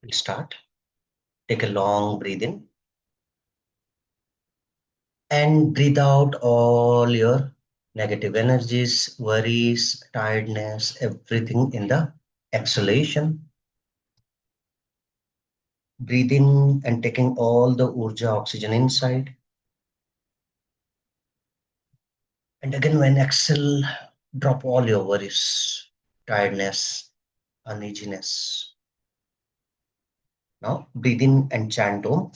We'll start. Take a long breath in and breathe out all your negative energies, worries, tiredness, everything in the exhalation. Breathe in and taking all the urja oxygen inside. And again, when exhale, drop all your worries, tiredness, uneasiness. Now breathe in and chant Om.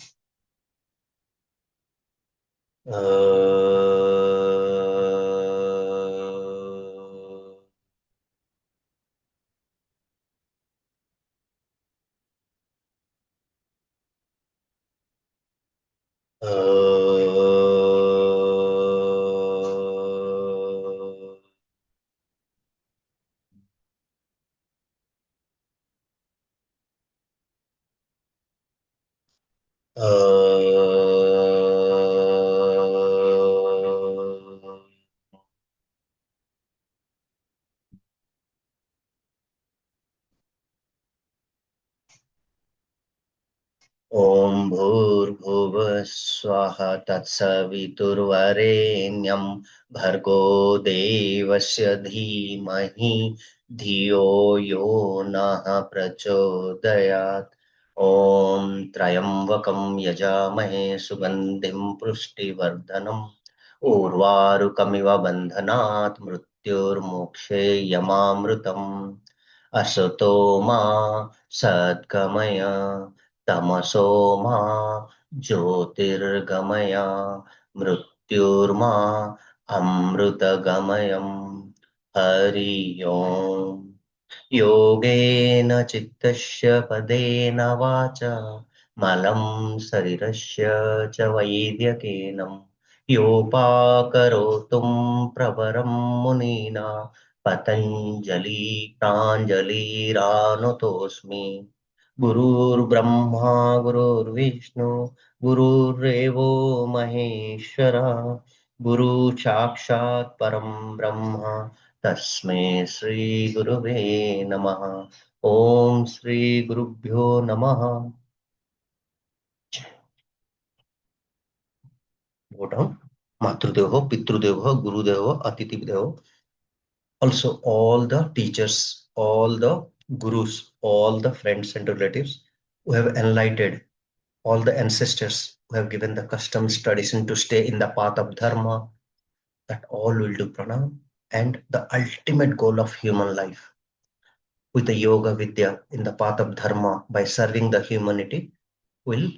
ॐ भूर्भुवः स्वः तत्सवितुर्वरेण्यं भर्गो देवस्य धीमहि धियो यो नः प्रचोदयात् ॐ त्र्यम्बकं यजामहे सुगन्धिं पुष्टिवर्धनम् उर्वारुकमिव बन्धनात् मृत्युर्मोक्षे यमामृतम् असतो मा सद्गमय तमसो मा ज्योतिर्गमय मृत्युर्मा अमृतगमयम् हरि ओम् योगेन चित्तस्य पदेन वाचा मलं शरीरस्य च वैद्यकेनं योपाकरोतुं प्रवरं मुनीना पतञ्जलि प्राञ्जलिरानुतोऽस्मि गुरुर्ब्रह्मा गुरुर्विष्णु गुरुर्देवो महेश्वरा गुरु साक्षात् परं ब्रह्म तस्मै श्री गुरुवे नमः ओम श्री गुरुभ्यो नमः Go down. Matrudevo Pitrudevo Gurudevo Atitidevo, also all the teachers, all the gurus, all the friends and relatives who have enlightened, all the ancestors who have given the customs tradition to stay in the path of dharma, that all will do pranam. And the ultimate goal of human life with the yoga vidya in the path of dharma by serving the humanity will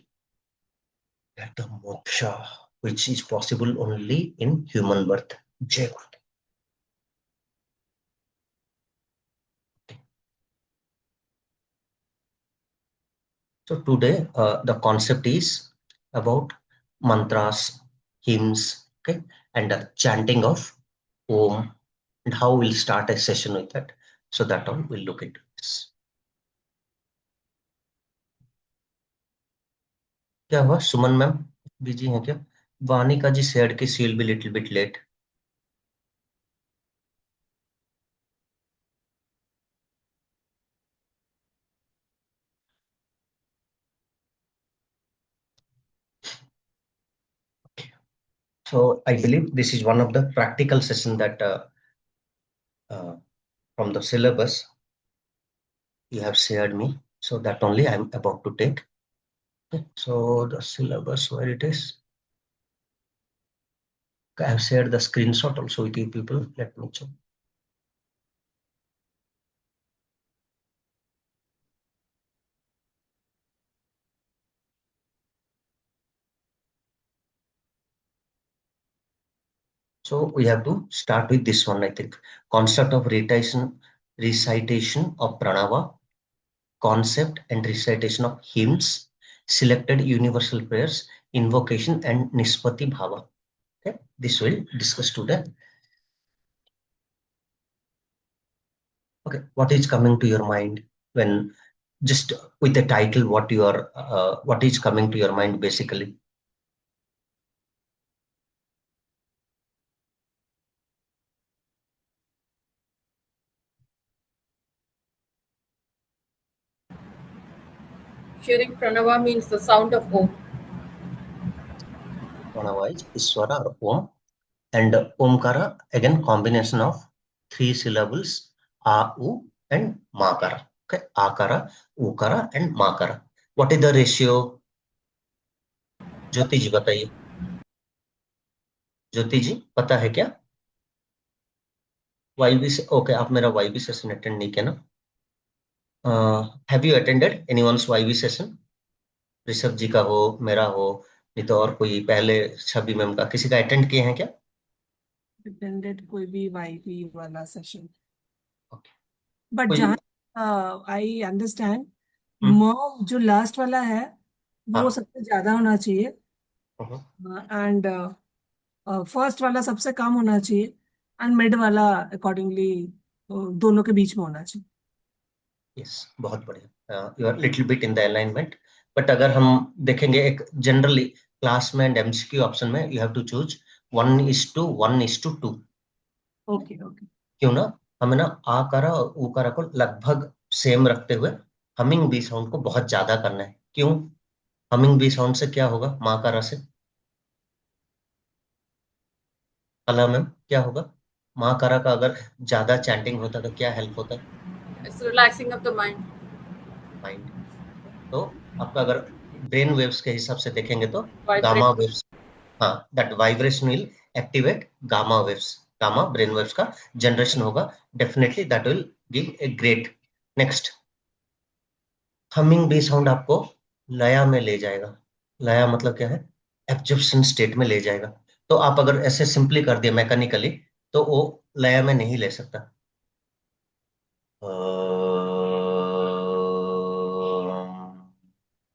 get the moksha, which is possible only in human birth. Jai Guru. So today the concept is about mantras, hymns, okay, and the chanting of Om, and how we'll start a session with that. So that all we'll look into this. क्या हुआ सुमन ma'am busy हैं क्या? वानिका जी said कि she'll be little bit late. So I believe this is one of the practical session that uh, from the syllabus you have shared me. So that only I'm about to take. Okay. So the syllabus where it is. Okay, I have shared the screenshot also with you people. Let me check. So we have to start with this one, I think. Concept of recitation of pranava, concept and recitation of hymns, selected universal prayers, invocation and nispati bhava. Okay, this will discuss today. Okay, what is coming to your mind when just with the title? What is coming to your mind basically? Hearing pranava means the sound of Om. Pranava is Iswara or Om. And Omkara, again, combination of three syllables, A, U, and Makara. Okay, Akara, Ukara, and Makara. What is the ratio? ज्योति जी बताइए. ज्योति जी पता है क्या? YB से okay, आप मेरा YB session attend नहीं किया ना? Have you attended anyone's YB session? Rishabh ji का हो, मेरा हो, नहीं तो और कोई पहले छवि मैम का किसी का अटेंड किए हैं क्या? अटेंडेड कोई भी वाईपी वाला सेशन, ओके, बट कोई. जहाँ आई अंडरस्टैंड, हम्म, म जो लास्ट वाला है वो हाँ. सबसे ज्यादा होना चाहिए, हम्म, एंड फर्स्ट वाला सबसे कम होना चाहिए, एंड मिड वाला अकॉर्डिंगली दोनों के बीच में होना चाहिए। यस, बहुत बढ़िया. You are little bit in the alignment. But अगर हम देखेंगे एक जनरली क्लास में एंड एमसीक्यू ऑप्शन में, you have to choose 1:1:2. Okay okay. क्यों ना? हमें ना आकारा और उकारा को लगभग सेम रखते हुए हमिंग बी साउंड को बहुत ज्यादा करना है. क्यों? हमिंग बी साउंड से क्या होगा? माकारा से कला मैम क्या होगा? माकारा का अगर ज्यादा चैंटिंग होता तो क्या हेल्प होता? It's relaxing of the mind. Mind. तो आपका अगर ब्रेन वेव्स के हिसाब से देखेंगे तो गामा Vibrate. वेव्स. हाँ, that vibration will activate gamma waves. Gamma brain waves का जनरेशन होगा. Definitely that will give a great. Next, humming bee sound आपको लया में ले जाएगा. लया मतलब क्या है? एब्जॉर्प्शन स्टेट में ले जाएगा. तो आप अगर ऐसे सिंपली कर दिया मैकेनिकली, तो वो लया में नहीं ले सकता.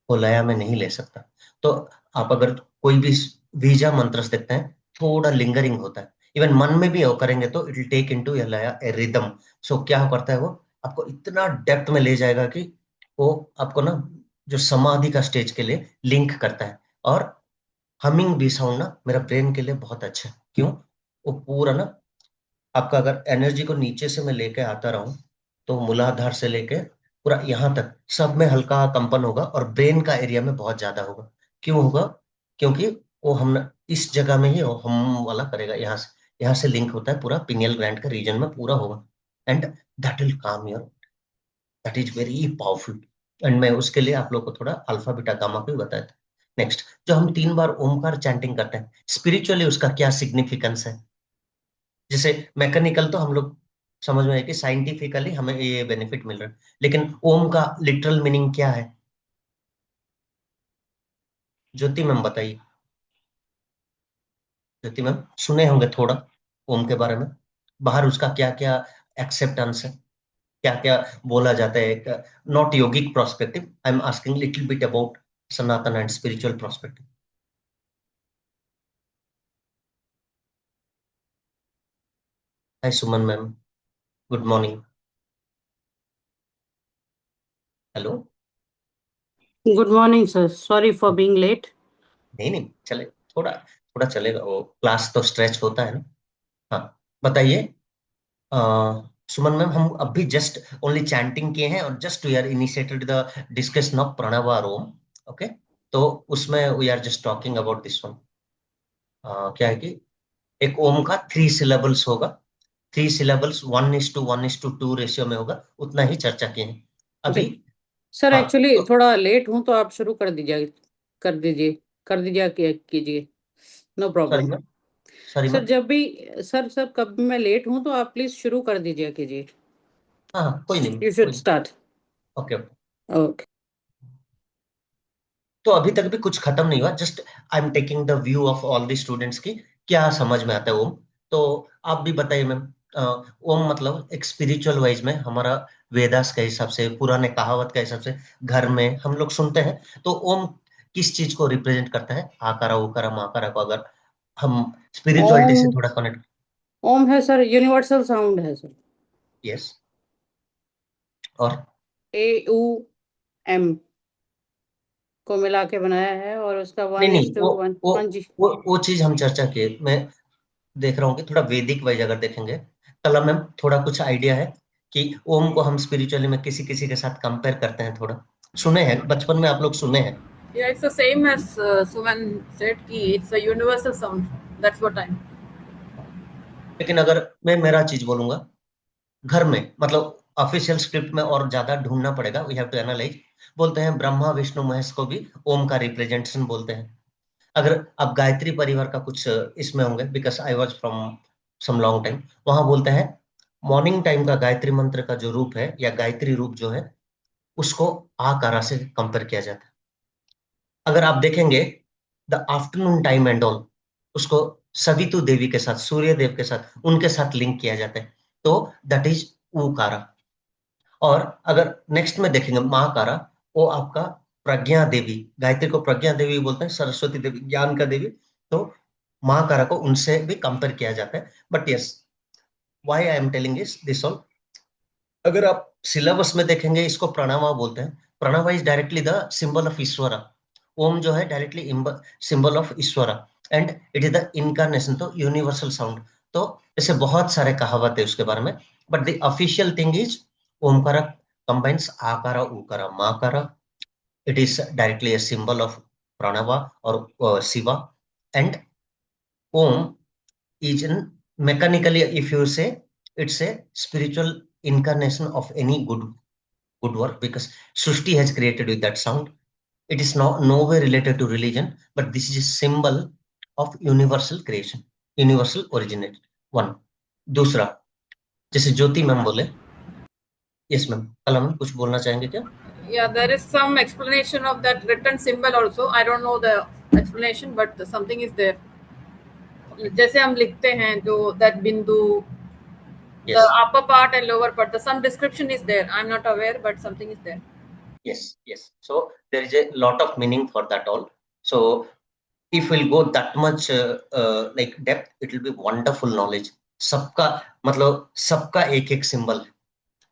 वो लया में नहीं ले सकता. तो आप अगर कोई भी बीजा मंत्र देखते हैं, थोड़ा लिंगरिंग होता है. इवन मन में भी वो करेंगे तो इट विल टेक इनटू ए लया, ए रिदम. सो क्या करता है वो? आपको इतना डेप्थ में ले जाएगा कि वो आपको ना जो समाधि का स्टेज के लिए लिंक करता है. और हमिंग बी साउंड ना मेरा ब्रेन के लिए बहुत अच्छा है. क्यों? वो पूरा ना आपका अगर एनर्जी को नीचे से मैं लेके आता रहूं, तो मूलाधार से लेके पूरा यहाँ तक सब में हल्का कंपन होगा और ब्रेन का एरिया में बहुत ज्यादा होगा. क्यों होगा? क्योंकि वो हम इस जगह में ही वो हम वाला करेगा. यहाँ से लिंक होता है, पूरा पिनियल ग्लैंड का रीजन में पूरा होगा. एंड दैट विल काम your, that is very powerful. And मैं उसके लिए आप लोग को थोड़ा अल्फा बीटा गामा को भी बताया था. नेक्स्ट, जो हम 3 बार ओमकार चैंटिंग करते हैं, स्पिरिचुअली उसका क्या सिग्निफिकेंस है? जैसे मैकेनिकल तो हम लोग समझ में है कि साइंटिफिकली हमें ये बेनिफिट मिल रहा है, लेकिन ओम का लिटरल मीनिंग क्या है? ज्योति मैम बताइए. ज्योति मैम सुने होंगे थोड़ा ओम के बारे में. बाहर उसका क्या क्या एक्सेप्टेंस है, क्या क्या बोला जाता है? एक not yogic prospective, I am asking little bit about Sanatan and spiritual prospective. Hi Suman ma'am, good morning. Hello. Good morning, sir. Sorry for being late. नहीं नहीं, चले, थोड़ा थोड़ा चलेगा, वो क्लास तो स्ट्रेच होता है ना. हाँ, बताइए. अ, सुमन मैम, हम अभी जस्ट ओनली चैंटिंग किए हैं और just we are initiated the discussion of Pranava और ओम. ओके, तो उसमें we are just talking about this one. क्या है कि एक ओम का 3 सिलेबल्स होगा. 3 सिलेबल्स 1:1:2 रेशियो में होगा, उतना ही चर्चा किए हैं अभी. Okay. सर हाँ, एक्चुअली तो थोड़ा लेट हूँ तो आप शुरू कर दीजिए, कर दीजिए, कर दीजिए, कीजिए, no sorry problem. Ma'am, sorry sir ma'am. जब भी, सर कब भी मैं लेट हूँ तो आप प्लीज शुरू कर दीजिए, कीजिए। हाँ हाँ, कोई नहीं, यू कोई शुड नहीं. स्टार्ट। Okay okay. ओके। तो अभी तक भी कुछ खत्म नहीं हुआ, just I am taking the view of all the students की क्या समझ में आता है ओम. तो आप भी बताइए मैम. ओम मतलब एक स्पिरिचुअल वाइज में हमारा वेदास के हिसाब से, पुराने कहावत के हिसाब से घर में हम लोग सुनते हैं, तो ओम किस चीज को रिप्रेजेंट करता है? आकारा उकारा माकारा को अगर हम स्पिरिचुअलिटी से ओम, थोड़ा कनेक्ट. ओम है सर, यूनिवर्सल साउंड है सर। यस. और AUM को मिला के बनाया है और उसका नहीं वन नहीं, इज टू वो वन वो हाँ जी। वो चीज हम चर्चा किए. मैं देख रहा हूँ कि थोड़ा वैदिक वाइज अगर देखेंगे, कला मैम थोड़ा कुछ आइडिया है कि ओम को हम स्पिरिचुअली में किसी किसी के साथ कंपेयर करते हैं थोड़ा? सुने हैं, बचपन में आप लोग सुने हैं। Yeah, it's the same as Suman said. Ki it's a universal sound. That's what I'm. लेकिन अगर मैं मेरा चीज बोलूंगा, घर में मतलब ऑफिशियल स्क्रिप्ट में और ज्यादा ढूंढना पड़ेगा, वी हैव टू एनालाइज। बोलते हैं ब्रह्मा विष्णु महेश को भी ओम का रिप्रेजेंटेशन बोलते हैं। अगर आप गायत्री परिवार का कुछ इसमें होंगे, because I was from some long time, वहां बोलते हैं मॉर्निंग टाइम का गायत्री मंत्र का जो रूप है या गायत्री रूप जो है उसको आकारा से कंपेयर किया जाता है। अगर आप देखेंगे the afternoon time and all, उसको सवितु देवी के साथ, सूर्य देव के साथ, उनके साथ लिंक किया जाता है, तो दैट इज ऊकारा। और अगर नेक्स्ट में देखेंगे महाकारा, वो आपका प्रज्ञा देवी, गायत्री को प्रज्ञा देवी बोलते हैं, सरस्वती देवी ज्ञान का देवी, तो महाकारा को उनसे भी कंपेयर किया जाता है। But yes, why I am telling is this all, अगर आप सिलेबस में देखेंगे इसको प्रणवा बोलते हैं। Pranava is directly the symbol of Ishwara. Om जो है directly symbol of Ishwara and it is the incarnation, तो यूनिवर्सल साउंड। तो ऐसे बहुत सारे कहावत है उसके बारे में, but the official thing is Omkara combines akara ukara makara. It is directly a symbol of pranava or Shiva, and om is mechanically, if you say, it's a spiritual incarnation of any good work, because Srishti has created with that sound. It is not nowhere related to religion, but this is a symbol of universal creation, universal originate one. दूसरा, जैसे ज्योति ma'am बोले, yes ma'am, कल हम कुछ बोलना चाहेंगे क्या? Yeah, there is some explanation of that written symbol also. I don't know the explanation, but something is there. जैसे हम लिखते हैं जो that बिंदु, Yes. the upper part and lower part, the some description is there. I'm not aware, but something is there. Yes. So there is a lot of meaning for that all. So if we'll go that much like depth, it will be wonderful knowledge. सबका मतलब सबका एक एक symbol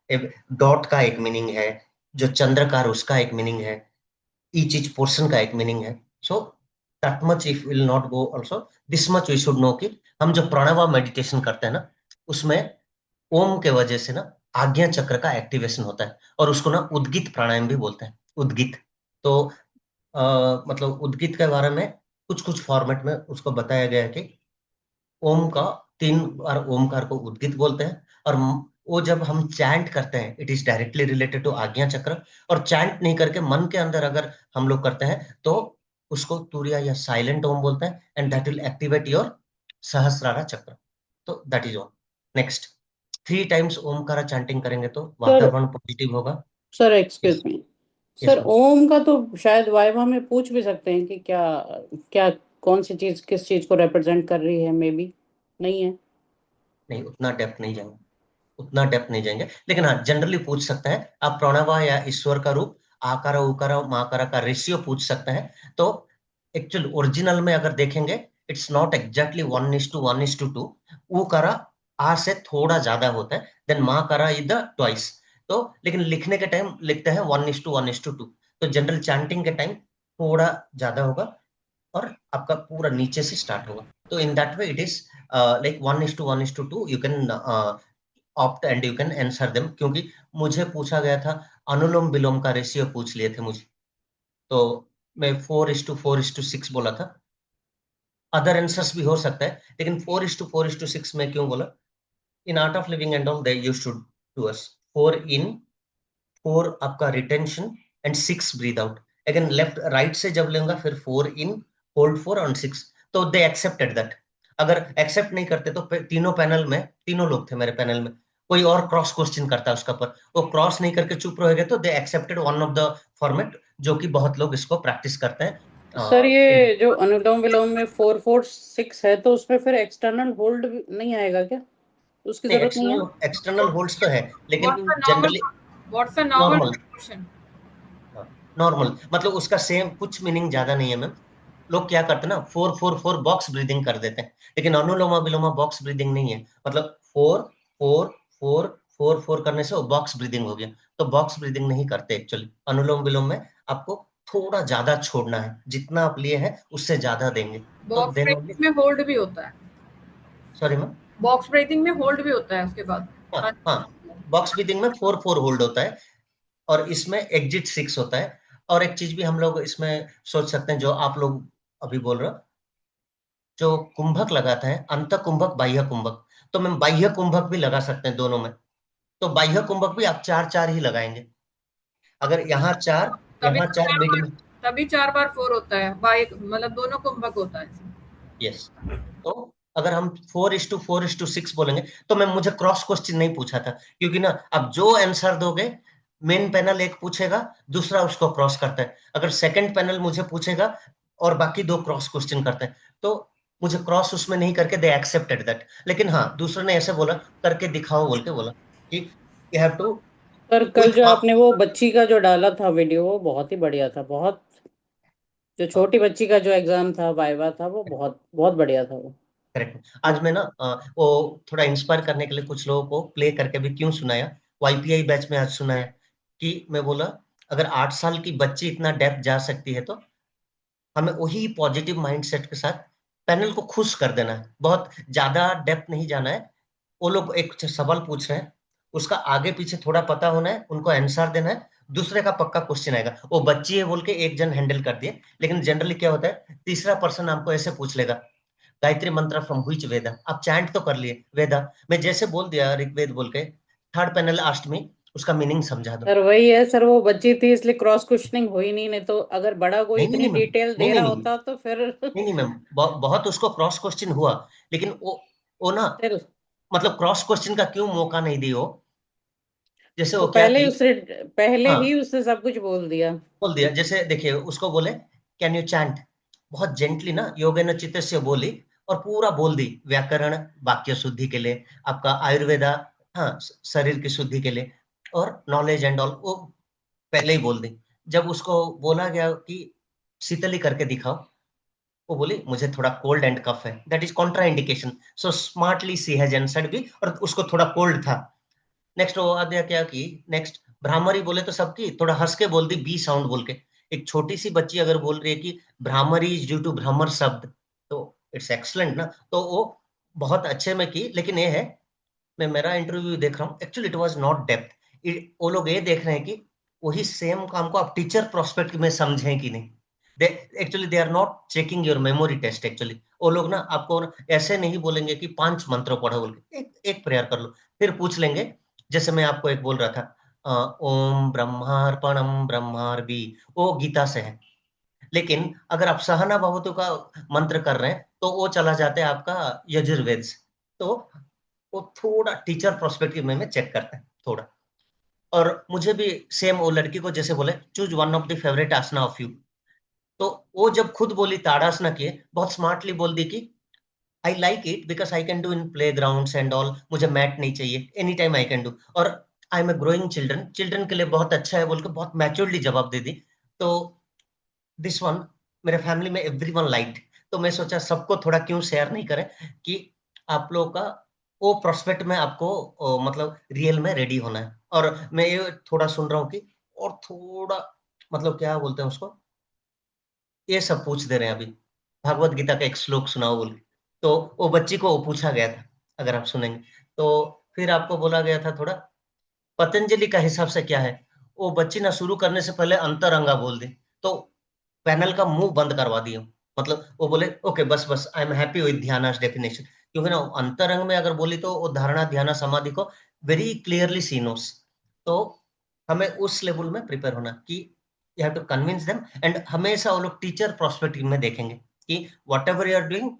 है, dot का एक meaning है, जो चंद्रकार उसका एक मीनिंग है, each पोर्शन का एक मीनिंग है। सो that much if will not go also, this much we should know कि हम जो प्रणवा मेडिटेशन करते हैं ना, उसमें ओम के वजह से ना आज्ञा चक्र का एक्टिवेशन होता है, और उसको ना उद्गीत प्राणायाम भी बोलते हैं, उद्गीत। तो मतलब उद्गीत के बारे में कुछ फॉर्मेट में उसको बताया गया है कि ओम का 3 बार ओमकार को उद्गीत बोलते हैं, और वो जब हम चैंट करते हैं, it is directly related to Ajna chakra. और चैंट नहीं करके मन के अंदर अगर हम लोग करते हैं तो उसको तुरिया या साइलेंट ओम बोलते हैं, and that will activate your Sahasrara chakra. तो that is all. Next, 3 times Omkara chanting करेंगे तो वातावरण पॉजिटिव होगा। Sir excuse me sir, Om का तो शायद वाइवा में पूछ भी सकते हैं कि क्या क्या कौन सी चीज किस चीज को रिप्रेजेंट कर रही है, मे बी नहीं है। नहीं, उतना डेप्थ नहीं जाएंगे, लेकिन हाँ जनरली पूछ सकते हैं आप प्रणवा या ईश्वर का रूप, आकारा उकारा माकारा का रेशियो पूछ सकते हैं। तो एक्चुअल ओरिजिनल में अगर देखेंगे, इट्स नॉट एग्जैक्टली 1:1:2। उकारा आ से थोड़ा ज्यादा होता है, देन माकारा इज द ट्वाइस। तो लेकिन लिखने के टाइम लिखते हैं 1:1:2। तो जनरल चैंटिंग के टाइम थोड़ा ज्यादा होगा और आपका पूरा नीचे से स्टार्ट होगा। तो in that way it is like 1:1:2 you can opt and you can answer them. क्योंकि मुझे पूछा गया था, अनुलोम विलोम का रेशियो पूछ लिए थे मुझे, तो मैं 4:4:6 बोला था। अदर आंसर्स भी हो सकता है, लेकिन 4:4:6 में क्यों बोला? In Art of Living and all they used to do us 4 in, 4 आपका retention and 6 breathe out. Again left right से जब लेंगे फिर 4 इन, होल्ड 4 और 6। तो दे एक्सेप्टेड दैट। अगर एक्सेप्ट नहीं करते तो तीनों पैनल में, तीनों लोग थे मेरे पैनल में, कोई और क्रॉस क्वेश्चन करता है उसका पर, वो क्रॉस नहीं करके चुप रहेगा तो they accepted one of the format, जो कि बहुत लोग इसको प्रैक्टिस करते हैं। सर ये जो अनुलोम विलोम में 4-4-6 है, तो उसमें फिर एक्सटर्नल होल्ड नहीं आएगा क्या? उसकी जरूरत नहीं है। एक्सटर्नल होल्ड्स तो है, लेकिन generally what's the normal question? Normal मतलब उसका सेम कुछ मीनिंग ज्यादा नहीं है मैम। लोग क्या करते हैं ना, 4-4-4 बॉक्स ब्रीदिंग कर देते हैं, लेकिन अनुलोमा विलोमा बॉक्स ब्रीदिंग नहीं है। मतलब 4-4-4-4-4 करने से वो बॉक्स ब्रीदिंग हो गया, तो बॉक्स ब्रीदिंग नहीं करते एक्चुअली। अनुलोम विलोम में आपको थोड़ा ज्यादा छोड़ना है, जितना आप लिए हैं उससे ज्यादा देंगे। बॉक्स ब्रीथिंग में होल्ड भी होता है। सॉरी मैम, बॉक्स ब्रीथिंग में होल्ड भी होता है उसके बाद। हाँ, बॉक्स ब्रीदिंग में 4-4 होल्ड होता है, और इसमें एग्जिट 6 होता है। और एक चीज भी हम लोग इसमें सोच सकते हैं, जो आप लोग अभी बोल रहे हो, जो कुंभक लगाता है अंत कुंभक बाह्य कुंभक, तो मैं बाह्य कुंभक भी लगा सकते हैं दोनों में। तो बाह्य कुंभक भी आप 4-4 ही लगाएंगे। अगर यहाँ 4, तभी यहाँ तो 4 मिड में, तभी 4 बार 4 होता है, बाई मतलब दोनों कुंभक होता है इसमें। यस। तो अगर हम 4:4:6 बोलेंगे, तो मैं मुझे क्रॉस क्वेश्चन नहीं पूछा था, क्योंकि ना अब जो आंसर दोगे, मेन पैनल एक पूछेगा, दूसरा उसको क्रॉस करता है। अगर सेकंड पैनल मुझे पूछेगा और बाकी 2 क्रॉस क्वेश्चन करते हैं, तो मुझे क्रॉस उसमें नहीं करके दे एक्सेप्टेड दैट। लेकिन हाँ, दूसरे ने ऐसे बोला करके दिखाओ बोल के बोला कि यू हैव टू सर कल क्विक जो आपने वो बच्ची का जो डाला था वीडियो, वो बहुत ही बढ़िया था, बहुत। जो छोटी बच्ची का जो एग्जाम था, वाइवा था, वो बहुत बहुत बढ़िया था वो। करेक्ट। आज मैं ना वो थोड़ा इंस्पायर करने के लिए कुछ लोगों को प्ले करके भी क्यों सुनाया, वाईपीआई बैच में आज सुनाया, कि मैं बोला अगर 8 साल की बच्ची इतना डेप्थ जा सकती है, तो हमें वही पॉजिटिव माइंडसेट के साथ पैनल को खुश कर देना है। बहुत ज्यादा डेप्थ नहीं जाना है। वो लोग एक सवाल पूछ रहे हैं, उसका आगे पीछे थोड़ा पता होना है, उनको आंसर देना है, दूसरे का पक्का क्वेश्चन आएगा। वो बच्ची है बोल के एक जन हैंडल कर दिए, लेकिन जनरली क्या होता है, तीसरा पर्सन आपको ऐसे पूछ लेगा, गायत्री मंत्र फ्रॉम व्हिच वेदा। आप चैंट तो कर लिए वेदा, मैं जैसे बोल दिया ऋग्वेद बोल के, थर्ड पैनल आस्ट में उसका मीनिंग समझा दो। सर वही है सर, वो बच्ची थी इसलिए क्रॉस क्वेश्चनिंग हुई नहीं तो अगर बड़ा कोई नहीं नहीं इतनी नहीं मैम, डिटेल नहीं दे नहीं रहा नहीं होता तो फिर नहीं नहीं मैम, बहुत उसको क्रॉस क्वेश्चन हुआ, लेकिन वो ना, फिर मतलब क्रॉस क्वेश्चन का क्यों मौका नहीं दी वो, जैसे वो वो क्या की, पहले हाँ ही उसने सब कुछ बोल दिया। बोल दिया। जैसे देखिए उसको बोले कैन यू चैंट, बहुत जेंटली ना योगेन चित्तस्य बोली, और पूरा बोल दी, व्याकरण वाक्य शुद्धि के लिए, आपका आयुर्वेदा, हाँ शरीर की शुद्धि के लिए, और नॉलेज एंड ऑल वो पहले ही बोल दी। जब उसको बोला गया कि शीतली करके दिखाओ, वो बोली मुझे थोड़ा कोल्ड एंड कफ है, that is contraindication. So smartly she has answered भी, और उसको थोड़ा कोल्ड था। नेक्स्ट वो आद्या क्या की, नेक्स्ट भ्रामरी बोले तो सबकी थोड़ा हंस के बोल दी, बी साउंड बोल के। एक छोटी सी बच्ची अगर बोल रही है कि भ्रामरी इज ड्यू टू भ्रमर शब्द, तो इट्स एक्सलेंट ना। तो वो बहुत अच्छे में की, लेकिन ये है, मैं मेरा इंटरव्यू देख रहा हूँ, actually it was not depth. वो लोग ये देख रहे हैं कि वही सेम काम को आप टीचर प्रोस्पेक्ट में समझें कि नहीं। They actually they are not checking your memory test. Actually वो लोग ना आपको ना ऐसे नहीं बोलेंगे कि 5 मंत्र पढ़ो बोल के, एक प्रेयर कर लो, फिर पूछ लेंगे। जैसे मैं आपको एक बोल रहा था, ओम ब्रह्मार्पणम ब्रह्मार्पी, वो गीता से है। लेकिन अगर आप सहना भवतु का मंत्र कर रहे हैं, तो वो चला जाता है आपका यजुर्वेद से। तो वो थोड़ा टीचर प्रोस्पेक्टिव में चेक करते हैं थोड़ा। और मुझे भी सेम, वो लड़की को जैसे बोले choose one of the favourite asana of you, तो वो जब खुद बोली ताड़ासना किए, बहुत स्मार्टली बोल दी कि I like it because I can do in playground and all, मुझे मैट नहीं चाहिए, any time I can do, और I am a growing children, children के लिए बहुत अच्छा है बोल के बहुत मैच्योरली जवाब दे दी। तो दिस वन मेरे फैमिली में एवरीवन लाइक्ड। तो मैं सोचा सबको थोड़ा क्यों शेयर नहीं करें, कि आप लोगों का वो प्रोस्पेक्ट में आपको मतलब रियल में रेडी होना है। और मैं ये थोड़ा सुन रहा हूँ कि और थोड़ा, मतलब क्या बोलते हैं उसको, ये सब पूछ दे रहे हैं अभी, भागवत गीता का एक श्लोक सुनाओ बोल के। तो वो बच्ची को वो पूछा गया था, अगर आप सुनेंगे तो। फिर आपको बोला गया था थोड़ा पतंजलि का हिसाब से क्या है, वो बच्ची ना शुरू करने से पहले अंतरंगा बोल दी, तो पैनल का मुंह बंद करवा दिया। मतलब वो बोले ओके बस बस, आई एम हैप्पी विद ध्यानास डेफिनेशन, क्योंकि ना अंतरंग में अगर बोली तो वो धारणा ध्यान समाधि को वेरी क्लियरली सी नोस। तो हमें उस लेवल में प्रिपेयर होना कि you have to convince them, and हमेशा वो लोग टीचर प्रोस्पेक्टिव में देखेंगे कि whatever you are doing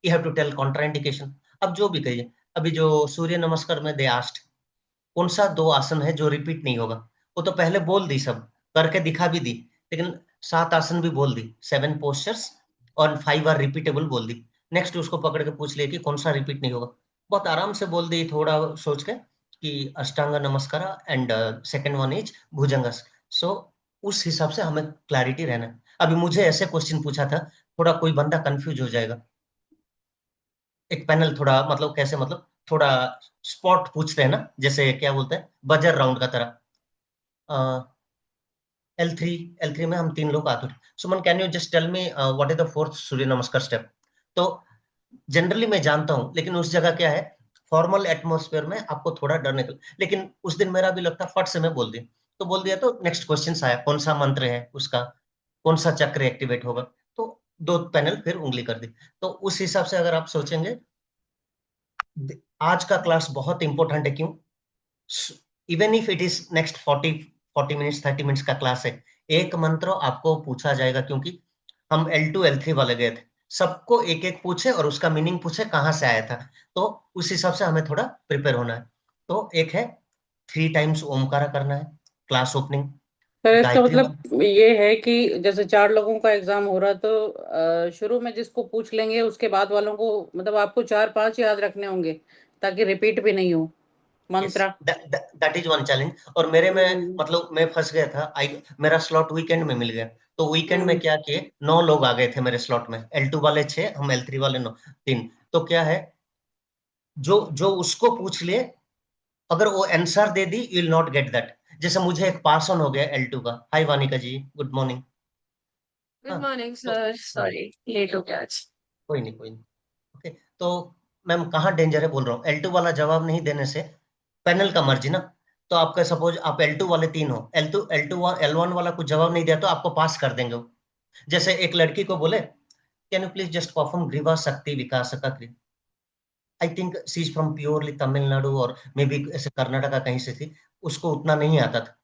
you have to tell contraindication. अब जो भी कहिए, अभी जो सूर्य नमस्कार में दे आस्ट, कौन सा 2 आसन है जो रिपीट नहीं होगा, वो तो पहले बोल दी, सब करके दिखा भी दी, लेकिन 7 आसन भी बोल दी, 7 पोस्चर्स, और 5 आर रिपीटेबल बोल दी। नेक्स्ट उसको पकड़ के पूछ लिया कि कौन सा रिपीट नहीं होगा, बहुत आराम से बोल दी, थोड़ा सोच के कि अष्टांग नमस्कार एंड सेकंड वन इज भुजंगस। सो उस हिसाब से हमें क्लैरिटी रहना है। अभी मुझे ऐसे क्वेश्चन पूछा था, थोड़ा कोई बंदा कंफ्यूज हो जाएगा, एक पैनल थोड़ा मतलब कैसे, मतलब थोड़ा स्पॉट पूछते हैं ना, जैसे क्या बोलते हैं बजर राउंड का तरह। L3, L3 में हम 3 लोग आते हैं। Suman can you just tell me what is the fourth Surya Namaskar step. तो जनरली मैं जानता हूँ, लेकिन उस जगह क्या है, फॉर्मल एटमॉस्फेयर में आपको थोड़ा डरने का, लेकिन उस दिन मेरा भी लगता फट से मैं बोल दी तो बोल दिया, तो नेक्स्ट क्वेश्चन आया कौन सा मंत्र है उसका, कौन सा चक्र एक्टिवेट होगा, तो 2 पैनल फिर उंगली कर दी। तो उस हिसाब से अगर आप सोचेंगे, आज का क्लास बहुत इंपॉर्टेंट है। क्यों? Even if it is next 40 minutes 30 minutes का क्लास है, एक मंत्र आपको पूछा जाएगा, क्योंकि हम L2 L3 वाले गए थे, सबको एक एक पूछे और उसका मीनिंग पूछे कहाँ से आया था, तो उस हिसाब से हमें थोड़ा प्रिपेयर होना है। तो एक है 3 टाइम्स ओमकारा करना है, क्लास ओपनिंग, सर इसका गायत्री मंत्र। मतलब ये है कि जैसे 4 लोगों का एग्जाम हो रहा, तो शुरू में जिसको पूछ लेंगे उसके बाद वालों को मतलब आपको 4-5 याद रखने होंगे ताकि रिपीट भी नहीं हो yes, Mantra. That is one challenge. और मेरे में हम्म। मतलब मैं फंस गया था, मेरा स्लॉट वीकेंड में मिल गया, तो वीकेंड में हम्म। क्या किए, 9 लोग आ गए थे मेरे स्लॉट में, L2 वाले 6, हम L3 वाले 9, 3। तो क्या है, जो जो उसको पूछ लिए, अगर वो answer they the, you will not get that. जैसे मुझे एक पास ऑन हो गया L2 का। हाय वानिका जी, गुड मॉर्निंग। गुड हाँ, मॉर्निंग तो सर, हाँ, सॉरी लेट हो गया आज। कोई नहीं कोई नहीं। ओके, तो मैम कहाँ डेंजर है बोल रहा हूँ, L2 वाला जवाब नहीं देने से पैनल का मर्जी ना। तो आपका सपोज आप L2 वाले 3 हो, L2 L1 वाला कुछ जवाब नहीं दिया तो आपको पास कर देंगे वो। जैसे एक लड़की को बोले, can you please just perform Greeva Shakti Vikas का क्रिया। I think she is from purely Tamil Nadu और मे बी ऐसे कर्नाटका कहीं से थी, उसको उतना नहीं आता था,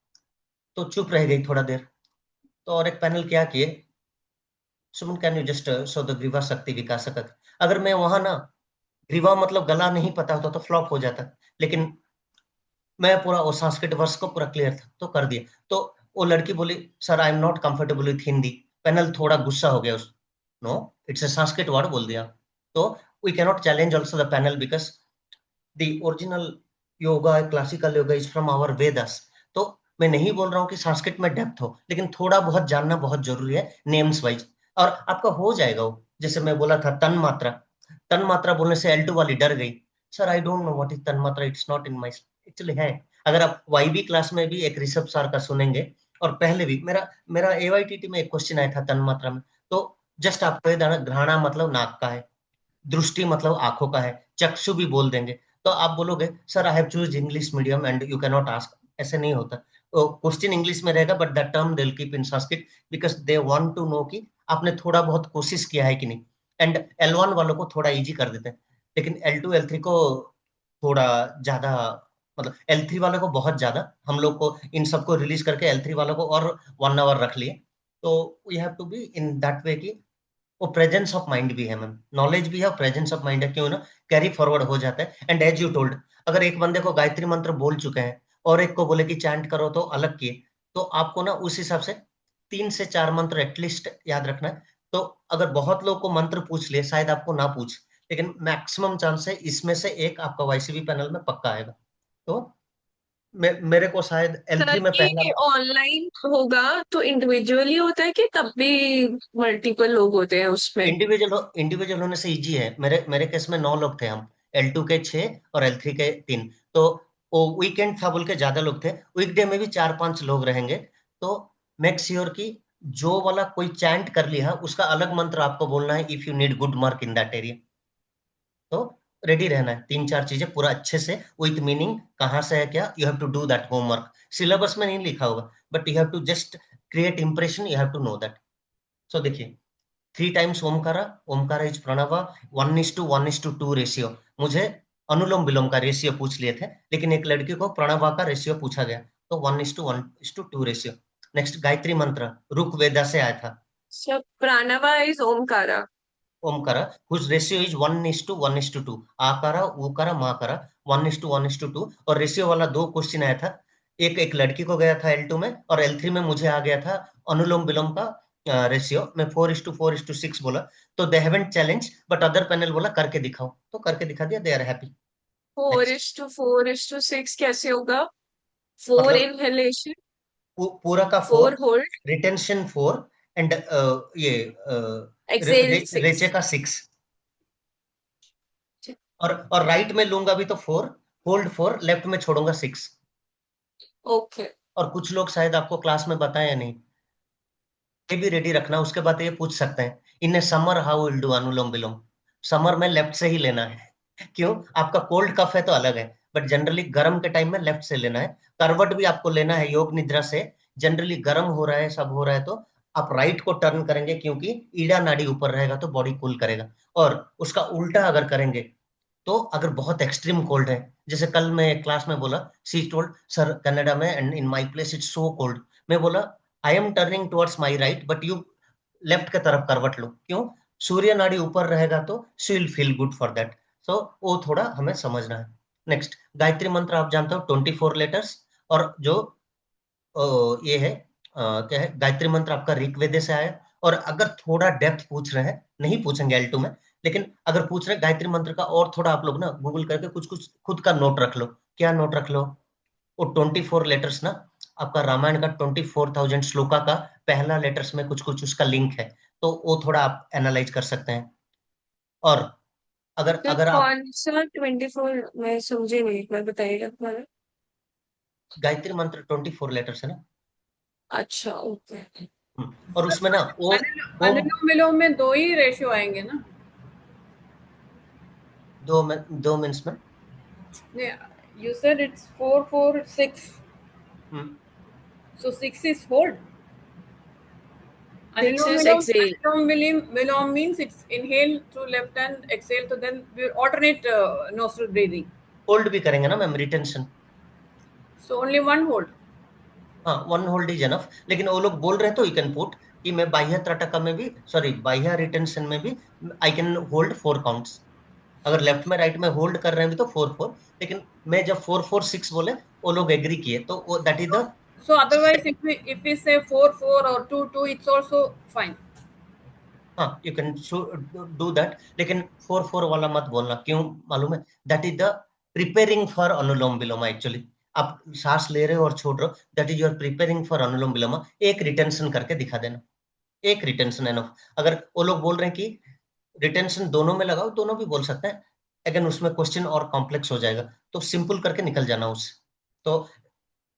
तो चुप रह गई थोड़ा देर। तो और एक पैनल क्या किए, Suman can you just show the Griva Shakti Vikas का। अगर मैं वहां ना, ग्रीवा मतलब गला नहीं पता होता तो फ्लॉप हो जाता, लेकिन मैं पूरा वो संस्कृत वर्ष को पूरा क्लियर था तो कर दिया। तो वो लड़की बोली, sir I am not comfortable with Hindi. Panel थोड़ा गुस्सा हो गया उस, no it's a Sanskrit word बोल दिया। तो we cannot challenge also the panel because the original yoga classical yoga is from our Vedas. तो मैं नहीं बोल रहा हूँ कि संस्कृत में डेप्थ हो, लेकिन थोड़ा बहुत जानना बहुत जरूरी है नेम्स वाइज, और आपका हो जाएगा वो। जैसे मैं बोला था तन मात्रा, तन मात्रा बोलने से L2 वाली डर गई, sir I don't know what is तन मात्रा, it's not in my, actually है। अगर आप YB क्लास में भी एक ऋषभ सर का सुनेंगे, और पहले भी मेरा मेरा AYTT में एक क्वेश्चन आया था तन मात्रा में, तो जस्ट आपको ये जाना, घ्राणा मतलब नाक का है, दृष्टि मतलब आंखों का है, चक्षु भी बोल देंगे। तो आप बोलोगे sir I have choose English medium and you can not ask, ऐसे नहीं होता। क्वेश्चन इंग्लिश में रहेगा but the term they will keep in Sanskrit because they want to know कि आपने थोड़ा बहुत कोशिश किया है कि नहीं। एंड L1 वालों को थोड़ा इजी कर देते हैं, लेकिन L2 L3 को थोड़ा ज्यादा, मतलब L3 वालों को बहुत ज्यादा, हम लोग को इन सबको रिलीज करके L3 वालों को और 1 आवर रख लिए। तो we have to be in that way कि वो प्रेजेंस ऑफ माइंड भी है मैम, नॉलेज भी है और प्रेजेंस ऑफ माइंड है, क्यों ना कैरी फॉरवर्ड हो जाता है। एंड एज यू टोल्ड, अगर एक बंदे को गायत्री मंत्र बोल चुके हैं और एक को बोले कि चैंट करो तो अलग किए, तो आपको ना उस हिसाब से 3 से 4 मंत्र एटलीस्ट याद रखना है। तो अगर बहुत लोग को मंत्र पूछ लिए, शायद आपको ना पूछ, लेकिन मैक्सिमम चांस है इसमें से एक आपका YCV पैनल में पक्का आएगा। तो मेरे को शायद सर L3 में पहला, ये ऑनलाइन होगा तो इंडिविजुअली होता है कि तब भी मल्टीपल लोग होते हैं उसमें? इंडिविजुअल होने से इजी है। मेरे मेरे केस में 9 लोग थे हम, L2 के 6 और L3 के 3। तो वो वीकेंड था बोल के ज्यादा लोग थे, वीकडे में भी 4-5 लोग रहेंगे। तो मेक श्योर कि जो वाला कोई चैंट कर लिया उसका अलग मंत्र आपको बोलना है if you need good mark in that area. तो रेडी रहना है, 3-4 चीजें पूरा अच्छे से विथ मीनिंग, कहाँ से है क्या, you have to do that homework. Syllabus में नहीं लिखा होगा but you have to just create impression, you have to know that. So देखिए, 3 times Omkara, Omkara is Pranav, 1:1:2 ratio. मुझे अनुलोम विलोम का रेशियो पूछ लिए थे, लेकिन एक लड़की को प्रणवा का रेशियो पूछा गया, तो 1:1:2 रेशियो। नेक्स्ट गायत्री मंत्र रुक वेदा से आया था, sir Pranava is Omkara. Omkara whose ratio is 1:1:2, Akara Ukara Makara 1:1:2। और रेशियो वाला 2 क्वेश्चन आया था, एक लड़की को गया था L2 में, और L3 में मुझे आ गया था अनुलोम विलोम का रेशियो। मैं 4:4:6 बोला, तो they haven't challenge but other panel बोला करके दिखाओ, तो करके दिखा दिया, दे आर हैप्पी। 4:4:6 कैसे होगा? 4 मतलब इनहेलेशन, पूरा का 4, 4 होल्ड, रिटेंशन 4, एंड ये एक्सेल रेचे 6। का 6। और राइट में लूंगा भी तो 4, होल्ड 4, लेफ्ट में छोड़ूंगा 6। ओके। और कुछ लोग शायद आपको क्लास में बताया या नहीं, ये भी रेडी रखना, उसके बाद ये पूछ सकते हैं in summer how will do anulom vilom. Summer में लेफ्ट से ही लेना है, क्यों? आपका कोल्ड कफ है तो अलग है, बट जनरली गर्म के टाइम में लेफ्ट से लेना है। करवट भी आपको लेना है योग निद्रा से। जनरली गर्म हो रहा है, सब हो रहा है तो आप राइट को टर्न करेंगे, क्योंकि ईड़ा नाड़ी ऊपर रहेगा तो बॉडी कूल करेगा। और उसका उल्टा अगर करेंगे तो अगर बहुत एक्सट्रीम कोल्ड है, जैसे कल मैं क्लास में बोला, शी टोल्ड सर कनाडा में and in my place it's so cold, मैं बोला I am turning towards my right but you left के तरफ करवट लो, क्यों? सूर्य नाड़ी ऊपर रहेगा तो she will feel good for that. So वो थोड़ा हमें समझना है। नेक्स्ट, गायत्री मंत्र आप जानते हो 24 लेटर्स, और जो ये है क्या है, गायत्री मंत्र आपका ऋग्वेद से आया। और अगर थोड़ा डेप्थ पूछ रहे हैं, नहीं पूछेंगे L2 में, लेकिन अगर पूछ रहे हैं गायत्री मंत्र का और थोड़ा, आप लोग ना गूगल करके कुछ कुछ खुद का नोट रख लो। क्या नोट रख लो? वो 24 लेटर्स ना, आपका रामायण का 24,000 श्लोका का पहला लेटर्स में कुछ कुछ उसका लिंक है, तो वो थोड़ा आप एनालाइज कर सकते हैं। और अगर तो अगर आप कौन सा 24 मैं समझी नहीं, एक बार बताइएगा तुम्हारा। गायत्री मंत्र 24 लेटर्स है ना। अच्छा, ओके। और उसमें ना ओम अनुलोम विलोम में 2 ही रेशियो आएंगे ना? दो मीन्स में You said it's 4, 4, 6. So 6 is hold. 6 is Anulom exhale. Vilom means it's inhale through left and exhale, so then we alternate nostril breathing. Hold भी करेंगे ना ma'am, retention. So only one hold. हाँ, 1 hold is enough. लेकिन वो लोग बोल रहे हैं तो यू कैन पुट कि मैं बाह्य त्रटका में भी, सॉरी बाह्य रिटेंशन में भी आई कैन होल्ड 4 काउंट्स। अगर लेफ्ट में राइट में होल्ड कर रहे हैं भी तो 4 4, लेकिन मैं जब 4 4 6 बोले वो लोग एग्री किए, तो वो that is the So otherwise, if we say 4 4 or 2 2, it's also fine. हाँ, यू कैन डू दैट, लेकिन 4 4 वाला मत बोलना, क्यों मालूम है? That is the preparing for Anulom Vilom. Actually आप सांस ले रहे हो और छोड़ रहे हो, that is your preparing for Anulom Vilom. एक रिटेंशन करके दिखा देना, एक रिटेंशन एनफ। अगर वो लोग बोल रहे हैं कि रिटेंशन दोनों में लगाओ, दोनों भी बोल सकते हैं, अगेन उसमें क्वेश्चन और कॉम्प्लेक्स हो जाएगा, तो सिंपल करके निकल जाना उससे। तो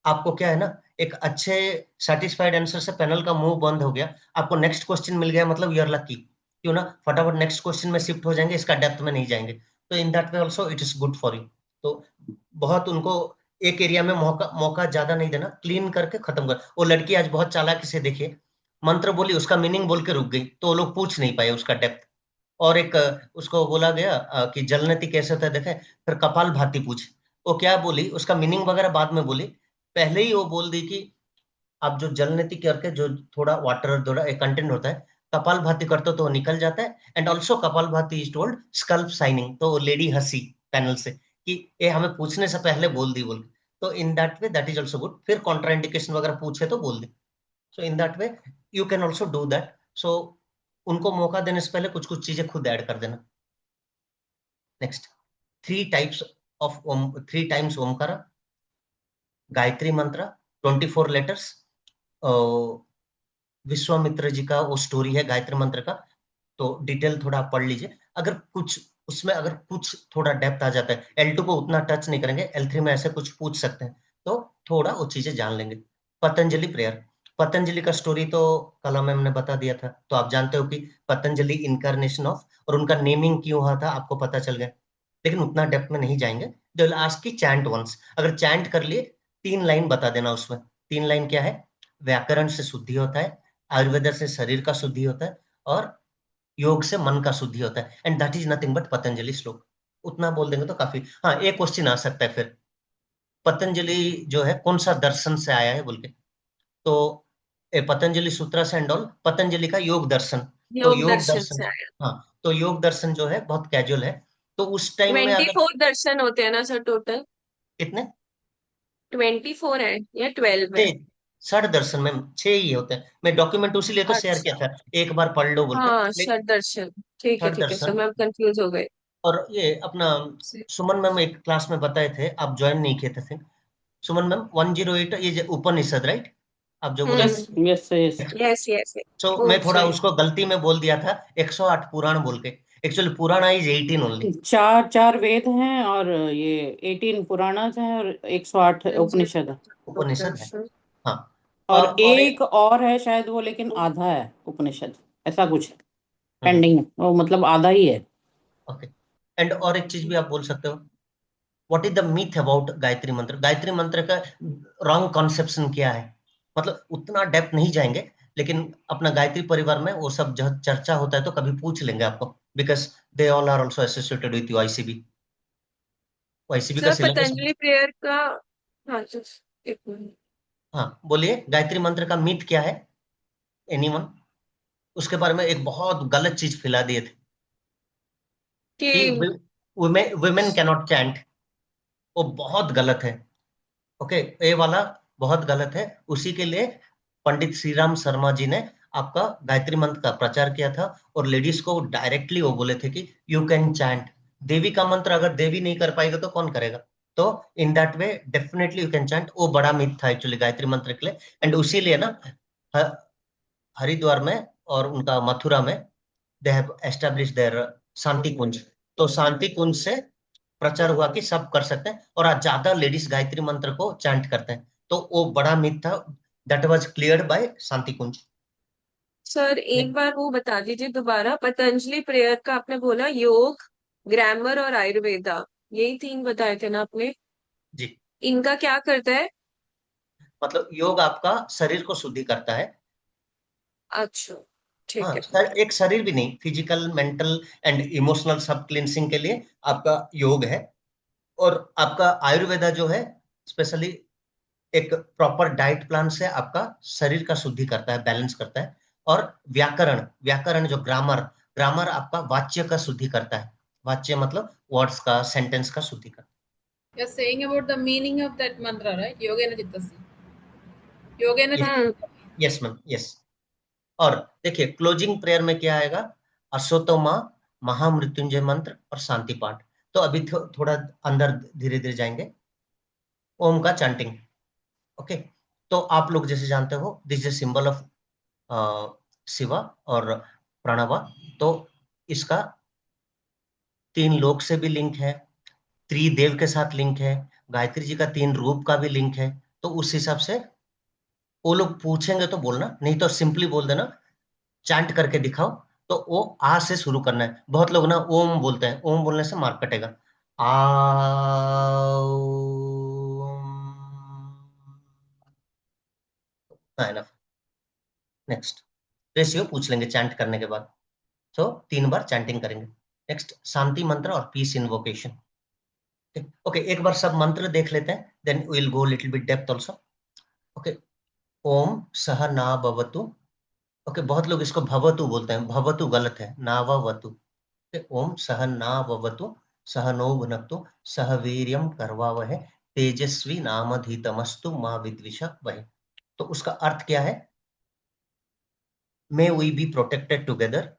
आपको क्या है ना, एक अच्छे सेटिस्फाइड आंसर से पैनल का मुंह बंद हो गया, आपको नेक्स्ट क्वेश्चन मिल गया, मतलब यू आर लकी, क्यों ना? फटाफट नेक्स्ट क्वेश्चन में शिफ्ट हो जाएंगे, इसका डेप्थ में नहीं जाएंगे, तो in that way also it is good for you. तो बहुत उनको एक एरिया में मौका ज्यादा नहीं देना, क्लीन करके खत्म कर। वो लड़की आज बहुत चालाकी से, देखिए, मंत्र बोली, उसका मीनिंग बोल के रुक गई, तो वो लोग पूछ नहीं पाए उसका डेप्थ। और एक उसको बोला गया कि जलनेति कैसे होता है देखे, फिर कपाल भाती पूछ, वो क्या बोली, उसका मीनिंग वगैरह बाद में बोली, पहले ही वो बोल दी कि आप जो जलनेति करके जो थोड़ा वाटर थोड़ा कंटेंट होता है, कपाल भाती करते हो तो वो निकल जाता है। एंड ऑल्सो कपाल भाती इज टोल्ड स्कल्प साइनिंग, तो वो लेडी हंसी पैनल से कि ये हमें पूछने से पहले बोल दी बोल, तो in that way that is also good. फिर कॉन्ट्रा इंडिकेशन वगैरह पूछे तो बोल दी, so in that way you can also do that. So उनको मौका देने से पहले कुछ कुछ चीजें खुद ऐड कर देना। नेक्स्ट, 3 टाइम्स ओमकारा, गायत्री मंत्र 24 लेटर्स। विश्वामित्र जी का वो स्टोरी है गायत्री मंत्र का, तो डिटेल थोड़ा आप पढ़ लीजिए। अगर कुछ उसमें अगर कुछ थोड़ा डेप्थ आ जाता है, L2 को उतना टच नहीं करेंगे, L3 में ऐसे कुछ पूछ सकते हैं, तो थोड़ा वो चीजें जान लेंगे। पतंजलि प्रेयर, पतंजलि का स्टोरी तो कला मैम ने बता दिया था, तो आप जानते हो कि पतंजलि इनकारनेशन ऑफ, और उनका नेमिंग क्यों हुआ था आपको पता चल गया, लेकिन उतना डेप्थ में नहीं जाएंगे। दे विल आस्क की चैंट वंस, अगर चैंट कर लिए 3 लाइन बता देना उसमें। 3 लाइन क्या है? व्याकरण से शुद्धि होता है, आयुर्वेद से शरीर का शुद्धि होता है, और योग से मन का शुद्धि होता है, and that is nothing but Patanjali श्लोक। उतना बोल देंगे तो काफी। हाँ, एक क्वेश्चन आ सकता है फिर, पतंजलि जो है कौन सा दर्शन से आया है बोल के, तो पतंजलि सूत्र से एंड ऑल, पतंजलि का योग दर्शन, तो योग योग दर्शन दर्शन, से आया। हाँ, तो योग दर्शन जो है बहुत कैजुअल है, तो उस टाइम में अगर 24 दर्शन होते हैं ना सर टोटल? कितने 24 है या 12 है? 6 दर्शन में 6 ही होते हैं, मैं डॉक्यूमेंट उसी लिए तो शेयर किया अच्छा, था, एक बार पढ़ लो बोल के। हाँ षड दर्शन, ठीक है 6 ठीक है सर, दर्शन। मैं कंफ्यूज हो गई। और ये अपना सुमन मैम एक क्लास में बताए थे, आप ज्वाइन नहीं किए थे। सुमन मैम 108, ये उपनिषद राइट, आप जो बोले यस थे। यस यस यस यस, सो वो मैं थोड़ा सही। उसको गलती में बोल दिया था 108 पुराण बोल के, एक्चुअली पुराण इज 18 ओनली। चार चार वेद हैं और ये 18 पुराणास हैं और 108 उपनिषद है। उपनिषद है, दर्शन। हाँ। और और एक और है शायद वो, लेकिन आधा है उपनिषद, ऐसा कुछ है हम्म, पेंडिंग, वो मतलब आधा ही है। ओके। एंड और एक चीज भी आप बोल सकते हो, what is the myth about Gayatri मंत्र? गायत्री मंत्र का रॉन्ग कॉन्सेप्शन क्या है? मतलब उतना डेप्थ नहीं जाएंगे, लेकिन अपना गायत्री परिवार में वो सब जब चर्चा होता है तो कभी पूछ लेंगे आपको, because they all are also associated with you ICB. ICB का सर सिलेबस। पतंजलि प्रेयर का, हाँ सर, एक मिनट। हाँ बोलिए, गायत्री मंत्र का मिथ क्या है? एनीवन? उसके बारे में एक बहुत गलत चीज फैला दिए थे कि कि वुमेन कैन नॉट चैंट। वो बहुत गलत है। ओके, ये वाला बहुत गलत है। उसी के लिए पंडित श्री राम शर्मा जी ने आपका गायत्री मंत्र का प्रचार किया था, और लेडीज को डायरेक्टली वो बोले थे कि यू कैन चैंट। देवी का मंत्र अगर देवी नहीं कर पाएगा तो कौन करेगा? तो in that way definitely you can chant. वो बड़ा मिथ था एक्चुअली गायत्री मंत्र के लिए। एंड उसी लिए ना हरिद्वार में और उनका मथुरा में दे हैव एस्टैब्लिश देयर शांति कुंज। तो शांति कुंज से प्रचार हुआ कि सब कर सकते हैं, और आज ज्यादा लेडीज गायत्री मंत्र को चैंट करते हैं। तो वो बड़ा मिथ था, that was cleared by Shanti Kunj. Sir एक बार वो बता दीजिए दोबारा, पतंजलि प्रेयर का आपने बोला योग, ग्रामर और आयुर्वेदा, यही 3 बताए थे ना आपने? जी, इनका क्या करता है? मतलब योग आपका शरीर को शुद्धि करता है। अच्छा, ठीक हाँ, है। एक शरीर भी नहीं, फिजिकल, मेंटल एंड इमोशनल सब क्लींसिंग के लिए आपका योग है। और आपका आयुर्वेदा जो है स्पेशली एक प्रॉपर डाइट प्लान से आपका शरीर का शुद्धि करता है, बैलेंस करता है। और व्याकरण, व्याकरण जो ग्रामर, ग्रामर आपका वाच्य का शुद्धि करता है। वाच्य मतलब वर्ड्स का, सेंटेंस का शुद्धि करता You're saying about the meaning of that mantra, right? Yogena Chittasi. Yogena है। हम्म। Yes ma'am, yes. और देखिए क्लोजिंग प्रेयर में क्या आएगा? अश्वत्थोमा, महामृत्युंजय मंत्र और शांति पाठ। तो अभी थोड़ा अंदर धीरे धीरे जाएंगे। ओम का चैंटिंग। ओके, तो आप लोग जैसे जानते हो this is symbol of Shiva और प्रणवा। तो इसका 3 लोक से भी लिंक है, त्रिदेव के साथ लिंक है, गायत्री जी का 3 रूप का भी लिंक है। तो उस हिसाब से वो लोग पूछेंगे तो बोलना, नहीं तो सिंपली बोल देना चैंट करके दिखाओ। तो वो आ से शुरू करना है। बहुत लोग ना ओम बोलते हैं, ओम बोलने से मार्क कटेगा। आ, नेक्स्ट रेशियो पूछ लेंगे चैंट करने के बाद। तो 3 बार चैंटिंग करेंगे। नेक्स्ट शांति मंत्र और पीस इन्वोकेशन। ओके, एक बार सब मंत्र देख लेते हैं, then we will go little bit depth also. Okay, Om सह ना भवतु। ओके, बहुत लोग इसको भवतु बोलते हैं, भवतु गलत है, नाववतु। ओम सह ना भवतु सह नो भुनक्तु सह वीर्यं करवावहै तेजस्वी नामधीतमस्तु मा विद्विषावहै। तो उसका अर्थ क्या है? May we be protected together,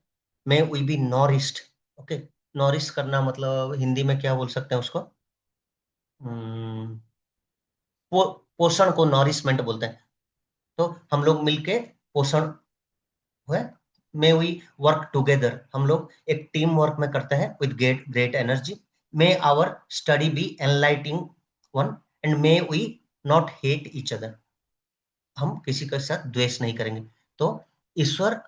may we be nourished. Okay, nourish करना मतलब हिंदी में क्या बोल सकते हैं उसको? पोषण को नॉरिशमेंट बोलते हैं। तो हम लोग मिलके पोषण हुए। मे वी वर्क टुगेदर, हम लोग एक टीम वर्क में करते हैं with great great energy. May our study be enlightening one, and may we not hate each other, हम किसी के साथ द्वेष नहीं करेंगे। तो ईश्वर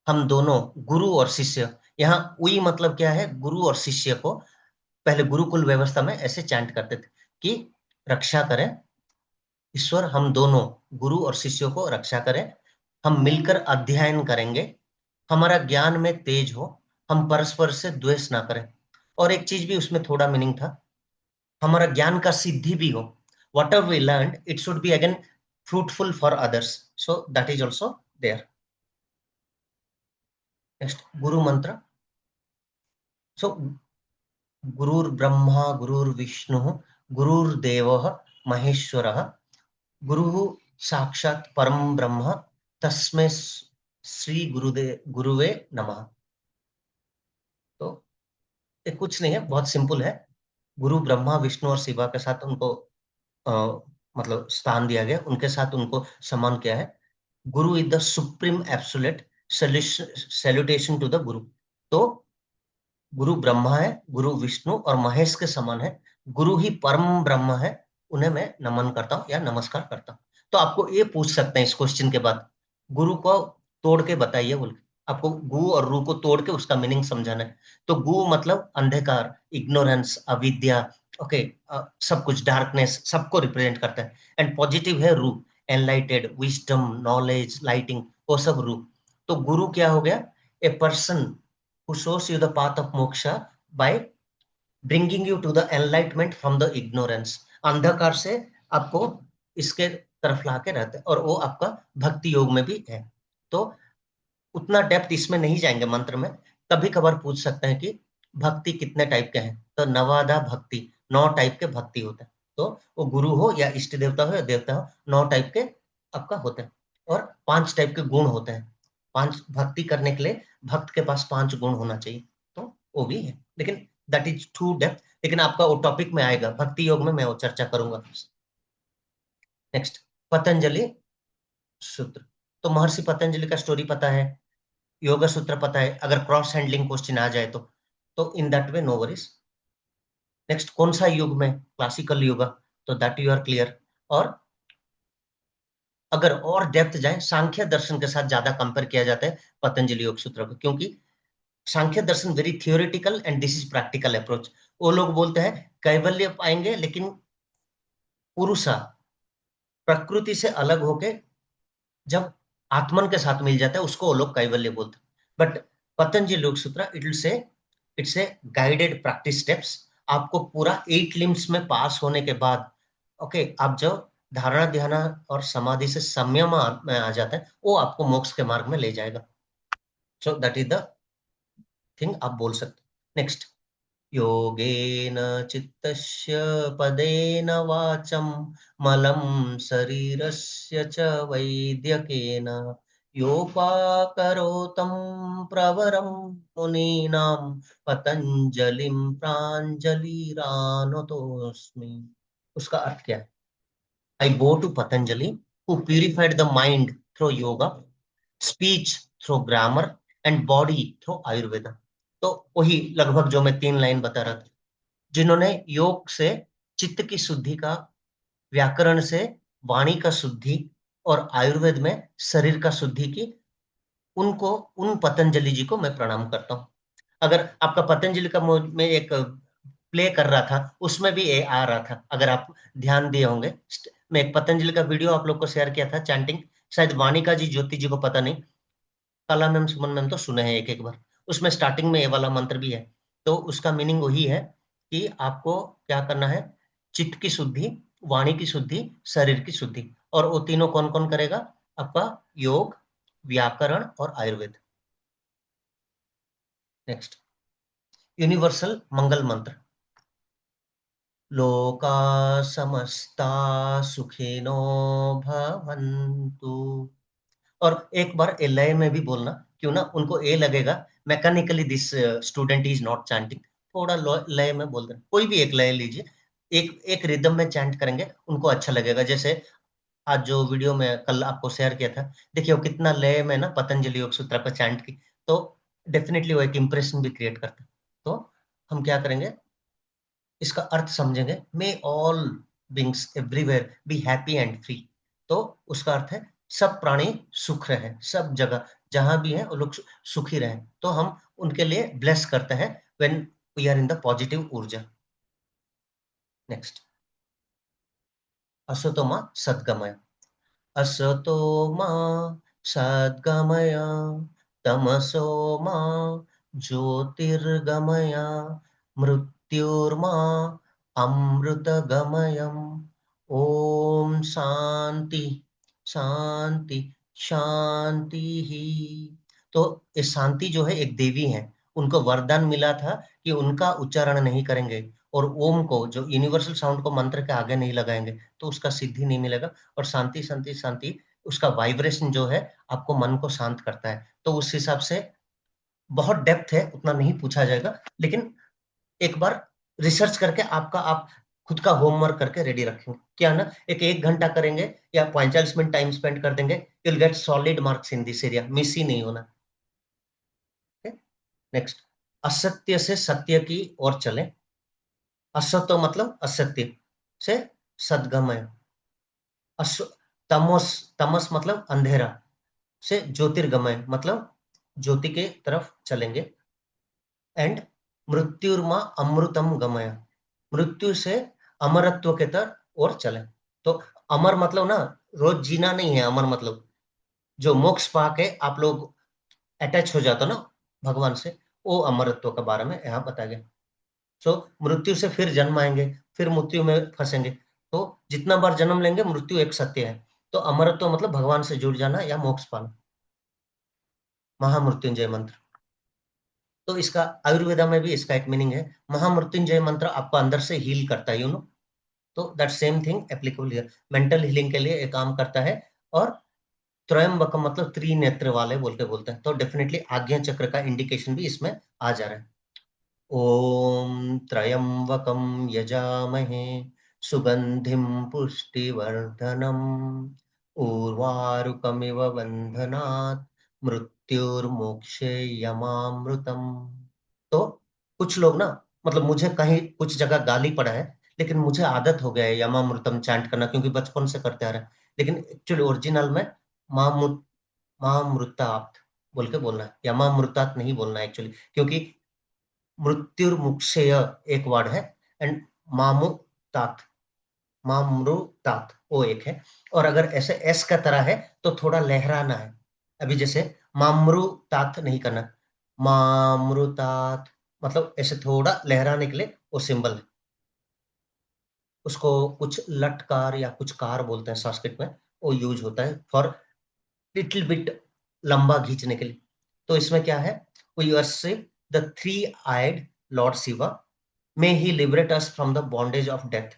हम दोनों, गुरु और शिष्य, यहाँ वी मतलब क्या है? गुरु और शिष्य को पहले गुरुकुल व्यवस्था में ऐसे चैंट करते थे कि रक्षा करें ईश्वर, हम दोनों गुरु और शिष्यों को रक्षा करें, हम मिलकर अध्ययन करेंगे, हमारा ज्ञान में तेज हो, हम परस्पर से द्वेष ना करें। और एक चीज भी उसमें थोड़ा मीनिंग था, हमारा ज्ञान का सिद्धि भी हो। Whatever we learn it should be again fruitful for others, so that is also there. Next guru mantra. सो गुरुर्ब्रह्मा गुरुर्विष्णु गुरुर्देवः महेश्वरः, गुरु साक्षात परम ब्रह्म तस्मै श्री गुरुवे नमः। तो ये कुछ नहीं है, बहुत सिंपल है। गुरु ब्रह्मा विष्णु और शिवा के साथ उनको अ, मतलब स्थान दिया गया, उनके साथ उनको सम्मान किया है। Guru is the supreme absolute, salutation to the guru. तो गुरु ब्रह्मा है, गुरु विष्णु और महेश के समान है, गुरु ही परम ब्रह्म है, उन्हें मैं नमन करता हूँ या नमस्कार करता हूँ। तो आपको ये पूछ सकते हैं इस क्वेश्चन के बाद, गुरु को तोड़ के बताइए बोल के। आपको गु और रू को तोड़ के उसका मीनिंग समझाना है। तो गु मतलब अंधकार, इग्नोरेंस, अविद्या, ओके, सब कुछ डार्कनेस सबको रिप्रेजेंट करता है। एंड पॉजिटिव है रू, एनलाइटेड, विजडम, नॉलेज, लाइटिंग, वो सब रू। तो गुरु क्या हो गया? A person who shows you the path of moksha by bringing you to the enlightenment from the ignorance. अंधकार से आपको इसके तरफ ला के रहते हैं, और वो आपका भक्ति योग में भी है। तो उतना डेप्थ इसमें नहीं जाएंगे मंत्र में। कभी कभार पूछ सकते हैं कि भक्ति कितने टाइप के हैं, तो नवादा भक्ति, 9 टाइप के भक्ति होते हैं। तो वो गुरु हो या इष्ट देवता हो या देवता हो, 9 टाइप के आपका होते हैं। और 5 टाइप के गुण होते हैं। 5 भक्ति करने के लिए भक्त के पास 5 गुण होना चाहिए, तो वो भी है, लेकिन दैट इज टू डेप्थ। लेकिन आपका वो टॉपिक में आएगा, भक्ति योग में मैं वो चर्चा करूंगा। नेक्स्ट, पतंजलि सूत्र। तो महर्षि पतंजलि का स्टोरी पता है, योगा सूत्र पता है, अगर क्रॉस हैंडलिंग क्वेश्चन आ जाए तो in that way no worries. Next, कौन सा युग में? क्लासिकल योगा, तो दैट यू आर क्लियर। और अगर और डेप्थ जाए, सांख्य दर्शन के साथ ज्यादा कंपेयर किया जाता है पतंजलि योग सूत्र को, क्योंकि सांख्य दर्शन very theoretical and this is practical approach. वो लोग बोलते हैं कैवल्य पाएंगे, लेकिन पुरुषा प्रकृति से अलग होके जब आत्मन के साथ मिल जाता है, उसको वो लोग कैवल्य बोलते हैं। बट पतंजलि योग सूत्र it's a guided practice steps. आपको पूरा 8 लिम्स में पास होने के बाद, ओके, आप जो धारणा ध्यान और समाधि से संयम में आ जाता है, वो आपको मोक्ष के मार्ग में ले जाएगा। सो दैट इज द थिंग आप बोल सकते। नेक्स्ट, योगेन चित्तस्य पदेन वाचं मलं शरीरस्य च वैद्यकेन योपाकरोतं प्रवरं मुनीनां पतंजलिं प्राञ्जलिरानुतोऽस्मि। उसका अर्थ क्या है? I go to Patanjali, who purified the mind through yoga, speech through grammar and body through Ayurveda। तो वही लगभग जो मैं 3 लाइन बता रहा था, जिन्होंने योग से चित्त की शुद्धि का, व्याकरण से वाणी का शुद्धि और आयुर्वेद में शरीर का शुद्धि की, उनको, उन पतंजलि जी को मैं प्रणाम करता हूँ। अगर आपका पतंजलि का में एक प्ले कर रहा था, उसमें भी ये आ रहा था, अगर आप ध्यान दिए होंगे। मैं एक पतंजलि का वीडियो आप लोग को शेयर किया था, चैंटिंग, शायद वानिका जी, ज्योति जी को पता नहीं, कला मैम, सुमन मैम तो सुने हैं एक बार। उसमें स्टार्टिंग में ये वाला मंत्र भी है। तो उसका मीनिंग वही है कि आपको क्या करना है? चित्त की शुद्धि, वाणी की शुद्धि, शरीर की शुद्धि। और वो तीनों कौन कौन करेगा? आपका योग, व्याकरण और आयुर्वेद। नेक्स्ट, यूनिवर्सल मंगल मंत्र। लोका समस्ता सुखिनो भवन्तु। और एक बार ए लय में भी बोलना, क्यों ना उनको ए लगेगा mechanically this student is not chanting, थोड़ा लय में बोल देना। कोई भी एक लय लीजिए, एक रिदम में चैंट करेंगे, उनको अच्छा लगेगा। जैसे आज जो वीडियो में कल आपको शेयर किया था, देखिए वो कितना लय में ना पतंजलि योग सूत्र पर चैंट की, तो डेफिनेटली वो एक इंप्रेशन भी क्रिएट करता है। तो हम क्या करेंगे, इसका अर्थ समझेंगे, may all beings everywhere be happy and free. तो उसका अर्थ है सब प्राणी सुख रहे, सब जगह जहां भी है वो लोग सुखी रहे। तो हम उनके लिए ब्लेस करते हैं when we are in the positive urja. Next, असतो मा सद्गमय। असतो मा सद्गमय तमसो मा ज्योतिर्गमय मृत्युर्मा अमृतगमयम्। ओम शांति शांति शांति ही। तो ये शांति जो है एक देवी है, उनको वरदान मिला था कि उनका उच्चारण नहीं करेंगे और ओम को, जो यूनिवर्सल साउंड को, मंत्र के आगे नहीं लगाएंगे तो उसका सिद्धि नहीं मिलेगा। और शांति शांति शांति, उसका वाइब्रेशन जो है आपको मन को शांत करता है। तो उस हिसाब से बहुत डेप्थ है, उतना नहीं पूछा जाएगा, लेकिन एक बार रिसर्च करके आप खुद का होमवर्क करके रेडी रखेंगे, क्या ना, 1 घंटा करेंगे या 45 मिनट टाइम स्पेंड कर देंगे, you will get solid marks in this area, miss ही नहीं होना। नेक्स्ट, असत्य से सत्य की ओर चले। असत्य मतलब असत्य से सद्गमय। तमस, तमस मतलब अंधेरा से ज्योतिर्गमय, मतलब ज्योति के तरफ चलेंगे। एंड मृत्युर्मा अमृतम गमय, मृत्यु से अमरत्व के तरफ और चले। तो अमर मतलब ना रोज जीना नहीं है, अमर मतलब जो मोक्ष पाके आप लोग अटैच हो जाते हो ना भगवान से, वो अमरत्व के बारे में यहाँ बताया गया। सो मृत्यु से फिर जन्म आएंगे, फिर मृत्यु में फंसेंगे। तो जितना बार जन्म लेंगे मृत्यु एक सत्य है। तो अमरत्व मतलब भगवान से जुड़ जाना या मोक्ष पाना। महामृत्युंजय मंत्र, तो इसका आयुर्वेदा में भी इसका एक मीनिंग है। महामृत्युंजय मंत्र आपको अंदर से हील करता है, तो that same thing applicable here, mental healing के लिए एक काम करता है। और त्रयंबकम मतलब त्रिनेत्र वाले बोल के बोलते हैं, तो डेफिनेटली आज्ञा चक्र का इंडिकेशन भी इसमें आ जा रहा है। ओम त्र्यंबकम यजामहे सुगंधिम पुष्टिवर्धनम उर्वारुकमिव बंधनात् मृत्युर्मोक्षे यमामृतम। तो कुछ लोग ना, मतलब मुझे कहीं कुछ जगह गाली पड़ा है, लेकिन मुझे आदत हो गया है यमामृतम चैंट करना, क्योंकि बचपन से करते आ रहे हैं। लेकिन एक्चुअली ओरिजिनल में मामृत मामृतात् बोल के बोलना है, यमामृतात् नहीं बोलना है एक्चुअली, क्योंकि मृत्युर्मुक्षेय एक वर्ड है एंड मामुतात मामृतात वो एक है। और अगर ऐसे एस का तरह है तो थोड़ा लहराना है। अभी जैसे मामृतात नहीं करना, मामृतात मतलब ऐसे थोड़ा लहराने के लिए वो सिंबल है। उसको कुछ लटकार या कुछ कार बोलते हैं संस्कृत में, वो यूज होता है फॉर लिटिल बिट, लंबा खींचने के लिए। तो इसमें क्या है, we worship the three eyed Lord Shiva, may he liberate us from the bondage of death.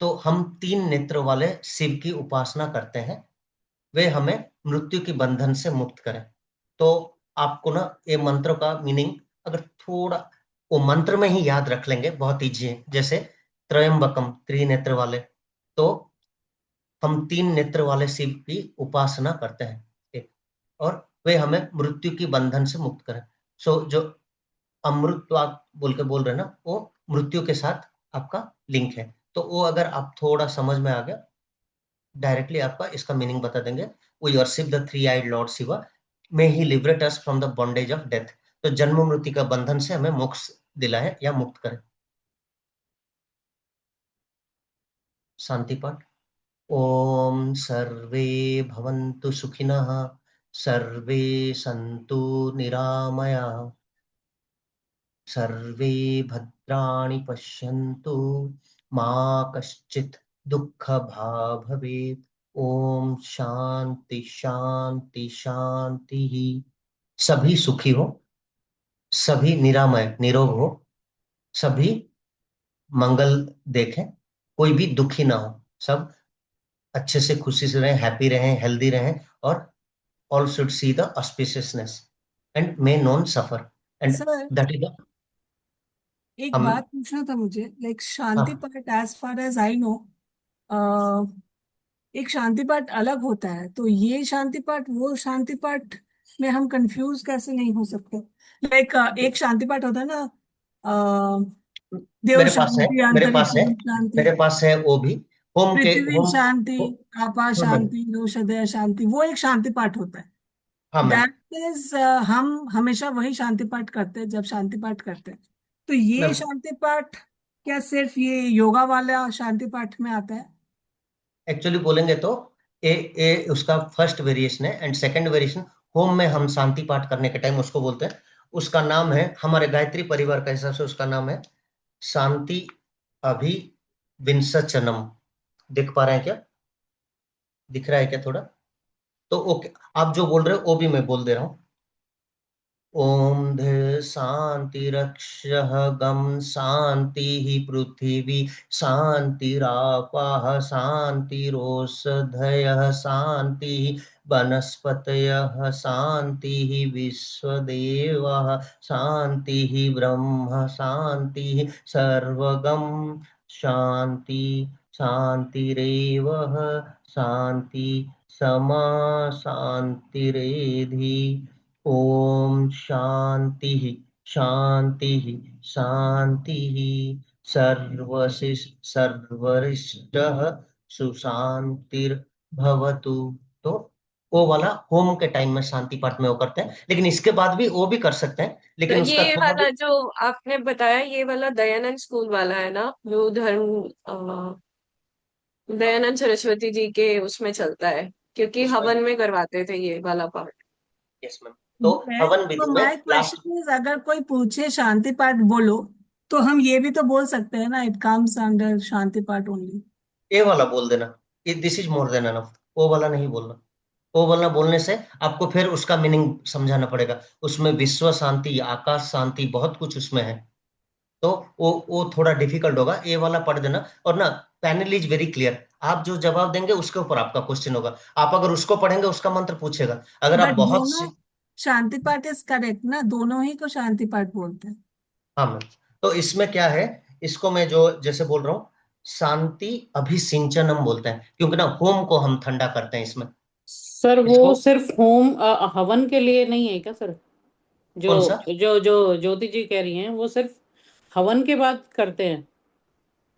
तो हम तीन नेत्र वाले शिव की उपासना करते हैं, वे हमें मृत्यु के बंधन से मुक्त करें। तो आपको ना ये मंत्र का मीनिंग अगर थोड़ा वो मंत्र में ही याद रख लेंगे, बहुत ईजी है। जैसे त्रयंबकम त्रिनेत्र वाले, तो हम तीन नेत्र वाले शिव की उपासना करते हैं एक, और वे हमें मृत्यु की बंधन से मुक्त करें। सो जो अमृतवाद बोल के बोल रहे हैं ना, वो मृत्यु के साथ आपका लिंक है। तो वो अगर आप थोड़ा समझ में आ गया, डायरेक्टली आपका इसका मीनिंग बता देंगे। We worship the three eyed Lord Shiva, may he liberate us from the bondage of death. तो जन्म मृत्यु का बंधन से हमें मोक्ष दिलाए या मुक्त करे। शांति पाठ। ओम सर्वे भवन्तु सुखिनः, सर्वे सन्तु निरामयाः, सर्वे भद्राणि पश्यन्तु, मा कश्चित् दुःखभाग् भवेत्। ओम शांति शांति शांति। सभी सुखी हो, सभी निरामय निरोग हो, सभी मंगल देखें, कोई भी दुखी ना हो, सब अच्छे से खुशी से रहें, हैप्पी रहें, हेल्दी रहें, और all should see the auspiciousness and may none suffer, and sir that is the एक हम। बात पूछना था मुझे, लाइक शांति हाँ, पाठ as far as I know, एक शांति पाठ अलग होता है, तो ये शांति पाठ वो शांति पाठ में हम कंफ्यूज कैसे नहीं हो सकते? लाइक एक शांति पाठ होता है ना, देव मेरे पास है, शांति मेरे पास अंतरिक्ष है, शांति, मेरे पास है वो भी। होम के पृथ्वी होम। शांति, आकाश हाँ मैम, शांति, रोषधय शांति, वो एक शांति पाठ होता है। हाँ मैम, दैट इज, हम हमेशा वही शांति पाठ करते हैं जब शांति पाठ करते हैं। तो ये मैम शांति पाठ क्या सिर्फ ये योगा वाला शांति पाठ में आता है? एक्चुअली बोलेंगे तो ए उसका फर्स्ट वेरिएशन है, एंड सेकंड वेरिएशन होम में हम शांति पाठ करने के टाइम उसको बोलते हैं। उसका नाम है, हमारे गायत्री परिवार का हिसाब से उसका नाम है शांति अभिविंसचनम। देख पा रहे हैं क्या? दिख रहा है क्या थोड़ा? तो ओके, आप जो बोल रहे हो वो भी मैं बोल दे रहा हूँ। ओम ध शांति रक्षः गम शांति पृथिवी शांतिरापाः शांतिरोषधयः शांति वनस्पतयः शांति विश्वदेवः शांति ब्रह्म शांति सर्वगम शांति शांतिरेव शांति समा शांतिरेधि। ओम शांति शांति शांति। सर्वरिष्टः सुशांतिर्भवतु। तो वो वाला होम के टाइम में शांति पाठ में वो करते हैं, लेकिन इसके बाद भी वो भी कर सकते हैं, तो लेकिन उसका ये थोड़ा वाला जो आपने बताया, ये वाला दयानंद स्कूल वाला है ना, जो दयानंद सरस्वती जी के उसमें चलता है, क्योंकि उसमें हवन में करवाते थे ये वाला पार्ट। Yes ma'am. तो हवन विधि में माय लास्ट क्वेश्चन इज, अगर कोई पूछे शांति पाठ बोलो, तो हम ये भी तो बोल सकते हैं ना, इट कम्स अंडर शांति पाठ ओनली। ये वाला बोल देना, this is more than enough. वो वाला नहीं बोलना। वो वाला बोलने से आपको फिर उसका मीनिंग समझाना पड़ेगा। उसमें विश्व शांति, आकाश शांति, बहुत कुछ उसमें है, तो वो थोड़ा डिफिकल्ट होगा। ये वाला पढ़ देना। और ना, पैनल इज वेरी क्लियर। आप जो जवाब देंगे उसके ऊपर आपका क्वेश्चन होगा। आप अगर उसको पढ़ेंगे उसका मंत्र पूछेगा। अगर आप बट बहुत दोनों शांति पाठ इज करेक्ट ना, दोनों ही को शांति पाठ बोलते हैं। हाँ मैम। तो इसमें क्या है, इसको मैं जो जैसे बोल रहा हूँ, शांति अभिसिंचनम बोलते हैं, क्योंकि ना होम को हम ठंडा करते हैं इसमें। सर वो इसको सिर्फ होम हवन के लिए नहीं है क्या सर? जो कौन सा? जो जो ज्योति जी कह रही हैं वो सिर्फ हवन के बाद करते हैं?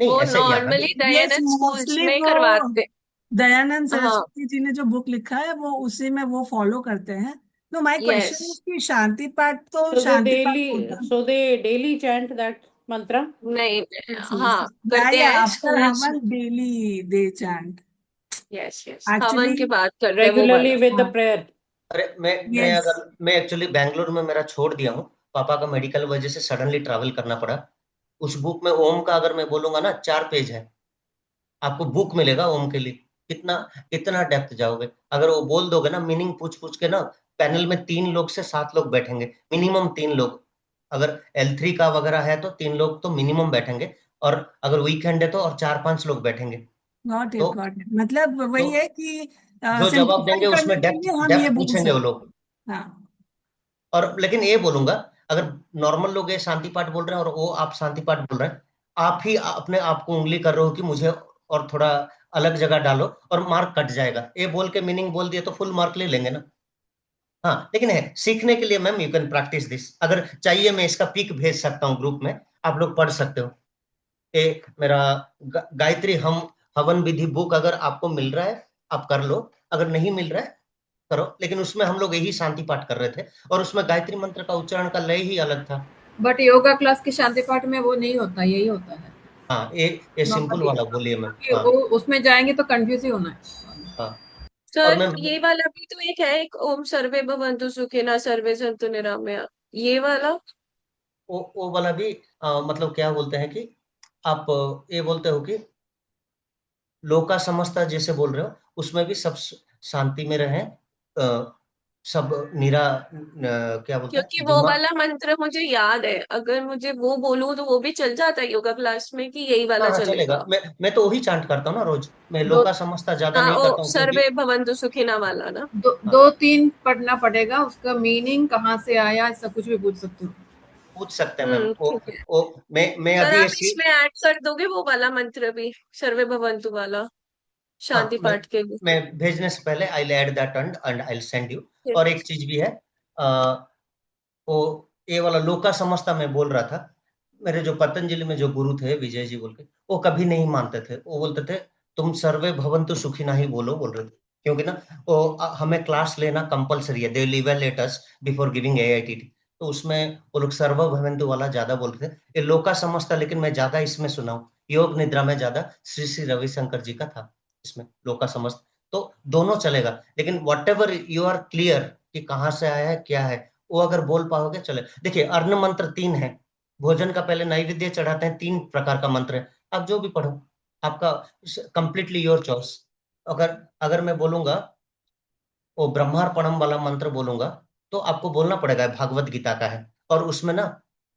नहीं, वो ऐसे यहाँ भी normally yes, Dayanand schools mostly में वो करवाते। दयानंद हाँ, सरस्वती जी ने जो बुक लिखा है वो उसी में वो फॉलो करते हैं। No, my yes. Question is कि शांति पाठ तो So they शांति पाठ daily, होता है। so they daily chant that mantra? नहीं, Yes, yes. हाँ करते या हैं आफ्टर स्कूल्स। हवन डेली दे चैंट यस यस, हवन एक्चुअली। के बाद करते हैं वो Regularly वाला। with the prayer? अरे मैं यस, अगर मैं एक्चुअली बैंगलोर में मेरा छोड़ दिया हूँ, पापा का मेडिकल वजह से सडनली ट्रैवल करना पड़ा। उस बुक में ओम का अगर मैं बोलूंगा ना, 4 पेज है। आपको बुक मिलेगा ओम के लिए। कितना कितना डेप्थ जाओगे? अगर वो बोल दोगे ना, मीनिंग पूछ पूछ के ना, पैनल में 3 लोग से 7 लोग बैठेंगे, मिनिमम 3 लोग। अगर L3 का वगैरह है तो 3 लोग तो मिनिमम बैठेंगे, और अगर वीकेंड है तो और 4-5 लोग बैठेंगे। गॉट इट तो गॉट इट, मतलब तो वही है कि जो जवाब सिंप्लीफाई देंगे करने उसमें के डेप्थ लिए हम ये डेप्थ बोल पूछेंगे वो सकते लोग। हैं। हाँ, और लेकिन ये बोलूंगा, अगर नॉर्मल लोग ये शांति पाठ बोल रहे हैं और वो आप शांति पाठ बोल रहे हैं, आप ही अपने आप को उंगली कर रहे हो कि मुझे और थोड़ा अलग जगह डालो, और मार्क कट जाएगा। ये बोल के मीनिंग बोल दिए तो फुल मार्क ले लेंगे ना। हाँ, लेकिन है सीखने के लिए ma'am, you can practice this. अगर चाहिए मैं इसका पिक भेज सकता हूँ ग्रुप में, आप लोग पढ़ सकते हो। ये मेरा गायत्री हम हवन विधि बुक अगर आपको मिल रहा है आप कर लो, अगर नहीं मिल रहा है करो। लेकिन उसमें हम लोग यही शांति पाठ कर रहे थे, और उसमें गायत्री मंत्र का उच्चारण का लय ही अलग था। बट योगा क्लास के शांति पाठ में वो नहीं होता, यही होता है हाँ, ये सिंपल नॉर्मली। वाला बोलिए मैम। क्योंकि हाँ वो उसमें जाएंगे तो कंफ्यूज ही होना है। हाँ। और सर मैं ये वाला भी तो एक है, एक ओम सर्वे भवन्तु सुखिनः सर्वे सन्तु निरामया, ये वाला। वो वाला भी मतलब क्या बोलते हैं कि आप ये बोलते हो कि लोका समस्ता जैसे बोल रहे हो, उसमें भी सब शांति में रहें। सब क्या बोलते क्योंकि हैं, वो दिमाग। वाला मंत्र मुझे याद है, अगर मुझे वो बोलूं तो वो भी चल जाता है योगा क्लास में, कि यही हाँ वाला हाँ, चलेगा। चलेगा? मैं तो वही चांट करता हूँ ना रोज। मैं दो लोका समझता ज्यादा हाँ, नहीं ओ करता हूँ, क्योंकि सर्वे भवन्तु सुखिनः वाला ना। दो हाँ, दो तीन पढ़ना पड़ेगा, उसका मीनिंग कहाँ से आया सब कुछ भी पूछ सकते हो। पूछ सकते हैं मैम। ठीक है। वो मैं सर अभी आप ऐसी। इसमें ऐड कर दोगे वो वाला मंत्र भी, सर्वे भवन्तु वाला, शांति हाँ, पाठ के लिए? मैं भेजने से पहले I add that and I send you. ठीक और है। एक चीज भी है, वो ये वाला लोका समझता मैं बोल रहा था। मेरे जो पतंजलि में जो गुरु थे विजय जी बोल के, वो कभी नहीं मानते थे। वो बोलते थे तुम सर्वे भवन्तु सुखिनः ही बोलो, बोल रहे थे। क्योंकि ना वो हमें क्लास लेना कंपलसरी है, they evaluate us before giving AITT। तो उसमें वो लोग सर्व भवन्तु वाला ज्यादा बोलते थे। ये लोका समझता लेकिन मैं ज्यादा इसमें सुना हूँ, योग निद्रा में ज्यादा श्री श्री रविशंकर जी का था इसमें लोका समझ। तो दोनों चलेगा, लेकिन whatever you are clear कि कहाँ से आया है क्या है, वो अगर बोल पाओगे चले। देखिए, अर्ण मंत्र 3 है। भोजन का पहले नैवेद्य चढ़ाते हैं, 3 प्रकार का मंत्र है। आप जो भी पढ़ो, आपका कंप्लीटली योर चॉइस। अगर अगर मैं बोलूंगा वो ब्रह्मार्पणम वाला मंत्र बोलूंगा, तो आपको बोलना पड़ेगा भागवत गीता का है, और उसमें ना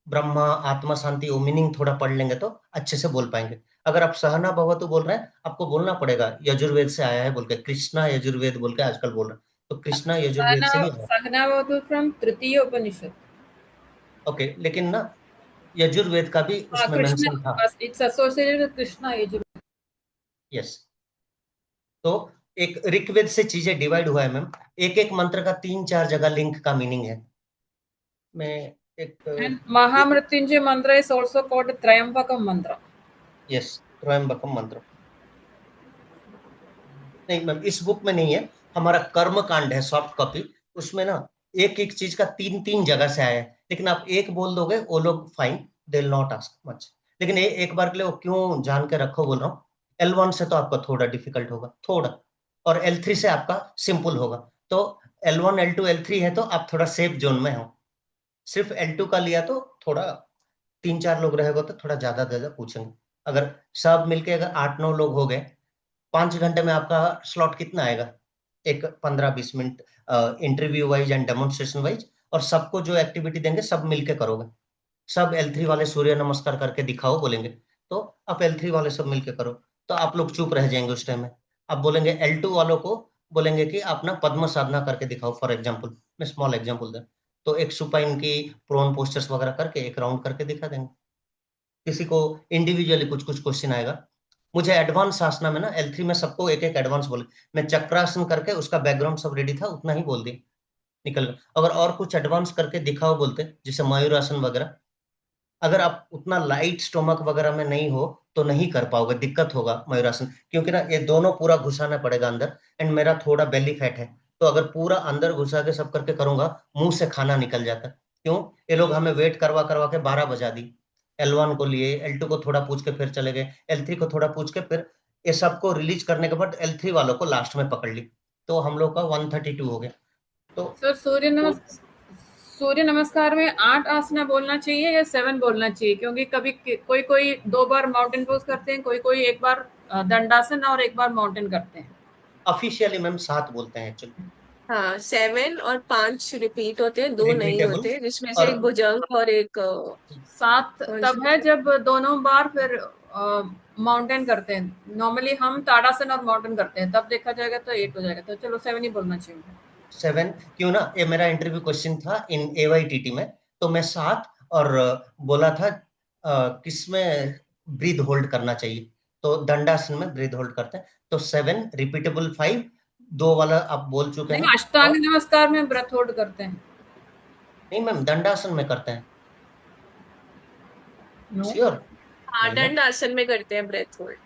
ब्रह्मा आत्मा शांति वो मीनिंग थोड़ा पढ़ लेंगे तो अच्छे से बोल पाएंगे। अगर आप सहना भवतु बोल रहे हैं, आपको बोलना पड़ेगा यजुर्वेद से आया है बोल के, कृष्णा यजुर्वेद बोल के आजकल बोल रहे हैं, तो कृष्णा यजुर्वेद सहना से ही आया। सहनावतु फ्रॉम तृतीय उपनिषद। ओके, लेकिन ना यजुर्वेद का भी हाँ, उसमें कृष्णा, मेंशन था। It's associated with Krishna Yajurveda. Yes. तो एक ऋग्वेद से चीजें डिवाइड हुआ है मैम। एक एक मंत्र का 3-4 जगह लिंक का मीनिंग है। मैं एंड एक महामृत्युंजय मंत्र इज आल्सो कॉल्ड त्रयंबकम मंत्र। यस, त्र्यंबकम मंत्र। नहीं मैम, इस बुक में नहीं है। हमारा कर्म कांड है सॉफ्ट कॉपी, उसमें ना एक एक चीज का 3-3 जगह से आया है, लेकिन आप एक बोल दोगे वो लोग fine, they will not ask much. लेकिन एक बार के लिए वो क्यों जान के रखो बोल रहा हूँ, L1 से तो आपका थोड़ा डिफिकल्ट होगा थोड़ा, और L3 से आपका सिंपल होगा। तो L1 L2 L3 है तो आप थोड़ा सेफ जोन में हो। सिर्फ L2 का लिया तो थोड़ा 3-4 लोग रहेगा तो थोड़ा ज्यादा ज्यादा पूछेंगे। अगर सब मिलके अगर 8-9 लोग हो गए, 5 घंटे में आपका स्लॉट कितना आएगा, एक 15-20 minute interview wise and demonstration wise, और सबको जो एक्टिविटी देंगे सब मिलके करोगे। सब L3 वाले सूर्य नमस्कार करके दिखाओ बोलेंगे, तो आप L3 वाले सब मिलके करो, तो आप लोग चुप रह जाएंगे उस टाइम में। आप बोलेंगे L2 वालों को बोलेंगे कि आप ना पद्म साधना करके दिखाओ, फॉर एग्जाम्पल मैं स्मॉल एग्जाम्पल दे, तो एक सुपाइन की प्रोन पोस्टर्स वगैरह करके एक राउंड करके दिखा देंगे। किसी को इंडिविजुअली कुछ कुछ क्वेश्चन आएगा। मुझे एडवांस आसना में ना L3 में सबको एक एक एडवांस बोले, मैं चक्रासन करके उसका बैकग्राउंड सब रेडी था उतना ही बोल दी, निकल गया। अगर और कुछ एडवांस करके दिखाओ बोलते जैसे मयूरासन वगैरह, अगर आप उतना लाइट स्टोमक वगैरह में नहीं हो तो नहीं कर पाओगे, दिक्कत होगा मयूरासन, क्योंकि ना ये दोनों पूरा घुसाना पड़ेगा अंदर, एंड मेरा थोड़ा बेली फैट है, तो अगर पूरा अंदर घुसा के सब करके करूंगा मुंह से खाना निकल जाता। क्यों, ये लोग हमें वेट करवा करवा के 12 बजा दी। L1 को लिए, L2 को थोड़ा पूछ के फिर चले गए, L3 को थोड़ा पूछ के फिर ये सबको रिलीज करने के बाद L3 वालों को लास्ट में पकड़ ली, तो हम लोग का 132 हो गया। तो सर सूर्य नमस्कार में 8 आसना बोलना चाहिए या 7 बोलना चाहिए? क्योंकि कभी कोई कोई 2 बार माउंटेन पोज करते हैं, कोई कोई एक बार दंडासन और एक बार माउंटेन करते हैं। ऑफिशियली मैम 7 बोलते हैं एक्चुअली, हाँ 7 और 5 रिपीट होते हैं, 2 नहीं रिपीटेबल। होते, जिसमें से और एक भुजंग और एक 7 कौन तब सा है जब दोनों बार फिर माउंटेन करते हैं। नॉर्मली हम ताड़ासन और माउंटेन करते हैं, तब देखा जाएगा तो 8 हो जाएगा, तो चलो 7 ही बोलना चाहिए। 7 क्यों ना, ये मेरा इंटरव्यू क्वेश्चन था इन AYTT में, तो मैं 7 और बोला था किसमें ब्रीथ होल्ड करना चाहिए, तो दंडासन में ब्रीथ होल्ड करते हैं, तो 7 रिपीटेबल 5, 2 वाला आप बोल चुके नहीं, हैं। अष्टांग और नमस्कार में ब्रेथ होल्ड करते हैं। नहीं मैम, दंडासन में करते हैं, नो, श्योर। हाँ नहीं मैम, दंड आसन में करते हैं ब्रेथ होल्ड।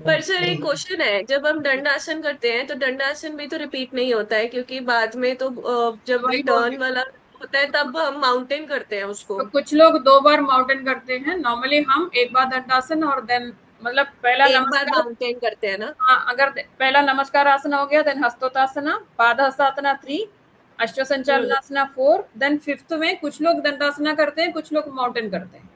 पर सर एक नहीं क्वेश्चन है, जब हम दंड आसन करते हैं तो दंड आसन भी तो रिपीट नहीं होता है, क्योंकि बाद में तो जब वही बोल रही रिटर्न वाला होता है तब हम माउंटेन करते हैं उसको। तो कुछ लोग 2 बार माउंटेन करते हैं। नॉर्मली हम एक बार दंडासन और देन मतलब पहला एक बार नमस्कार। माउंटेन करते हैं ना। हाँ, अगर पहला नमस्कार आसना हो गया, देन हस्तोतासना, पादहस्तासना 3, अष्ट हम्म। संचालनासना 4, देन 5th में कुछ लोग दंडासना करते हैं, कुछ लोग माउंटेन करते हैं।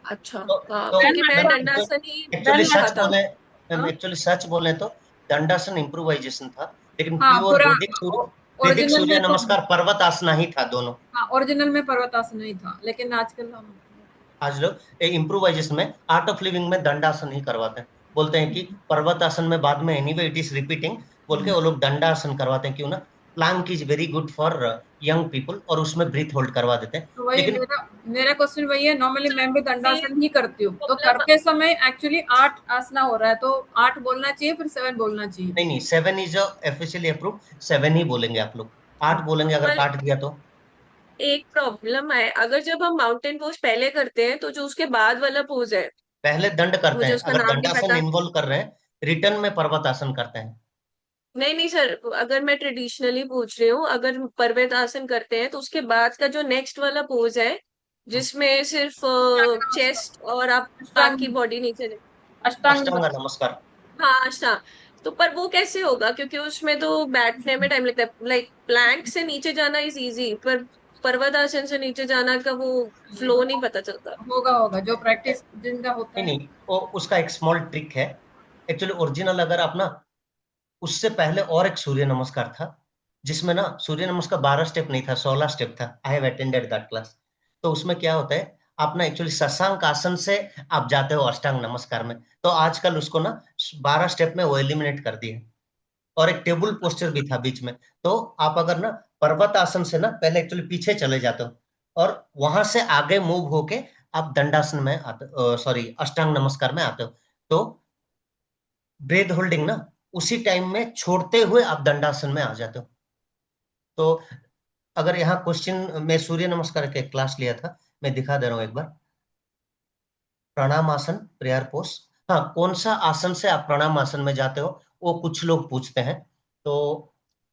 अच्छा। तो हाँ, तो क्योंकि मैं देन दंडासन ही एक्चुअली लिखा सच था। बोले, मैम हाँ एक्चुअली सच बोले तो दंडासन इम्प्रोवाइजेशन था, लेकिन हाँ, प्योर पूरा वैदिक ओरिजिनल सूर्य में तो नमस्कार पर्वत आसना ही था दोनों। हाँ, ओरिजिनल में पर्वतासन ही था, लेकिन आजकल हम आज लोग इम्प्रोवाइजेशन में, आर्ट ऑफ लिविंग में दंडासन ही करवाते हैं, बोलते हैं कि पर्वतासन में बाद में एनीवे इट इज रिपीटिंग बोल के वो लोग दंडासन करवाते हैं। क्यों ना, plank is very good for young people, और उसमें ब्रीथ होल्ड करवा देते हैं। तो वही लेकिन मेरा क्वेश्चन वही है। नॉर्मली मैं भी दंडासन ही करती हूँ, तो प्रॉब्लम। करते समय एक्चुअली 8 आसना हो रहा है, तो 8 बोलना चाहिए फिर 7 बोलना चाहिए। नहीं नहीं, 7 इज ऑफिशियली अप्रूव, 7 ही बोलेंगे आप लोग, 8 बोलेंगे अगर पर काट दिया तो। एक प्रॉब्लम है, अगर जब हम माउंटेन पोज पहले करते हैं तो जो उसके बाद वाला पोज है, पहले दंड करते मुझे हैं, उसका अगर नाम नहीं दंडासन पता। इन्वॉल्व कर रहे हैं, रिटर्न में पर्वतासन करते हैं। नहीं नहीं सर, अगर मैं ट्रेडिशनली पूछ रही हूँ, अगर पर्वत आसन करते हैं तो उसके बाद का जो नेक्स्ट वाला पोज है, जिसमें सिर्फ चेस्ट और आप अष्टांग आपकी बॉडी नीचे। अष्टांग अष्टांग नमस्कार। नमस्कार। हाँ अच्छा। तो पर वो कैसे होगा, क्योंकि उसमें तो बैठने में टाइम लगता है, लाइक प्लैंक से नीचे जाना इज इजी, पर पर्वत आसन से नीचे जाना का वो फ्लो नहीं पता चलता। होगा होगा, जो प्रैक्टिस जिनका होता नहीं है। नहीं, वो उसका एक स्मॉल ट्रिक है। एक्चुअली ओरिजिनल अगर आप ना, उससे पहले और एक सूर्य नमस्कार था, जिसमें ना सूर्य नमस्कार 12 स्टेप नहीं था, 16 स्टेप था। I have attended that class. तो उसमें क्या होता है, आप ना एक्चुअली शशांक आसन से आप जाते हो अष्टांग नमस्कार में, तो आजकल उसको ना 12 स्टेप में वो एलिमिनेट कर दिए, और एक टेबल पोस्टर भी था बीच में। तो आप अगर ना पर्वत आसन से ना पहले एक्चुअली पीछे चले जाते हो, और वहां से आगे मूव होके आप दंडासन में आते, सॉरी अष्टांग नमस्कार में आते हो, तो ब्रेथ होल्डिंग ना उसी टाइम में छोड़ते हुए आप दंडासन में आ जाते हो। तो अगर यहाँ क्वेश्चन, मैं सूर्य नमस्कार के क्लास लिया था, मैं दिखा दे रहा हूँ एक बार। प्रणाम आसन, प्रेयर पोस्ट, हाँ कौन सा आसन से आप प्रणाम आसन में जाते हो, वो कुछ लोग पूछते हैं। तो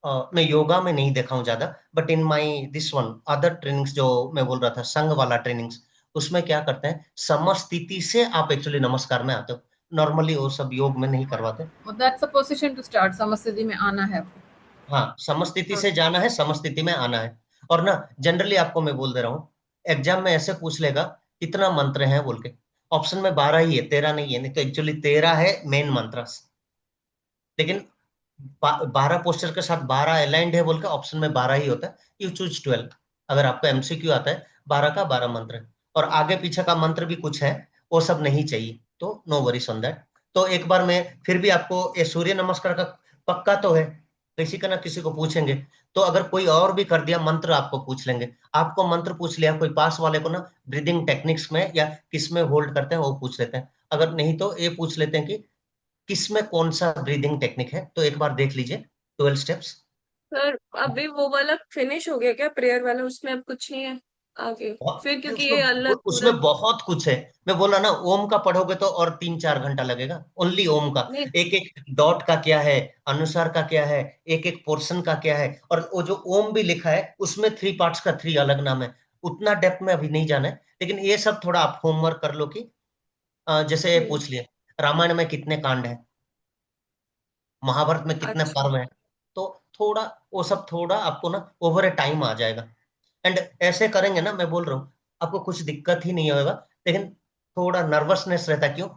मैं योगा में नहीं देखा हूँ ज्यादा, but in my this one other trainings जो मैं बोल रहा था संघ वाला ट्रेनिंग्स, उसमें क्या करते हैं, समस्थिति से आप एक्चुअली नमस्कार में आते हो। नॉर्मली वो सब योग में नहीं करवाते। That's a position to start, Samasthiti में आना है आपको। हाँ, समस्थिति से जाना है, समस्थिति में आना है। और ना जनरली आपको मैं बोल दे रहा हूँ, एग्जाम में ऐसे पूछ लेगा कितना मंत्र है बोल के, ऑप्शन में 12 ही है, 13 नहीं है। नहीं तो एक्चुअली 13 है मेन मंत्र, लेकिन 12 पोस्टर के साथ 12 अलाइंड है बोल के ऑप्शन में 12 ही होता है। You choose 12। अगर आपको एमसीक्यू आता है 12 का 12 मंत्र है, और आगे पीछे का मंत्र भी कुछ है, वो सब नहीं चाहिए, तो नो वरीज ऑन दैट। तो एक बार में फिर भी आपको ये सूर्य नमस्कार का पक्का तो है, किसी का ना किसी को पूछेंगे। तो अगर कोई और भी कर दिया मंत्र आपको पूछ लेंगे। आपको मंत्र पूछ लिया, कोई पास वाले को ना ब्रीदिंग टेक्निक्स में या किस में होल्ड करते हैं वो पूछ लेते हैं। अगर नहीं तो ये पूछ लेते हैं कि किसमें कौन सा ब्रीदिंग टेक्निक है, तो एक बार देख लीजिए 12 स्टेप्स। सर अभी वो वाला फिनिश हो गया क्या, प्रेयर वाला? उसमें अब कुछ नहीं है आगे फिर, क्योंकि ये उसमें अलग पूरा। उसमें बहुत कुछ है। मैं बोला ना, ओम का पढ़ोगे तो और 3-4 घंटा लगेगा, ओनली ओम का। नहीं, एक एक डॉट का क्या है, अनुसार का क्या है, एक एक पोर्शन का क्या है, और वो जो ओम भी लिखा है उसमें 3 पार्ट्स का 3 अलग नाम है। उतना डेप्थ में अभी नहीं जाना है, लेकिन ये सब थोड़ा आप होमवर्क कर लो कि जैसे ये पूछ लिए रामायण में कितने कांड है, महाभारत में कितने अच्छा। पर्व है। तो थोड़ा वो सब थोड़ा आपको ना ओवर ए टाइम आ जाएगा। एंड ऐसे करेंगे ना, मैं बोल रहा हूँ आपको कुछ दिक्कत ही नहीं होगा, लेकिन थोड़ा नर्वसनेस रहता है। क्यों?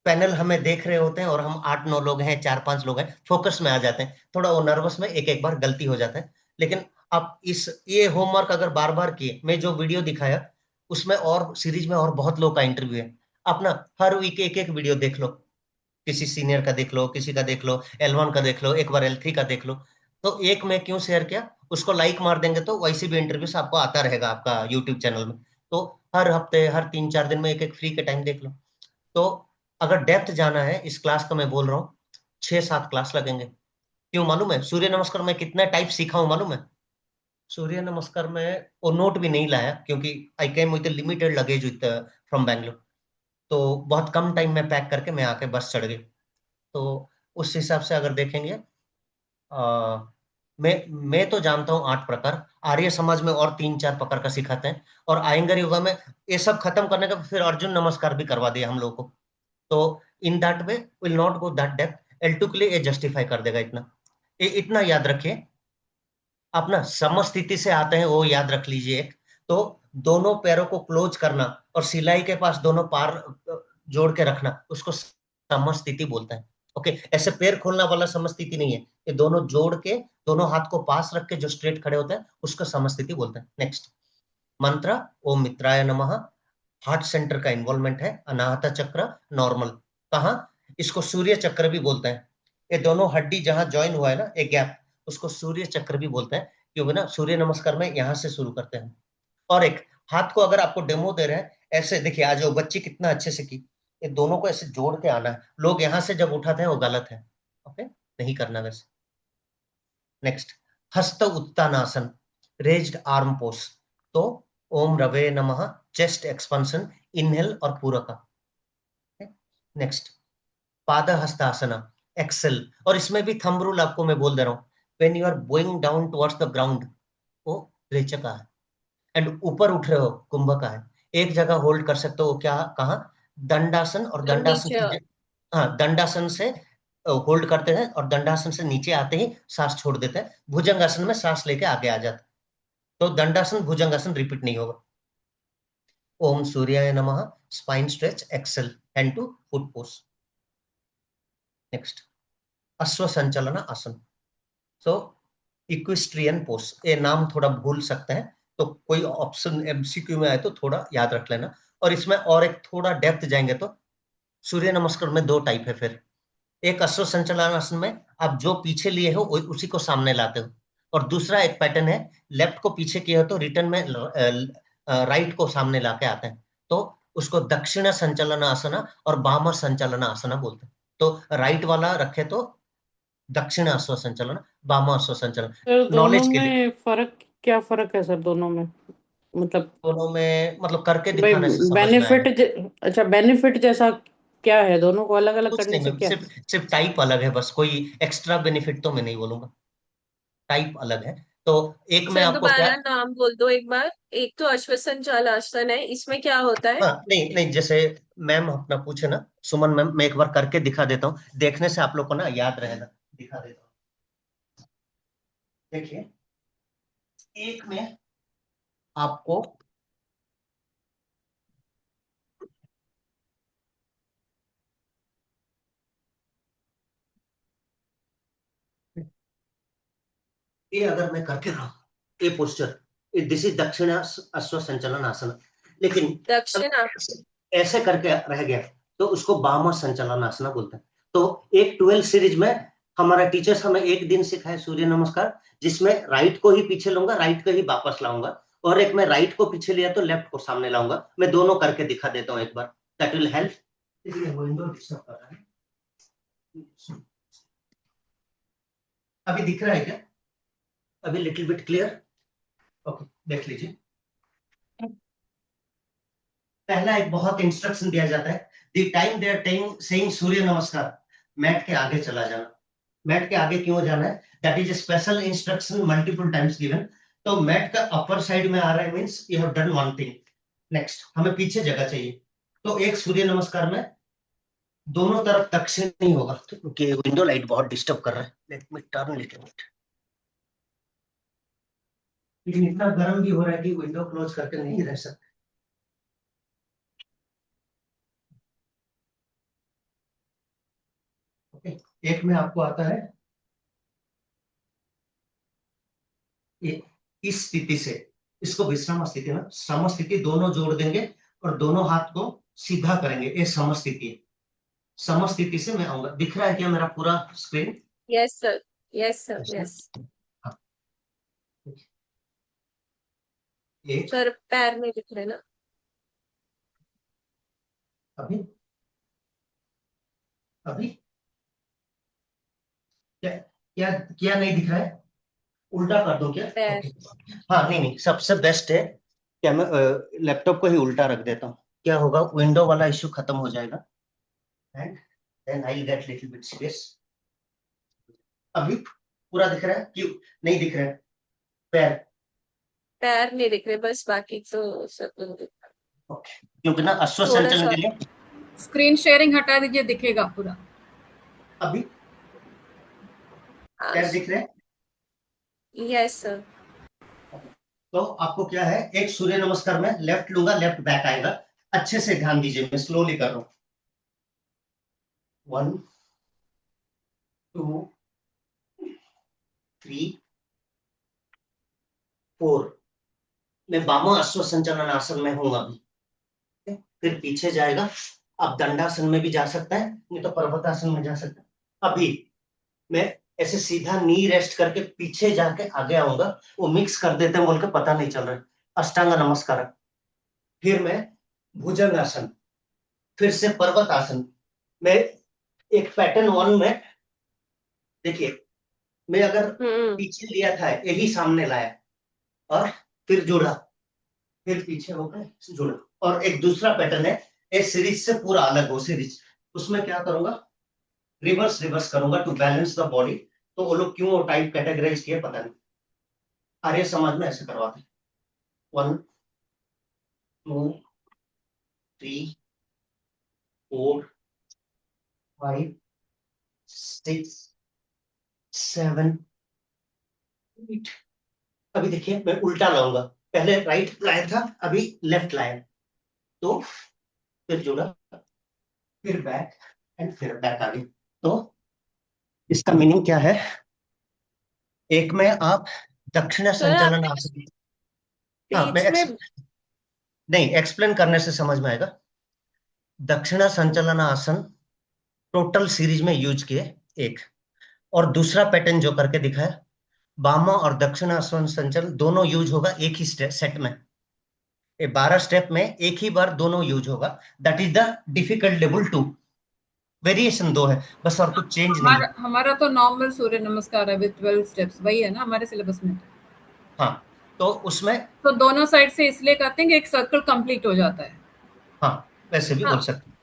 पैनल हमें देख रहे होते हैं और हम 8-9 लोग हैं, 4-5 लोग हैं, फोकस में आ जाते हैं, थोड़ा वो नर्वस में एक एक बार गलती हो जाता है। लेकिन आप इस ये होमवर्क अगर बार बार किए, मैं जो वीडियो दिखाया उसमें और सीरीज में और बहुत लोग का इंटरव्यू है। आप ना हर वीक एक एक वीडियो देख लो, किसी सीनियर का देख लो, किसी का देख लो, L1 का देख लो, एक बार L3 का देख लो। तो एक में क्यों शेयर किया, उसको लाइक मार देंगे तो वैसे भी इंटरव्यूज आपको आता रहेगा आपका यूट्यूब चैनल में। तो हर हफ्ते, हर 3-4 दिन में एक एक फ्री के टाइम देख लो। तो अगर डेप्थ जाना है इस क्लास का, मैं बोल रहा हूँ 6-7 क्लास लगेंगे। क्यों मालूम है? सूर्य नमस्कार में कितना टाइप सीखा हूं मालूम है? सूर्य नमस्कार में वो नोट भी नहीं लाया, क्योंकि I came with limited luggage with from Bangalore. तो बहुत कम टाइम में पैक करके मैं आके बस चढ़ गई। तो उस हिसाब से अगर देखेंगे, आ, मैं तो जानता हूँ 8 प्रकार, आर्य समाज में और 3-4 प्रकार का सिखाते हैं, और आयंगर योगा में ये सब खत्म करने का फिर अर्जुन नमस्कार भी करवा दिया हम लोगों को। तो in that way will not go that depth. L2 के लिए ये जस्टिफाई कर देगा इतना। इतना याद रखिए, आप ना समस्थिति से आते हैं वो याद रख लीजिए एक। तो दोनों पैरों को क्लोज करना और सिलाई के पास दोनों पार जोड़ के रखना, उसको समस्थिति बोलते हैं। ओके, ऐसे पैर खोलना वाला समस्थिति नहीं है, ये दोनों जोड़ के दोनों हाथ को पास रख के जो स्ट्रेट खड़े होते हैं उसको समस्थिति बोलते हैं। नेक्स्ट मंत्र, ओम मित्राय नमः। हार्ट सेंटर का इन्वॉल्वमेंट है, अनाहत चक्र नॉर्मल। कहा? इसको सूर्य चक्र भी बोलते हैं। ये दोनों हड्डी जहां ज्वाइन हुआ है ना, एक गैप, उसको सूर्य चक्र भी बोलते हैं। क्योंकि ना सूर्य नमस्कार में यहां से शुरू करते हैं। और एक हाथ को अगर आपको डेमो दे रहे हैं, ऐसे देखिए, आज वो बच्ची कितना अच्छे से की, ये दोनों को ऐसे जोड़ के आना है। लोग यहां से जब उठाते हैं वो गलत है, ओके, नहीं करना वैसे। नेक्स्ट, हस्त उत्तानासन, रेज्ड आर्म पोज। तो ओम रवे नमः, चेस्ट एक्सपेंशन, इनहेल और पूरका। नेक्स्ट, पाद हस्तासना, एक्सेल। और इसमें भी थंब रूल आपको मैं बोल दे रहा हूँ, when you are going down towards the ground, वो रेचका है, एंड ऊपर उठ रहे हो कुंभक है। एक जगह होल्ड कर सकते हो, क्या कहा? दंडासन। और फिर दंडासन नीचे से, हाँ, दंडासन से होल्ड करते हैं, और दंडासन से नीचे आते ही सांस छोड़ देते हैं। भुजंगासन में सांस लेके आगे आ जाते हैं। तो दंडासन भुजंगासन रिपीट नहीं होगा। ओम सूर्याय नमः, spine stretch, exhale, hand to foot pose. Next, अश्व संचलन आसन। सो इक्विस्ट्रियन पोज, ये नाम थोड़ा भूल सकते हैं, तो कोई ऑप्शन एमसीक्यू में आए तो थोड़ा याद रख लेना। और इसमें और एक थोड़ा डेप्थ जाएंगे तो सूर्य नमस्कार में 2 टाइप है फिर। एक अश्व संचलनासन में आप जो पीछे लिए हो उसी को सामने लाते हो, और दूसरा एक पैटर्न है, लेफ्ट को पीछे किए हो तो रिटर्न में राइट को सामने लाके आते हैं। तो उसको दक्षिण संचलन आसना और वाम संचलन आसना बोलते हैं। तो राइट वाला रखे तो दक्षिण अश्व संचलन, वाम अश्व संचलन। सर दोनों नॉलेज के लिए, में फर्क, क्या फर्क है सर दोनों में? मतलब दोनों में मतलब करके भाई दिखाने से समझ में आएगा। बेनिफिट, अच्छा बेनिफिट जैसा क्या है, दोनों को अलग अलग कुछ करने नहीं से मैम, क्या? सिर्फ टाइप अलग है बस, कोई एक्स्ट्रा बेनिफिट तो मैं नहीं बोलूंगा, टाइप अलग है। तो एक में सर आपको क्या, दोबारा नाम बोल दो एक बार। एक तो अश्वसंचाल आसन है, इसमें क्या होता है? हाँ नहीं नहीं, जैसे मैम अपना पूछे ना, सुमन मैम, मैं एक बार करके दिखा देता हूँ, देखने से आप लोग को ना याद रहेगा, दिखा देता हूँ। देखिए, एक में आपको ये अगर मैं करके रहा हूँ, ये पोस्चर, दिस इज दक्षिण अश्व संचलन आसन, लेकिन दक्षिणा। ऐसे करके रह गया तो उसको बामा संचलन आसना बोलते हैं। तो एक 12 सीरीज में हमारा टीचर्स हमें एक दिन सिखाए सूर्य नमस्कार, जिसमें राइट को ही पीछे लूंगा, राइट को ही वापस लाऊंगा, और एक में राइट को पीछे लिया तो लेफ्ट को सामने लाऊंगा। मैं दोनों करके दिखा देता हूँ एक बार, that will help. Window disturb कर रहा है, अभी दिख रहा है क्या? अभी लिटिल बिट क्लियर? ओके, देख लीजिए। पहला एक बहुत इंस्ट्रक्शन दिया जाता है, the time they are saying Surya Namaskar, mat के आगे चला जाना। मैट के आगे क्यों जाना है? That is special instruction, multiple times given. तो मैट का अपर साइड में आ रहा है, means you have done one thing. Next हमें पीछे जगह चाहिए, तो एक सूर्य नमस्कार में दोनों तरफ दक्षिण नहीं होगा, क्योंकि विंडो लाइट बहुत डिस्टर्ब कर रहा है। Let me turn little bit, लेकिन इतना गर्म भी हो रहा है कि विंडो क्लोज करके नहीं रह सकते। ओके, एक में आपको आता है ये, इस स्थिति से, इसको विश्राम स्थिति ना, सम स्थिति दोनों जोड़ देंगे और दोनों हाथ को सीधा करेंगे, ये सम स्थिति है। सम स्थिति से मैं आऊंगा, दिख रहा है क्या मेरा पूरा screen? Yes sir, yes sir, yes. हाँ, एक, सर पैर में दिख रहे ना? अभी अभी क्या क्या क्या नहीं दिख रहा है? उल्टा कर दो क्या? पैर। ओके, हाँ नहीं नहीं, सबसे बेस्ट है क्या, मैं लैपटॉप को ही उल्टा रख देता हूँ, क्या होगा, विंडो वाला इश्यू खत्म हो जाएगा, and then I will get little bit space. अभी पूरा दिख रहा है क्यों नहीं दिख रहा है? पैर, पैर नहीं दिख रहे बस, बाकी तो सब दिख रहा है। ओके, क्योंकि ना अश्व थोड़ा संचलन सा के लिए स्क्रीन शेयरिंग हटा दीजिए, दिखेगा पूरा। अभी पैर दिख रहे हैं। Yes sir. तो आपको क्या है, एक सूर्य नमस्कार में लेफ्ट लूंगा, लेफ्ट बैक आएगा। अच्छे से ध्यान दीजिए, मैं स्लोली कर रहा हूं। 1 2 3 4, मैं बामा अश्व संचलन आसन में हूं अभी। फिर पीछे जाएगा, अब दंडासन में भी जा सकता है, नहीं तो पर्वतासन में जा सकता है। अभी मैं ऐसे सीधा नी रेस्ट करके पीछे जाके आगे आऊंगा, वो मिक्स कर देते हैं बोल के पता नहीं चल रहा है। अष्टांग नमस्कार, फिर मैं भुजंग आसन, फिर से पर्वत आसन। मैं एक पैटर्न 1 में देखिए, मैं अगर पीछे लिया था यही सामने लाया और फिर जुड़ा, फिर पीछे होकर जुड़ा, और एक दूसरा पैटर्न है इस सीरीज से पूरा अलग हो सीरीज, उसमें क्या करूंगा, रिवर्स रिवर्स करूंगा टू बैलेंस द बॉडी। तो वो लोग क्यों टाइप कैटेगराइज किए पता नहीं, आर्य समाज में ऐसे करवाते। 1 2 3 4 5 6 7 8। अभी देखिए मैं उल्टा लाऊंगा, पहले राइट लाया था, अभी लेफ्ट लाया, तो फिर जुड़ा, फिर बैक, एंड फिर बैक आगे। तो इसका मीनिंग क्या है, एक में आप दक्षिण सर संचलन आपने आसन, हाँ बीच में नहीं, एक्सप्लेन करने से समझ में आएगा। दक्षिणा संचलन आसन टोटल सीरीज में यूज किए एक, और दूसरा पैटर्न जो करके दिखाया, बामा और दक्षिणासन संचलन दोनों यूज होगा एक ही सेट में। 12 स्टेप में एक ही बार दोनों यूज होगा, that is the difficult level 2। Variation 2 है बस, और कुछ चेंज नहीं है। हमारा तो नॉर्मल सूर्य नमस्कार है विद 12 स्टेप्स, वही है ना हमारे सिलेबस में। हाँ, तो उसमें तो दोनों साइड से इसलिए कहते हैं कि एक सर्कल कंप्लीट हो जाता है। हाँ, वैसे भी बोल सकते हैं।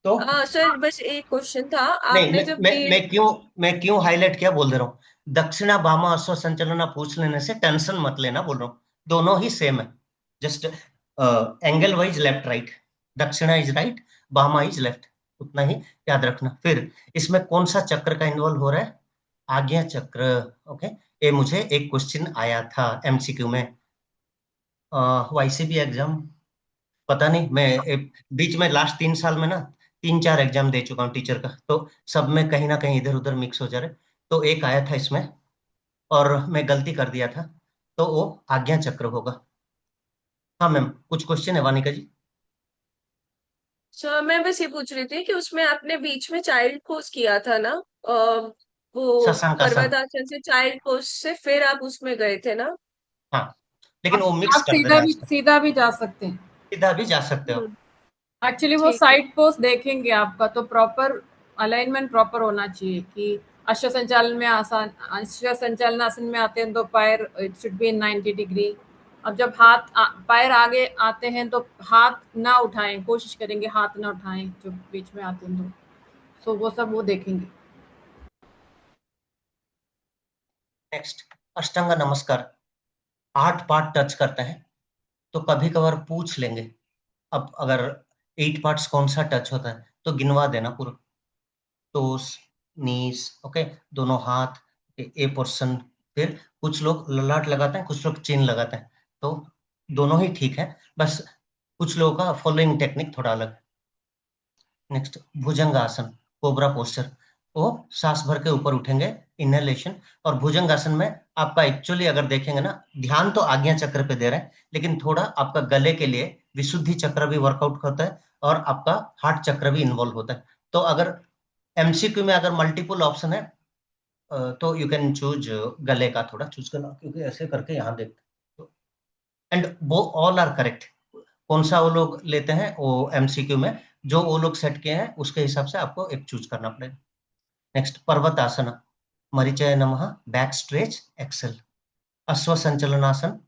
तो सर बस एक क्वेश्चन था, नहीं, आपने जब ये मैं क्यों हाईलाइट किया बोल दे रहा हूँ। दक्षिणा बामा अश्व संचलना पूछ लेने से टेंशन मत लेना बोल रहा हूँ। दोनों ही सेम है, just angle wise left right. दक्षिणा इज राइट, बामा इज लेफ्ट, उतना ही याद रखना। फिर इसमें कौन सा चक्र का इन्वॉल्व हो रहा है? आज्ञा चक्र। ओके, ये मुझे एक क्वेश्चन आया था एमसीक्यू में, वाईसीबी एग्जाम, पता नहीं मैं बीच में लास्ट 3 साल में ना 3-4 एग्जाम दे चुका हूँ टीचर का, तो सब में कहीं ना कहीं इधर उधर मिक्स हो जा रहे। तो एक आया था इसमें और मैं गलती कर दिया था, तो वो आज्ञा चक्र होगा। हाँ मैम, कुछ क्वेश्चन है वानिका जी? सर मैं बस ये पूछ रही थी कि उसमें आपने बीच में चाइल्ड पोज किया था ना, वो शशांक आसन। पर्वतासन से चाइल्ड पोज से फिर आप उसमें गए थे ना? हाँ, लेकिन वो मिक्स आप कर दे रहे हैं आजकल। सीधा भी जा सकते हैं। सीधा भी जा सकते हो। एक्चुअली वो ठीक है। साइड पोस्ट देखेंगे आपका, तो प्रॉपर अलाइनमेंट प्रॉपर होना चाहिए कि अश्व संचालन में आसान, अश्व संचालन आसन में आते हैं तो पैर it should be in 90 degree. अब जब पैर आगे आते हैं तो हाथ ना उठाएं, कोशिश करेंगे हाथ ना उठाएं जो बीच में आते हैं तो। सो वो सब वो देखेंगे। नेक्स्ट, अष्टांग नमस्कार 8 पार्ट टच करता है, तो कभी कभार पूछ लेंगे। अब अगर 8 पार्ट्स कौन सा टच होता है तो गिनवा देना पूरा। टोस, नीस, ओके, दोनों हाथ, ए पोर्शन। फिर कुछ लोग ललाट लगाते हैं, कुछ लोग चिन लगाते हैं, तो दोनों ही ठीक है, बस कुछ लोगों का फॉलोइंग टेक्निक थोड़ा अलग। नेक्स्ट, भुजंगासन, कोबरा पोस्चर। वो सांस भर के ऊपर उठेंगे, इनहेलेशन। और भुजंगासन में आपका एक्चुअली अगर देखेंगे ना, ध्यान तो आज्ञा चक्र पे दे रहे हैं, लेकिन थोड़ा आपका गले के लिए विशुद्धि चक्र भी वर्कआउट होता है और आपका हार्ट चक्र भी इन्वॉल्व होता है। तो अगर एमसीक्यू में अगर मल्टीपल ऑप्शन है तो यू कैन चूज गले का थोड़ा चूज करना, क्योंकि ऐसे करके यहाँ देखते एंड वो ऑल आर करेक्ट। कौन सा वो लोग लेते हैं वो एमसीक्यू में जो वो लोग सेट किए हैं उसके हिसाब से आपको एक चूज करना पड़ेगा। नेक्स्ट, पर्वत आसन, मरीचय नमः, बैक स्ट्रेच, एक्सेल। अश्व संचलनासन,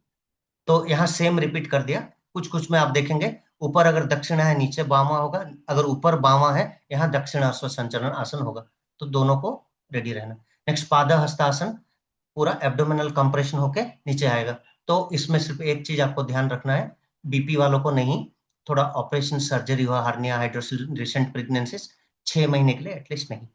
तो यहाँ सेम रिपीट कर दिया। कुछ कुछ में आप देखेंगे ऊपर अगर दक्षिणा है नीचे बामा होगा, अगर ऊपर बामा है यहाँ दक्षिण अश्व संचलन आसन होगा, तो दोनों को रेडी रहना। नेक्स्ट, पाद हस्तासन, पूरा एब्डोमिनल कंप्रेशन होके नीचे आएगा। तो इसमें सिर्फ एक चीज आपको ध्यान रखना है, बीपी वालों को नहीं, थोड़ा ऑपरेशन सर्जरी हुआ, हार्निया, हाइड्रोसिल, रिसेंट प्रेगनेंसीज 6 महीने के लिए एटलीस्ट नहीं।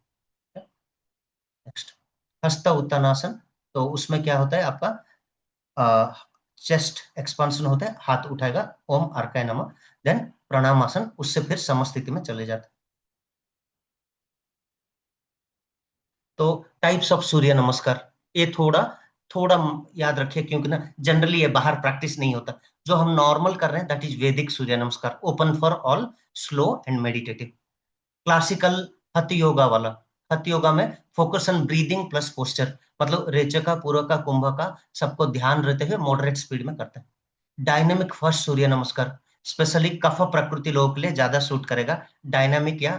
नेक्स्ट, हस्त उत्तानासन, तो उसमें क्या होता है आपका चेस्ट एक्सपांशन होता है, हाथ उठाएगा, ओम अर्काय नमः। देन प्रणामासन, उससे फिर समस्थिति में चले जाते हैं। तो टाइप्स ऑफ सूर्य नमस्कार, ये थोड़ा थोड़ा याद रखिए, क्योंकि ना जनरली ये बाहर प्रैक्टिस नहीं होता। जो हम नॉर्मल कर रहे हैं दैट इज वैदिक सूर्य नमस्कार, open for all, slow and meditative. Classical हथ योगा वाला, हथ योगा में focus on breathing plus posture, मतलब रेचका, पूरका, कुंभका सबको ध्यान रहते हुए मॉडरेट स्पीड में करते हैं। डायनामिक फर्स्ट सूर्य नमस्कार स्पेशली कफ प्रकृति लोगों के लिए ज्यादा सूट करेगा, डायनामिक या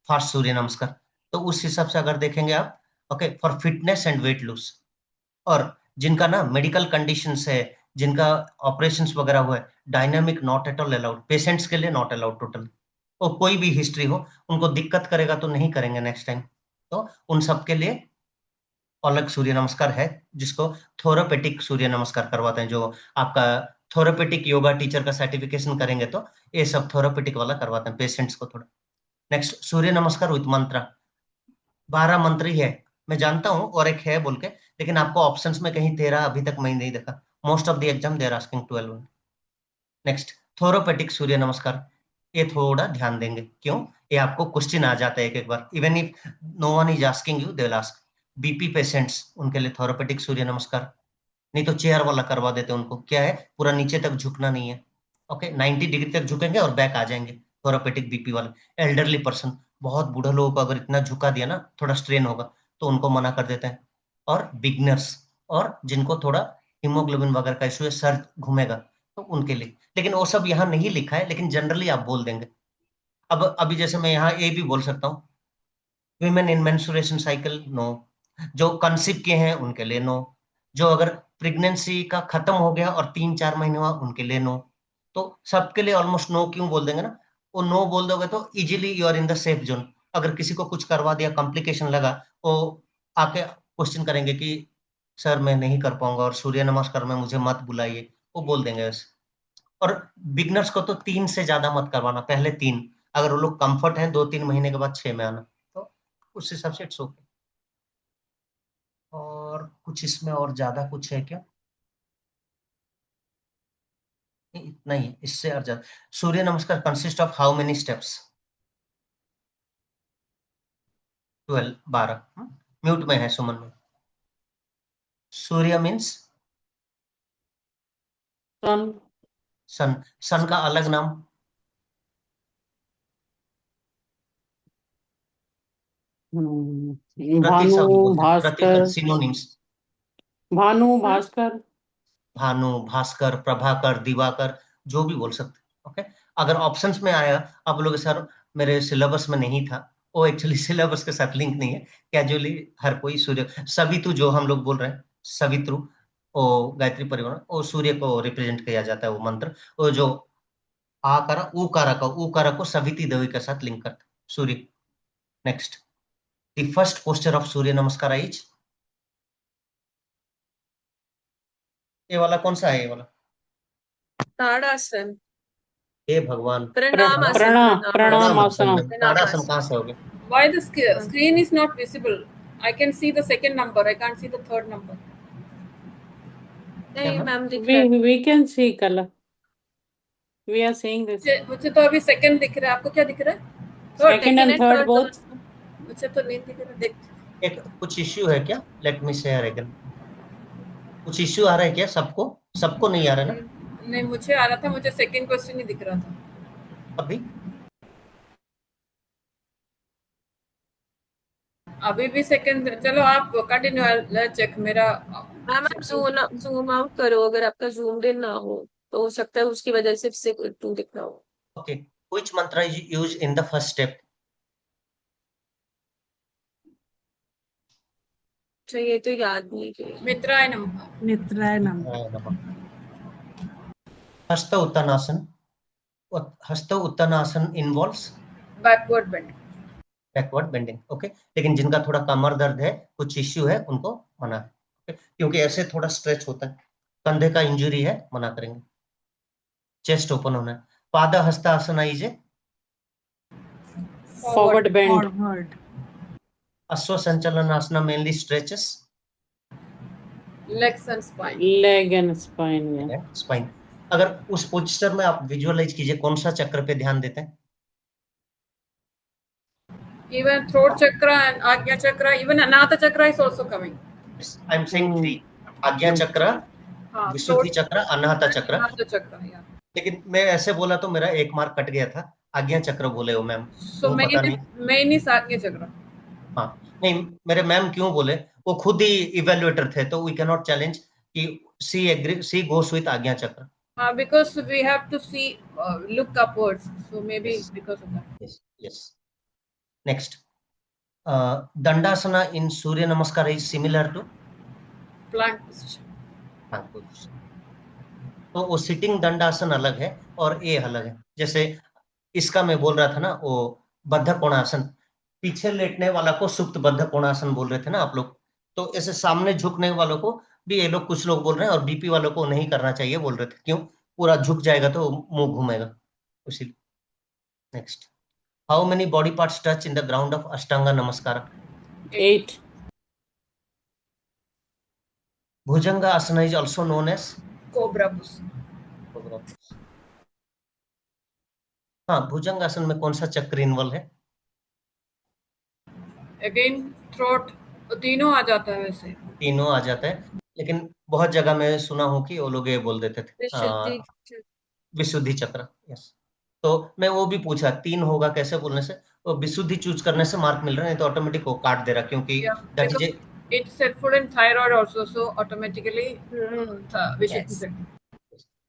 फास्ट सूर्य नमस्कार। तो उस हिसाब से अगर देखेंगे आप, okay, for fitness and weight lose. और जिनका ना मेडिकल कंडीशंस है, जिनका ऑपरेशंस वगैरह हुआ है, dynamic not at all allowed, patients के लिए नॉट अलाउड टोटल। और कोई भी हिस्ट्री हो, उनको दिक्कत करेगा तो नहीं करेंगे नेक्स्ट टाइम। तो उन सब के लिए अलग सूर्य नमस्कार है, जिसको थोरापेटिक सूर्य नमस्कार करवाते हैं। जो आपका थोरापेटिक योगा टीचर का सर्टिफिकेशन करेंगे तो ये सब थोरापेटिक वाला करवाते हैं पेशेंट्स को थोड़ा। नेक्स्ट, सूर्य नमस्कार विद मंत्र, 12 मंत्र ही है, मैं जानता हूँ और एक है बोल के, लेकिन आपको ऑप्शंस में कहीं 13 अभी तक मैं नहीं देखा। Most of the exam they're asking 12। Next, therapeutic Surya Namaskar, ये थोड़ा ध्यान देंगे, क्यों? ये आपको क्वेश्चन आ जाता है एक बार, even if no one is asking you they will ask. BP patients उनके लिए थोरोपेटिक सूर्य नमस्कार, नहीं तो चेयर वाला करवा देते हैं उनको। क्या है, पूरा नीचे तक झुकना नहीं है, ओके, 90 डिग्री तक झुकेंगे और बैक आ जाएंगे, थोरोपेटिक बीपी वाले। एल्डरली पर्सन, बहुत बूढ़े लोगों को अगर इतना झुका दिया ना थोड़ा स्ट्रेन होगा, तो उनको मना कर देते हैं। और बिगनर्स और जिनको थोड़ा हीमोग्लोबिन वगैरह का इशू है, सर घूमेगा, तो उनके लिए। लेकिन वो सब यहाँ नहीं लिखा है, लेकिन जनरली आप बोल देंगे। अब अभी जैसे मैं यहाँ ये भी बोल सकता हूँ, women in menstruation cycle no, जो कंसीव किए हैं उनके लिए नो, जो अगर प्रेगनेंसी का खत्म हो गया और 3-4 महीने हुआ उनके लिए नो। तो सबके लिए ऑलमोस्ट नो क्यों बोल देंगे ना, वो नो बोल दोगे तो easily you are in the safe zone. अगर किसी को कुछ करवा दिया, कॉम्प्लिकेशन लगा, वो आके क्वेश्चन करेंगे कि सर मैं नहीं कर पाऊंगा और सूर्य नमस्कार में मुझे मत बुलाइए, वो बोल देंगे वैसे। और बिगनर्स को तो 3 से ज्यादा मत करवाना, पहले 3, अगर वो लोग कंफर्ट है 2-3 महीने के बाद 6 में आना, तो उस हिसाब से इट्स ओके। और कुछ इसमें और ज्यादा कुछ है क्या? नहीं, इतना ही है, इससे और ज्यादा। सूर्य नमस्कार consist of how many steps? 12। Mute में है सुमन में। सूर्य मीन्स सन। सन। सन का अलग नाम? प्रति भानु, शब्द बोलते हैं, प्रति भास्कर, शब्द सिनोनिम्स। भानु, भास्कर। भानु, भास्कर, प्रभाकर, दिवाकर, जो भी बोल सकते हैं। ओके, अगर ऑप्शंस में आया, आप बोलोगे सर मेरे सिलेबस में नहीं था, वो एक्चुअली सिलेबस के साथ लिंक नहीं है। कैजुअली हर कोई सूर्य, सवितु जो हम लोग बोल रहे हैं, सवित्रु, वो गायत्री परिवार, वो सूर्य को रिप्रेजेंट किया जाता है वो मंत्र। वो जो आकारा उकारा को सविती देवी के साथ लिंक करता है Surya. Next, the first posture of Surya Namaskar is, ये वाला कौन सा है? ये वाला ताड़ासन, हे भगवान, प्रणाम आसन, प्रणाम, प्रणाम प्रणाम आसन आसन। में ताड़ासन कहाँ से हो गया? Why the screen is not visible? I can see the second number. I can't see the third number. नहीं मैम दिख रहा है। We can see color. We are seeing this. मुझे तो अभी सेकंड दिख रहा है, आपको क्या दिख रहा है? Second and third both. मुझे तो नहीं दिख रहा। देख, एक कुछ इश्यू है क्या? Let me share again. कुछ इश्यू आ रहा है क्या? सबको नहीं आ रहा है ना? नहीं, मुझे आ रहा था, मुझे सेकंड क्वेश्चन ही दिख रहा था अभी अभी भी सेकंड। चलो आप कंटिन्यू, चेक मेरा। मैम आप जूम आउट करो, अगर आपका जूम इन ना हो तो हो सकता है उसकी वजह से 2 दिख रहा हो। ओके, व्हिच मंत्र is use in the first step? अच्छा ये तो याद नहीं है। मित्राय नमः। मित्राय नमः। हस्त उत्तानासन। हस्त Uttanasana involves backward bend. Backward bending. Okay, लेकिन जिनका थोड़ा कमर दर्द है, कुछ इश्यू है, उनको मना है। okay? क्योंकि ऐसे थोड़ा स्ट्रेच होता है। कंधे का इंजरी है, मना करेंगे। चेस्ट ओपन होना है। Pada Hastasana is Forward bend. Forward. Ashwa Sanchalan Asana mainly stretches legs and spine. Leg and spine. Yeah. Spine. अगर उस पोस्चर में आप विजुअलाइज कीजिए, कौन सा चक्र पे ध्यान देते हैं? Even throat chakra and Agnya chakra, even Anahata chakra is also coming. I am saying 3, आज्ञा चक्र, हाँ, विशुद्धि चक्र, अनाहता चक्र। Anahata chakra, yeah. लेकिन मैं ऐसे बोला तो मेरा 1 मार्क कट गया था। आज्ञा चक्र बोले हो मैम, So वो पता नहीं। main is Agnya chakra. हाँ, नहीं मेरे मैम क्यों बोले, वो खुद ही इवेल्युएटर थे, तो वी कैन नॉट चैलेंज कि सी गोस विद आज्ञा चक्र। Because we have to see, look upwards. So maybe Yes. because of that. Yes, yes. Next, Dandasana in Surya Namaskar is similar to Plank position. plank position. तो वो sitting दंडासन अलग है और ये अलग है। जैसे इसका मैं बोल रहा था ना, वो बद्ध कोणासन, पीछे लेटने वाला को सुप्त बद्ध कोणासन बोल रहे थे ना आप लोग। तो ऐसे सामने झुकने वालों को भी ये लोग, कुछ लोग बोल रहे हैं, और बीपी वालों को नहीं करना चाहिए बोल रहे थे। क्यों? पूरा झुक जाएगा तो मुंह घूमेगा, इसीलिए। Next, how many body parts touch in the ground of Ashtanga Namaskar? 8. Bhujanga Asana is also known as Cobra pose. हाँ, भुजंगासन में कौन सा चक्र इन्वॉल्व है? Again throat, तीनों आ जाता है वैसे। तीनों आ जाता है, लेकिन बहुत जगह मैं सुना हूँ कि वो लोग ये बोल देते थे विशुद्धि विशुद्धि चक्र। यस, तो मैं वो भी पूछा 3 होगा कैसे बोलने से, वो विशुद्धि चूज करने से मार्क मिल रहा है, नहीं तो ऑटोमेटिक वो काट दे रहा, क्योंकि Yeah, that is because it's helpful in thyroid also, so automatically Vishuddhi Yes. chakra.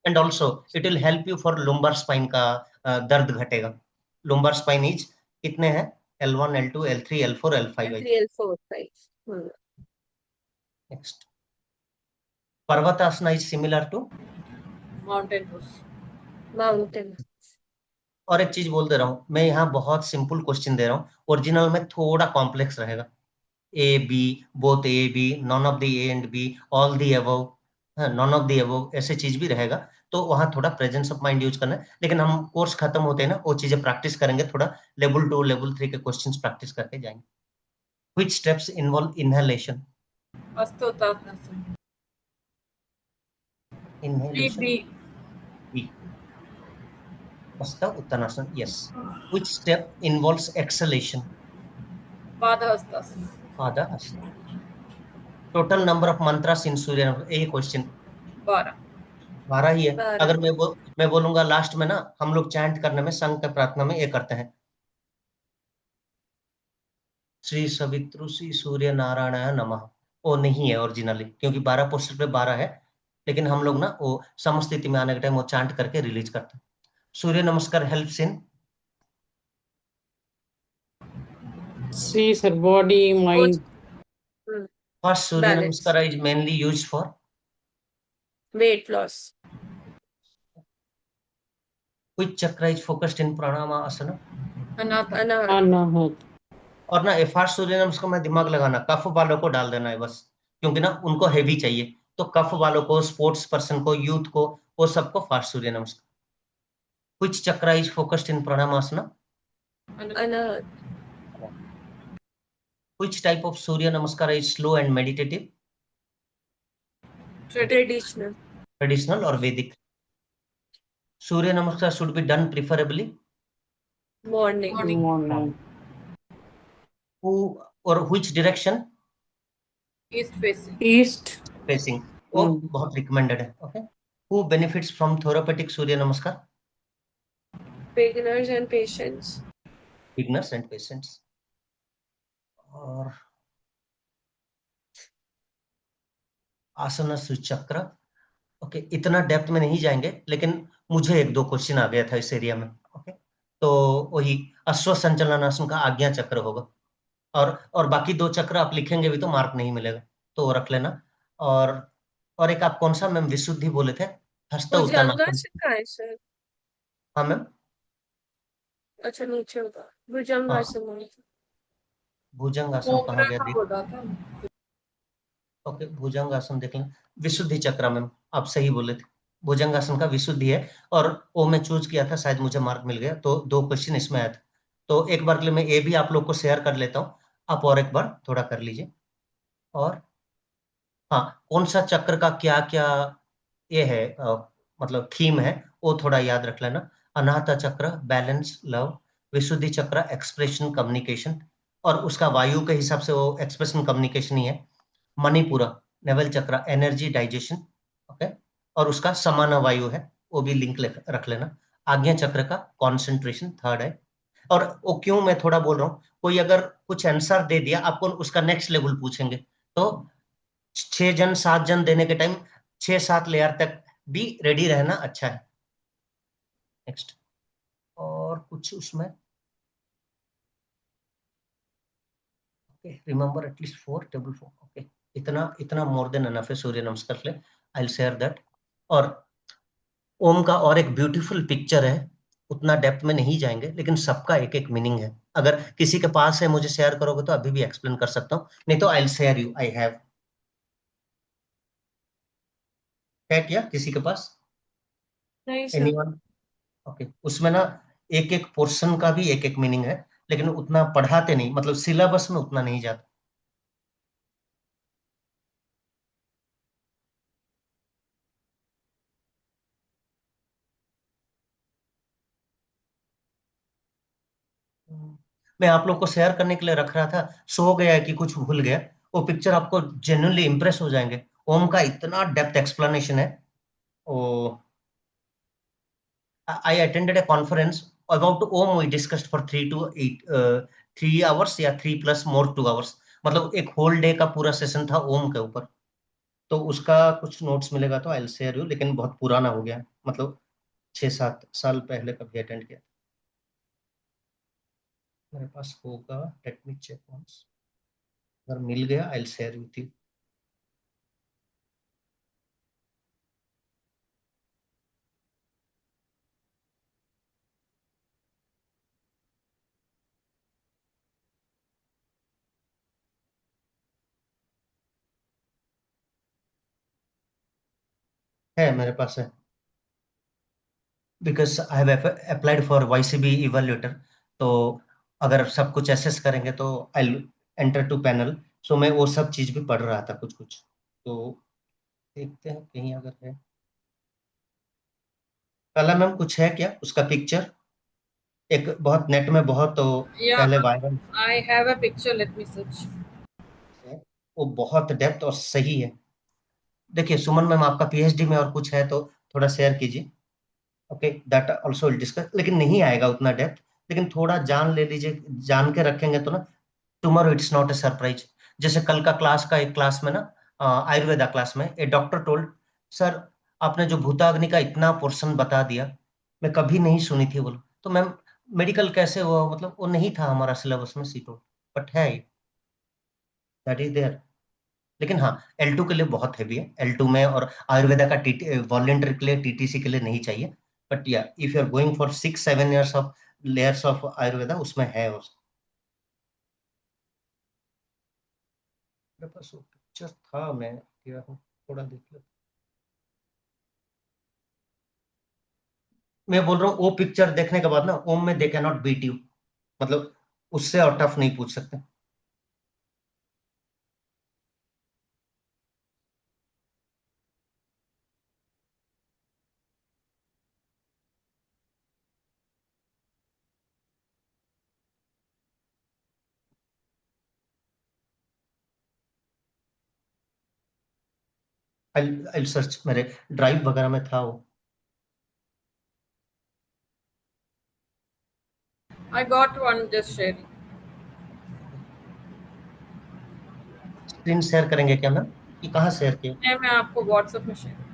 And also it will help you for lumbar spine का दर्द घटेगा। लुम्बर स्पाइन इज कितने हैं? L1, L2, L3, L4, L5। 3L4 5. Next, Parvatasana is similar to Mountain pose. Mountain. और एक चीज बोल दे रहा हूँ, मैं यहाँ बहुत सिंपल क्वेश्चन दे रहा हूँ, ओरिजिनल में थोड़ा कॉम्प्लेक्स रहेगा। A B, both A B, none of the A and B, all the above, none of the above, ऐसे चीज भी रहेगा। तो वहां थोड़ा प्रेजेंस ऑफ माइंड यूज करना है। लेकिन हम कोर्स खत्म होते हैं ना, वो चीजें प्रैक्टिस करेंगे, थोड़ा लेवल 2 लेवल 3 के क्वेश्चंस प्रैक्टिस करके जाएंगे। Which steps involve inhalation? अस्तोतात्नसं। Inhalation. B B. Hasta Uttanasana. Yes. Which step involves exhalation? Padahastasana. Pada Asana. Total number of mantras in Surya Namaskar. यही क्वेश्चन 12। 12 ही है। 12। अगर मैं बोलूंगा लास्ट में ना, हम लोग चैंट करने में, संघ के प्रार्थना में ये करते हैं, श्री सवितृ श्री सूर्य नारायणाय नमः। वो नहीं है ओरिजिनली, क्योंकि 12 पोस्टर पे 12 है। लेकिन हम लोग ना वो समस्थिति में आने के टाइम वो चैंट करके रिलीज करते हैं। Surya Namaskar helps in See, sir, body, mind, first Surya balance, Namaskar is mainly used for weight loss, which chakra is focused in pranayama? अनाथ। अनाहत, anahat. और ना फास्ट सूर्य नमस्कार में दिमाग लगाना, कफ वालों को डाल देना है बस, क्योंकि ना उनको हेवी चाहिए। तो कफ वालों को, स्पोर्ट्स पर्सन को, यूथ को, वो सबको fast Surya Namaskar. Which chakra is focused in pranayama? Anahata, which type of Surya Namaskar is slow and meditative? Traditional, traditional और Vedic. Surya Namaskar should be done preferably morning, Morning. Who और which direction east facing. East. Facing, वो Mm. बहुत recommended है। Okay, who benefits from therapeutic Surya Namaskar? Beginners and patients, beginners and patients. और आसना चक्र, okay, इतना depth में नहीं जाएंगे, लेकिन मुझे एक दो क्वेश्चन आ गया था इस एरिया में। ओके, तो वही अश्व संचलनासन का आज्ञा चक्र होगा। और बाकी दो चक्र आप लिखेंगे भी तो मार्क नहीं मिलेगा, तो वो रख लेना। और और एक आप कौन सा मैम विशुद्धि बोले थे? हस्त उत्तानासन। भुजंगासन का है सर। हाँ मैम। अच्छा, नीचे होगा हाँ, भुजंगासन होगा। भुजंगासन कहाँ कोबरा गया? का बोला था। ओके, भुजंगासन देख लें। विशुद्धि चक्र मैम, आप सही बोले थे, भुजंगासन का विशुद्धि है। और वो मैं चूज किया था, शायद मुझे मार्क मिल गया, तो दो क्वेश्चन इसमें आए थे। तो एक बार के लिए मैं ये भी आप लोग को शेयर कर लेता हूँ, आप और एक बार थोड़ा कर लीजिए। और हाँ, कौन सा चक्र का क्या क्या ये है, मतलब थीम है, वो थोड़ा याद रख लेना। अनाहता चक्र बैलेंस लव, विशुद्धि चक्र एक्सप्रेशन कम्युनिकेशन, और उसका वायु के हिसाब से वो एक्सप्रेशन कम्युनिकेशन ही है। मणिपुरा नेवल चक्र एनर्जी डाइजेशन, ओके, और उसका समान वायु है, वो भी लिंक रख लेना। आज्ञा चक्र का कॉन्सेंट्रेशन थर्ड है। और वो क्यों मैं थोड़ा बोल रहा हूँ, कोई अगर कुछ आंसर दे दिया, आपको उसका नेक्स्ट लेवल पूछेंगे, तो 6 जन 7 जन देने के टाइम 6-7 लेयर तक भी रेडी रहना अच्छा है। नेक्स्ट, और कुछ उसमें रिमेंबर एटलीस्ट 4 टेबल 4। ओके, इतना इतना मोर देन एनफ है सूर्य नमस्कार के लिए। I will share that. और ओम का और एक ब्यूटीफुल पिक्चर है, उतना डेप्थ में नहीं जाएंगे, लेकिन सबका एक एक मीनिंग है। अगर किसी के पास है, मुझे शेयर करोगे तो अभी भी एक्सप्लेन कर सकता हूँ, नहीं तो I will share you, I have. है क्या किसी के पास? नहीं सर। एनीवन? ओके, उसमें ना एक एक पोर्शन का भी एक एक मीनिंग है, लेकिन उतना पढ़ाते नहीं, मतलब सिलेबस में उतना नहीं जाता। मैं आप लोग को शेयर करने के लिए रख रहा था, सो गया है कि कुछ भूल गया, वो पिक्चर आपको जेन्युइनली इंप्रेस हो जाएंगे। ओम का इतना डेप्थ एक्सप्लेनेशन है। ओ, I attended a conference about Om. We discussed for 3 to 8 3 hours या 3 plus more 2 hours, मतलब एक होल डे का पूरा सेशन था ओम के ऊपर। तो उसका कुछ नोट्स मिलेगा तो आई विल शेयर यू, लेकिन बहुत पुराना हो गया, मतलब 6-7 साल पहले कभी अटेंड किया। मेरे पास होगा, लेट मी चेक वंस, अगर मिल गया I will share with you. है मेरे पास है, because I have applied for YCB इवेल्यूएटर। तो अगर सब कुछ एसेस करेंगे तो आई एंटर टू पैनल। सो मैं वो सब चीज भी पढ़ रहा था कुछ कुछ, तो देखते हैं कहीं अगर है। कला मैम कुछ है क्या उसका पिक्चर? एक बहुत नेट में बहुत तो Yeah, पहले viral I have a picture. Let me search. है, वो बहुत डेप्थ और सही है। देखिए सुमन मैम आपका PhD में और कुछ है तो थोड़ा शेयर कीजिए। Okay, that also will discuss, लेकिन नहीं आएगा उतना डेप्थ, लेकिन थोड़ा जान ले लीजिए, जान के रखेंगे तो ना tomorrow it's not a surprise. जैसे कल का क्लास का एक क्लास में ना, आयुर्वेदा क्लास में ए डॉक्टर टोल्ड, सर आपने जो भूताग्नि का इतना पोर्शन बता दिया, मैं कभी नहीं सुनी थी बोलो। तो मैम मेडिकल कैसे हुआ, मतलब वो नहीं था हमारा सिलेबस में सीटो, बट है, दैट इज देयर। लेकिन हाँ L2 के लिए बहुत हैवी है, L2 में, और आयुर्वेदा का वॉलंटियर के लिए, TTC के लिए नहीं चाहिए। बट या if you are going for 6-7 years of layers of Ayurveda, उसमें है मेरे पास वो पिक्चर था, मैं गया हूँ, थोड़ा देख लो। मैं बोल रहा हूँ वो पिक्चर देखने के बाद ना ओम में they can not beat you, मतलब उससे और टफ नहीं पूछ सकते। आई सर्च, मेरे ड्राइव वगैरह में था वो। I got one. Just sharing. Screen share करेंगे क्या मैम, कि कहाँ शेयर किया? मैं आपको WhatsApp में share.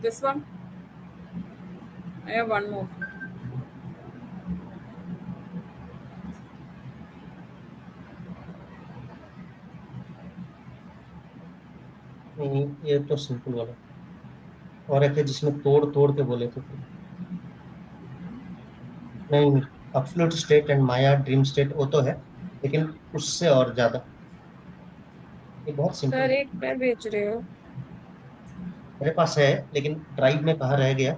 This one. I have one more. नहीं ये तो सिंपल वाला, और एक है जिसमें तोड़ तोड़ के बोले थे तो। नहीं, absolute state and Maya dream state वो तो है, लेकिन उससे और ज्यादा, ये बहुत सिंपल सर है। एक मैं भेज रही हूँ। मेरे पास है, लेकिन ड्राइव में कहाँ रह गया,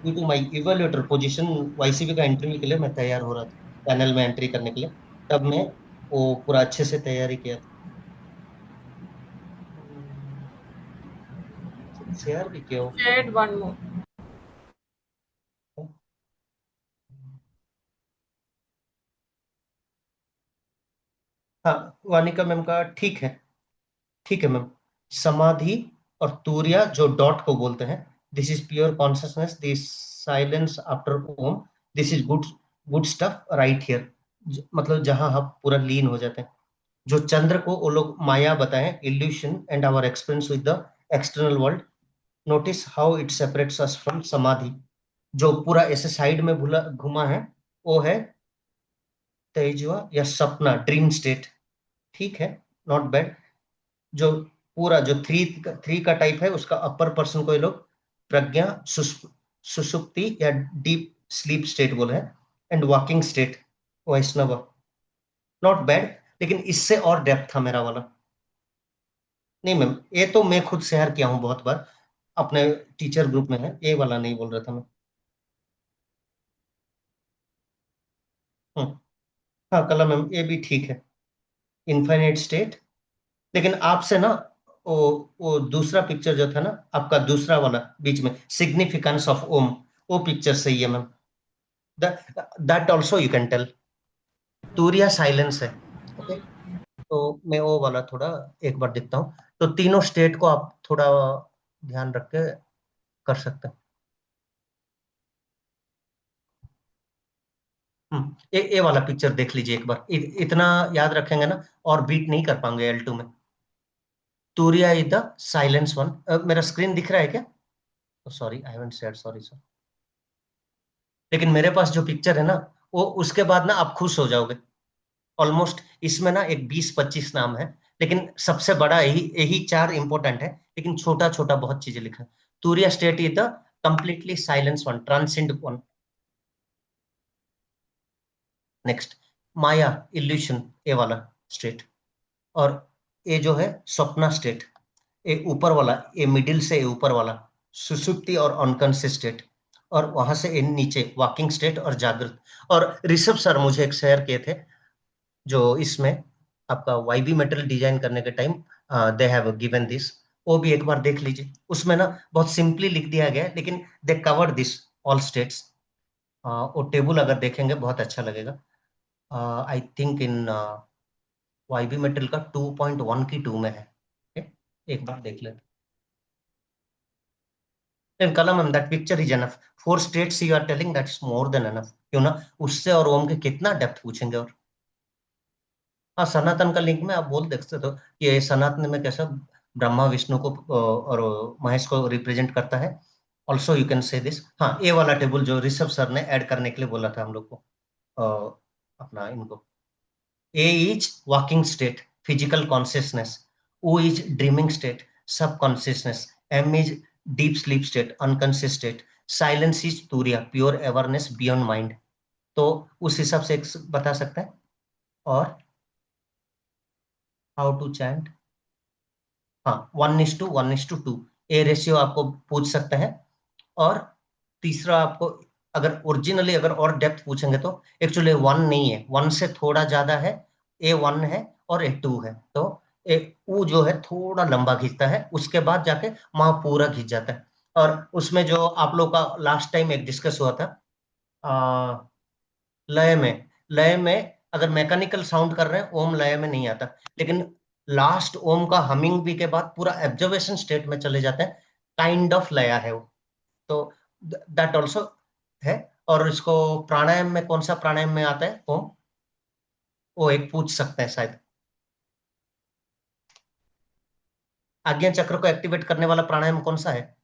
due to my evaluator position. YCB का इंटरव्यू के लिए मैं तैयार हो रहा था, पैनल में एंट्री करने के लिए, तब मैं वो पूरा अच्छे से तैयारी किया था। शेयर भी किया हो। Shared one more. हाँ वानिका मैम का ठीक है, ठीक है मैम। समाधि और तूर्या जो डॉट को बोलते हैं, this is pure consciousness, this silence after Om, this is good, good stuff right here. मतलब जहां हम पूरा लीन हो जाते हैं। जो चंद्र को वो लोग माया बताएं, illusion and our experience with the external world, notice how it separates us from समाधि। जो पूरा ऐसे साइड में भूला घुमा है, वो है तेजवा या सपना, ड्रीम स्टेट। ठीक है, नॉट बैड। जो पूरा जो थ्री थ्री का टाइप है, उसका अपर पर्सन को ये लोग प्रज्ञा, सुसुप्ति या डीप स्लीप स्टेट बोले हैं, एंड वॉकिंग स्टेट वैष्णव, नॉट बैड। लेकिन इससे और डेप्थ था मेरा वाला। नहीं मैम, ये तो मैं खुद शेयर किया हूँ बहुत बार, अपने टीचर ग्रुप में है, ये वाला नहीं बोल रहा था मैं। हम्म, हाँ कला मैम ये भी ठीक है, इनफाइनाइट स्टेट। लेकिन आपसे ना वो वो दूसरा पिक्चर जो था ना आपका, दूसरा वाला बीच में, सिग्निफिकेंस ऑफ ओम, वो पिक्चर सही है ma'am, that also you can tell. Turiya silence है। ओके, तो मैं वो वाला थोड़ा एक बार देखता हूँ। तो तीनों स्टेट को आप थोड़ा ध्यान रख के कर सकते हैं। ये वाला पिक्चर देख लीजिए एक बार, इतना याद रखेंगे ना और बीट नहीं कर पाएंगे L2 में। तूरिया इज द साइलेंस वन। मेरा स्क्रीन दिख रहा है क्या? Sorry I haven't said, sorry sir. लेकिन मेरे पास जो पिक्चर है ना, वो उसके बाद ना आप खुश हो जाओगे। ऑलमोस्ट इसमें ना एक 20-25 नाम है, लेकिन सबसे बड़ा यही यही चार इंपॉर्टेंट है, लेकिन छोटा छोटा बहुत चीजें लिखा है। Turiya state is the completely silence one, transcend one. Next Maya illusion, A वाला स्टेट, और ये जो है स्वप्ना स्टेट, ये ऊपर वाला, ये मिडिल से ये ऊपर वाला सुषुप्ति और अनकॉन्शियस स्टेट, और वहां से ये नीचे वॉकिंग स्टेट और जागृत। और ऋषभ सर मुझे एक शेयर किए थे, जो इसमें आपका वाईबी मेटल डिजाइन करने के time they have given this, वो भी एक बार देख लीजिए। उसमें ना बहुत सिंपली लिख दिया गया है, लेकिन दे कवर्ड दिस ऑल स्टेट्स। वो टेबल अगर देखेंगे बहुत अच्छा लगेगा। I think in YB metal का 2.1 की 2 में है। okay? एक बार देख लेते। Then Kalam, that picture is enough. 4 states you are telling, that's more than enough. क्यों ना उससे और ओम के कितना डेप्थ पूछेंगे। और हाँ, सनातन का लिंक में आप बोल देख सकते हो कि ये सनातन में कैसा ब्रह्मा विष्णु को और महेश को रिप्रेजेंट करता है। Also you can say this. हाँ, ये वाला टेबल जो ऋषभ सर ने ऐड करने के लिए बोला था हम लोग को, अपना इनको। A is walking state, physical consciousness. O is dreaming state, subconsciousness. M is deep sleep state, unconscious state. Silence is turiya, pure awareness beyond mind. तो उस हिसाब से एक बता सकते हैं। और हाउ टू चैंट, हाँ 1:1:2 ए रेशियो आपको पूछ सकते हैं। और तीसरा आपको अगर ओरिजिनली अगर और डेप्थ पूछेंगे तो एक्चुअली 1 नहीं है, 1 से थोड़ा ज्यादा है, ए 1 है और ए 2 है। तो ए ऊ जो है थोड़ा लंबा खींचता है, उसके बाद जाके वहां पूरा खींच जाता है। और उसमें जो आप लोग का लास्ट टाइम एक डिस्कस हुआ था, लय में अगर मैकेनिकल साउंड कर रहे हैं ओम लय में नहीं आता, लेकिन लास्ट ओम का हमिंग भी के बाद पूरा एब्जर्वेशन स्टेट में चले जाते हैं, काइंड ऑफ लया है वो। तो दैट ऑल्सो है। और इसको प्राणायाम में कौन सा प्राणायाम में आता है ओम, वो एक पूछ सकते हैं शायद। आज्ञा चक्र को एक्टिवेट करने वाला प्राणायाम कौन सा है?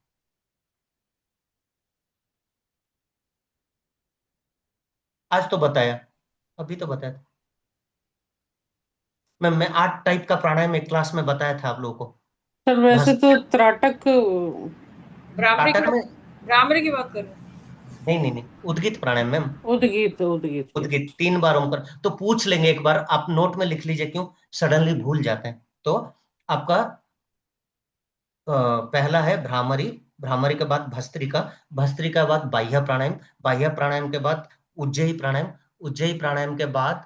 आज तो बताया, अभी तो बताया था मैं 8 टाइप का प्राणायाम एक क्लास में बताया था आप लोगों को। सर वैसे तो त्राटक ब्राह्मणी त्राटक में ब्राह्मणी की बात कर रहे हैं। नहीं, उद्गीत प्राणायाम मैम, उद्गीत उद्गीत 3 बार ओम कर। तो पूछ लेंगे एक बार, आप नोट में लिख लीजिए, क्यों सडनली भूल जाते हैं। तो आपका पहला है भ्रामरी, भ्रामरी के बाद भस्त्रिका, भस्त्रिका के बाद बाह्य प्राणायाम, बाह्य प्राणायाम के बाद उज्जयी प्राणायाम, उज्जयी प्राणायाम के बाद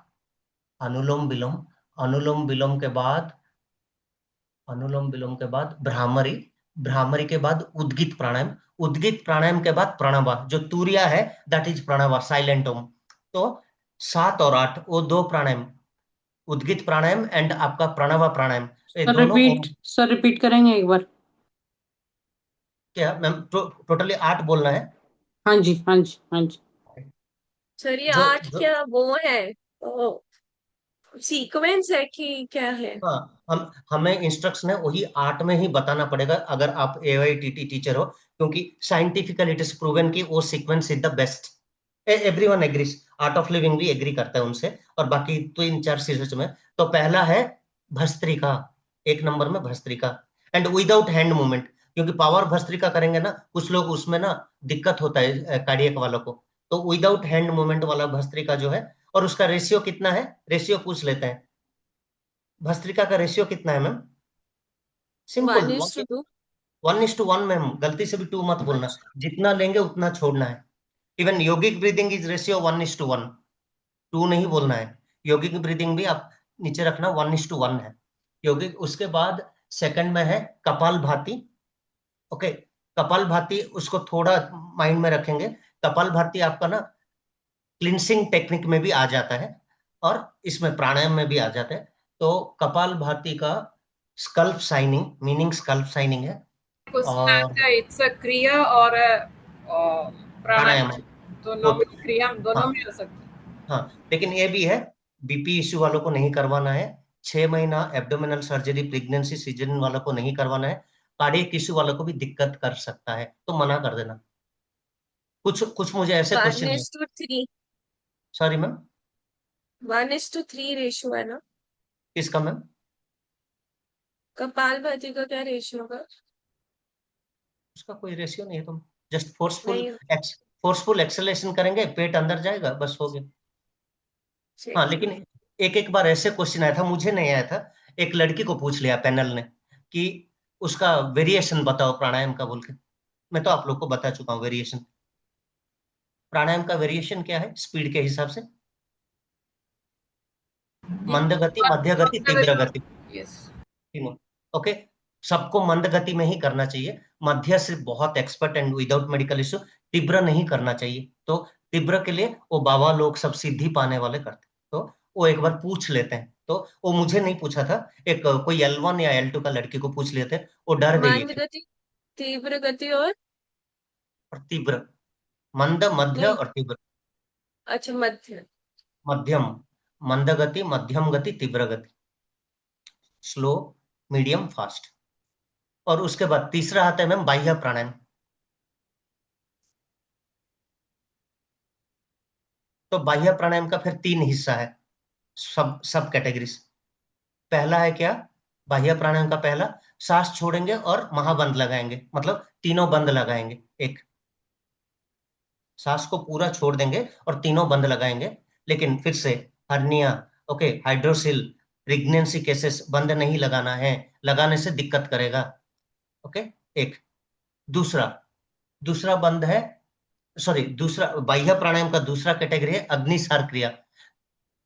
अनुलोम विलोम, अनुलोम विलोम के बाद अनुलोम विलोम के बाद भ्रामरी, भ्रामरी के बाद उद्गीत प्राणायाम, उद्गीत प्राणायाम के बाद प्रणवा, जो तूरिया है दैट इज प्रणवा, साइलेंट ओम। तो 7 और 8 वो 2 प्राणायाम, उद्गीत प्राणायाम एंड आपका प्रणवा प्राणायाम, ये दोनों सर रिपीट करेंगे एक बार? क्या मैम टोटली 8 बोलना है? हाँ जी हाँ जी हाँ जी। सर ये जो 8 क्या वो है, सीक्वेंस है कि क्या है? हाँ, हमें इंस्ट्रक्शन है वही 8 में ही बताना पड़ेगा अगर आप AITT टीचर हो, क्योंकि साइंटिफिकली इट इज प्रूवन कि वो sequence is the best. Everyone agrees, art of living भी एग्री करता है उनसे, और बाकी तो इन 4 सीरीज में। तो पहला है भस्त्रिका, 1 नंबर में bhastrika, and without hand movement, क्योंकि पावर भस्त्रिका करेंगे ना कुछ लोग उसमें ना दिक्कत होता है कार्डियक वालों को, तो विदाउट हैंड मूवमेंट वाला भस्त्रिका जो है। और उसका रेशियो कितना है, रेशियो पूछ लेते हैं, भस्त्रिका का रेशियो कितना है मैम? सिंपल 1:2। 1:1 मैम, गलती से भी 2 मत बोलना, जितना लेंगे उतना छोड़ना है। Even yogic breathing is ratio 1:1, 2 नहीं बोलना है। योगिक ब्रीदिंग भी आप नीचे रखना, 1:1 है योगिक। उसके बाद सेकंड में है कपाल भाती। ओके, कपाल भाती उसको थोड़ा माइंड में रखेंगे, कपाल भाती आपका ना क्लिनसिंग टेक्निक में भी आ जाता है और इसमें प्राणायाम में भी आ जाता है। तो कपाल भाती का scalp signing, meaning scalp signing है। क्वेश्चन और आता है, इट्स अ क्रिया और प्राणायाम, दोनों में क्रिया दोनों हाँ में हो सकती है। हाँ, लेकिन ये भी है बीपी इश्यू वालों को नहीं करवाना है, 6 महीना एब्डोमिनल सर्जरी प्रेगनेंसी सीजन वालों को नहीं करवाना है, कार्डियक इश्यू वालों को भी दिक्कत कर सकता है, तो मना कर देना। कुछ कुछ मुझे ऐसे क्वेश्चन है। 1:3, सॉरी मैम, 1:3 रेशियो है ना? किसका मैम? कपालभाति का क्या रेशियो होगा? उसका कोई रेशियो नहीं है, तुम जस्ट फोर्सफुल नहीं। फोर्सफुल एक्सेलेरेशन करेंगे, पेट अंदर जाएगा, बस हो गया। हाँ, लेकिन एक एक बार ऐसे क्वेश्चन आया था, मुझे नहीं आया था, एक लड़की को पूछ लिया पैनल ने कि उसका वेरिएशन बताओ प्राणायाम का बोल के। मैं तो आप लोग को बता चुका हूँ वेरिएशन। प्राणायाम का वेरिएशन क्या है स्पीड के हिसाब से? मंद गति, मध्य गति, तीव्र गति, यस। तीनों। ओके, सबको मंद गति में ही करना चाहिए, मध्य से बहुत expert and without medical issue, तीव्र नहीं करना चाहिए। तो तीव्र के लिए वो बाबा लोग सब सिद्धि पाने वाले करते, तो वो एक बार पूछ लेते हैं। तो वो मुझे नहीं पूछा था, एक कोई L1 या L2 का लड़की को पूछ लेते, वो डर गई मंद थी। गति, तीव्र गति और और तीव्र, मंद, मध्य नहीं, और तीव्र। अच्छा मध्य। मध्यम, मंद गति, मध्यम गति, तीव्र गति, स्लो, मीडियम, फास्ट। और उसके बाद तीसरा आता है मैम बाह्य प्राणायाम। तो बाह्य प्राणायाम का फिर तीन हिस्सा है, सब सब कैटेगरीज। पहला है क्या? बाह्य प्राणायाम का पहला, सांस छोड़ेंगे और महाबंद लगाएंगे, मतलब तीनों बंद लगाएंगे। एक, सांस को पूरा छोड़ देंगे और तीनों बंद लगाएंगे। लेकिन फिर से hernia, okay, hydrocele, pregnancy cases बंद नहीं लगाना है, लगाने से दिक्कत करेगा। ओके, एक। दूसरा, दूसरा बंद है, सॉरी, दूसरा बाह्य प्राणायाम का दूसरा कैटेगरी है अग्निसार क्रिया।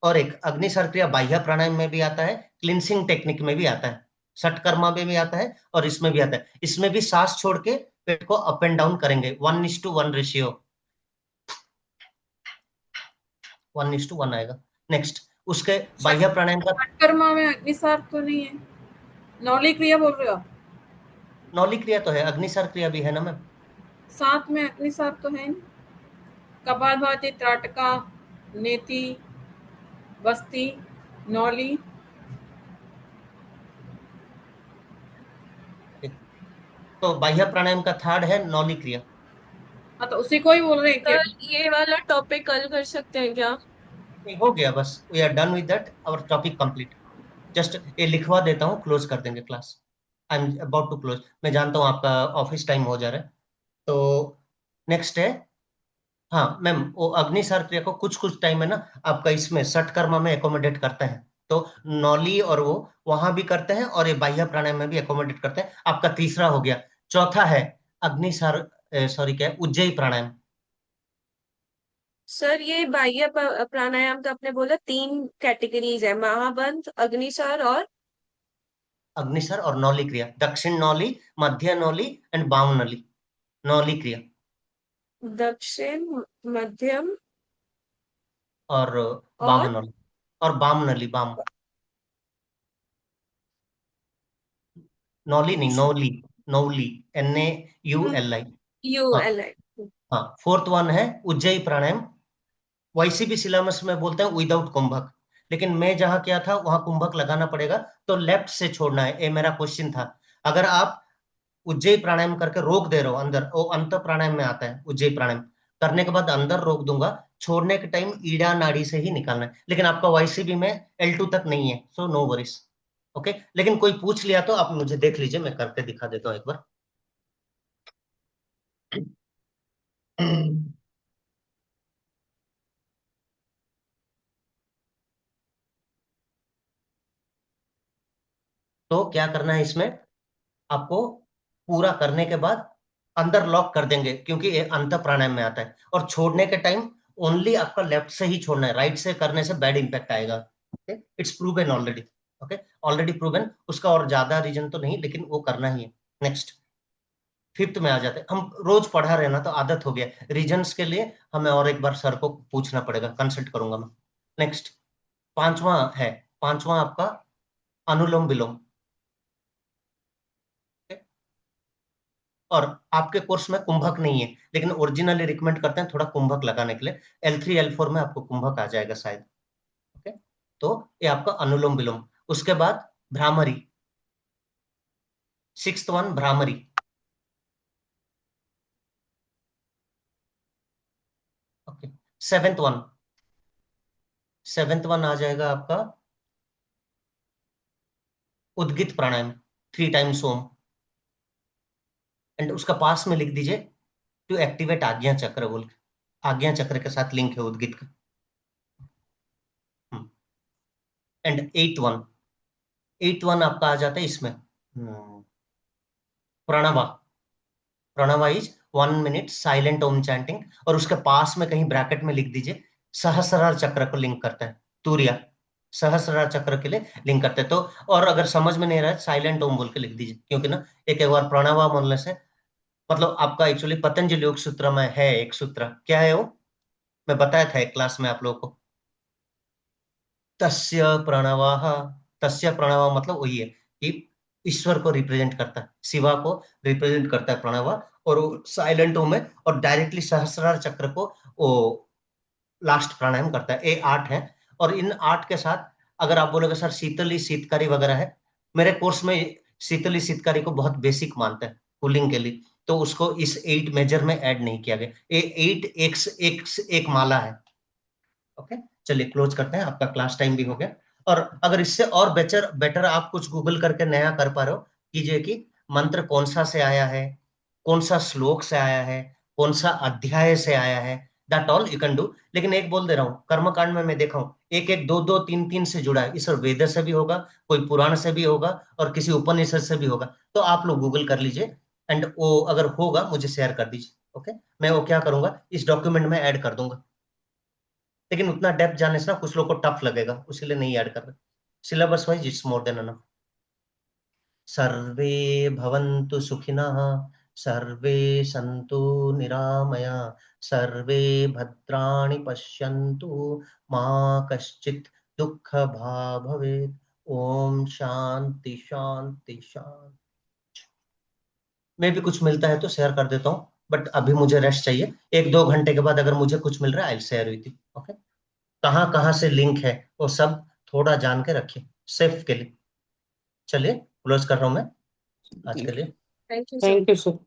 और एक अग्निसार क्रिया बाह्य प्राणायाम में भी आता है, क्लिनसिंग टेक्निक में भी आता है, षटकर्मा में भी आता है, और इसमें भी आता है। इसमें भी सांस छोड़ के पेट को अप एंड डाउन करेंगे, 1:1 रेशियो, 1:1 आएगा। नेक्स्ट, उसके बाह्य प्राणायाम का षटकर्मा में अग्निसार तो नहीं है, नौली क्रिया बोल रहे हो आप? नौली क्रिया तो है, अग्निसार क्रिया भी है ना मैम। साथ में अग्निसार तो है नहीं। कपालभाति, त्राटका, नेति, बस्ती, नौली। तो बाह्य प्राणायाम का थर्ड है नौली क्रिया। हाँ, तो उसी को ही बोल रहे हैं कि सर ये वाला टॉपिक कल कर सकते हैं क्या? नहीं, हो गया बस, we are done with that, our topic complete. Just ये लिखवा देता हूँ, क्लोज कर देंगे class. I am about to close, मैं जानता हूँ आपका ऑफिस टाइम हो जा रहा है। तो नेक्स्ट है, हाँ मैम, वो अग्निसार क्रिया को कुछ कुछ टाइम है ना आपका इसमें षटकर्मा में एकोमोडेट करते हैं। तो नौली और वो वहां भी करते हैं, और ये बाह्य प्राणायाम में भी एकोमोडेट करते हैं। आपका तीसरा हो गया। चौथा है अग्निसार, सॉरी क्या है, उज्जयी प्राणायाम। सर ये बाह्य प्राणायाम का आपने बोला तीन कैटेगरीज है, महाबंध, अग्निसार और अग्निसार और नौली क्रिया, दक्षिण नौली, मध्य नौली एंड वाम नौली, नौली क्रिया। दक्षिण, मध्यम और वाम और नौली, और वाम नली, वाम, नौली नहीं, नौली, नौली, NAULI। यू हाँ, एल आई। हाँ, फोर्थ वन है उज्जयी प्राणायाम। वैसे भी सिलेबस में बोलते हैं विदाउट कुंभक, लेकिन मैं जहां क्या था वहां कुंभक लगाना पड़ेगा, तो लेफ्ट से छोड़ना है, ये मेरा क्वेश्चन था। अगर आप उज्जयी प्राणायाम करके रोक दे रहे हो अंदर, वो अंत प्राणायाम में आता है। उज्जयी प्राणायाम करने के बाद अंदर रोक दूंगा, छोड़ने के टाइम ईड़ा नाड़ी से ही निकालना है। लेकिन आपका YCB में L2 तक नहीं है, सो नो वरीज। ओके, लेकिन कोई पूछ लिया तो आप मुझे देख लीजिए, मैं करके दिखा देता हूँ एक बार। तो क्या करना है इसमें, आपको पूरा करने के बाद अंदर लॉक कर देंगे, क्योंकि ये अंत प्राणायाम में आता है। और छोड़ने के टाइम ओनली आपका लेफ्ट से ही छोड़ना है, राइट से करने से बैड इंपैक्ट आएगा। It's proven already. Okay, already proven, उसका और ज्यादा रीजन तो नहीं, लेकिन वो करना ही है। नेक्स्ट, फिफ्थ में आ जाते हैं। हम रोज पढ़ा रहे ना, तो आदत हो गया, रीजन्स के लिए हमें और एक बार सर को पूछना पड़ेगा, कंसल्ट करूंगा मैं। नेक्स्ट, पांचवा है, पांचवा आपका अनुलोम विलोम। और आपके कोर्स में कुंभक नहीं है, लेकिन ओरिजिनली रिकमेंड करते हैं थोड़ा कुंभक लगाने के लिए। L3 L4 में आपको कुंभक आ जाएगा शायद। ओके, तो ये आपका अनुलोम विलोम। उसके बाद Bhramari, sixth one Bhramari. Okay, seventh one, seventh one आ जाएगा आपका उद्गित प्राणायाम, 3 टाइम्स ओम। एंड उसका पास में लिख दीजिए टू एक्टिवेट आज्ञा चक्र बोल के, आज्ञा चक्र के साथ लिंक है उद्गित का। एंड 8-1 आपका आ जाता है इसमें Pranava. Pranava is 1 minute silent Om chanting, और उसके पास में कहीं ब्रैकेट में लिख दीजिए सहस्रार चक्र को लिंक करता है, तूर्या सहस्रार चक्र के लिए लिंक करते हैं। तो और अगर समझ में नहीं रहा है साइलेंट ओम बोल के लिख दीजिए, क्योंकि ना एक बार प्रणवा बोलने से मतलब आपका एक्चुअली पतंजलि योग सूत्र में है एक सूत्र, क्या है वो, मैं बताया था एक क्लास में आप लोगों को, तस्य प्रणवाः। तस्य प्रणव मतलब वही है कि ईश्वर को रिप्रेजेंट करता है, शिवा को रिप्रेजेंट करता है प्रणव, और वो साइलेंट ओम है और डायरेक्टली सहस्रार चक्र को वो लास्ट प्राणायाम करता है। ये 8 है, और इन 8 के साथ अगर आप बोलोगे सर शीतली शीतकारी वगैरह है, मेरे कोर्स में शीतली शीतकारी को बहुत बेसिक मानते हैं कूलिंग के लिए, तो उसको इस 8 मेजर में ऐड नहीं किया गया। ये 8 एक माला है। ओके, चलिए क्लोज करते हैं, आपका क्लास टाइम भी हो गया। और अगर इससे और बेटर आप कुछ गूगल करके नया कर पा रहे हो, कीजिए कि मंत्र कौन सा से आया है, कौन सा श्लोक से आया है, कौन सा अध्याय से आया है, that all you can do. लेकिन एक बोल दे रहा हूँ, कर्मकांड में मैं देखा हूँ एक एक दो दो तीन तीन से जुड़ा है, इस वेद से भी होगा, कोई पुराण से भी होगा, और किसी उपनिषद से भी होगा। तो आप लोग गूगल कर लीजिए, एंड वो अगर होगा मुझे शेयर कर दीजिए। ओके, मैं वो क्या करूंगा इस डॉक्यूमेंट में ऐड कर दूंगा, लेकिन उतना डेप्थ जाने से ना कुछ लोग को टफ लगेगा, इसीलिए नहीं ऐड कर रहे। Syllabus wise it's more than enough. सर्वे भवन्तु सुखिनः, सर्वे सन्तु निरामया, सर्वे भद्राणि पश्यन्तु, मा कश्चित् दुःख भाग् भवेत्। ओम शांति शांति शांति। मैं भी कुछ मिलता है तो शेयर कर देता हूँ, बट अभी मुझे रेस्ट चाहिए। 1-2 घंटे के बाद अगर मुझे कुछ मिल रहा है I will share with you. Okay, कहाँ कहाँ से लिंक है वो सब थोड़ा जान के रखिए सेफ के लिए। चलिए क्लोज कर रहा हूं मैं आज के लिए। Thank you sir. Thank you sir.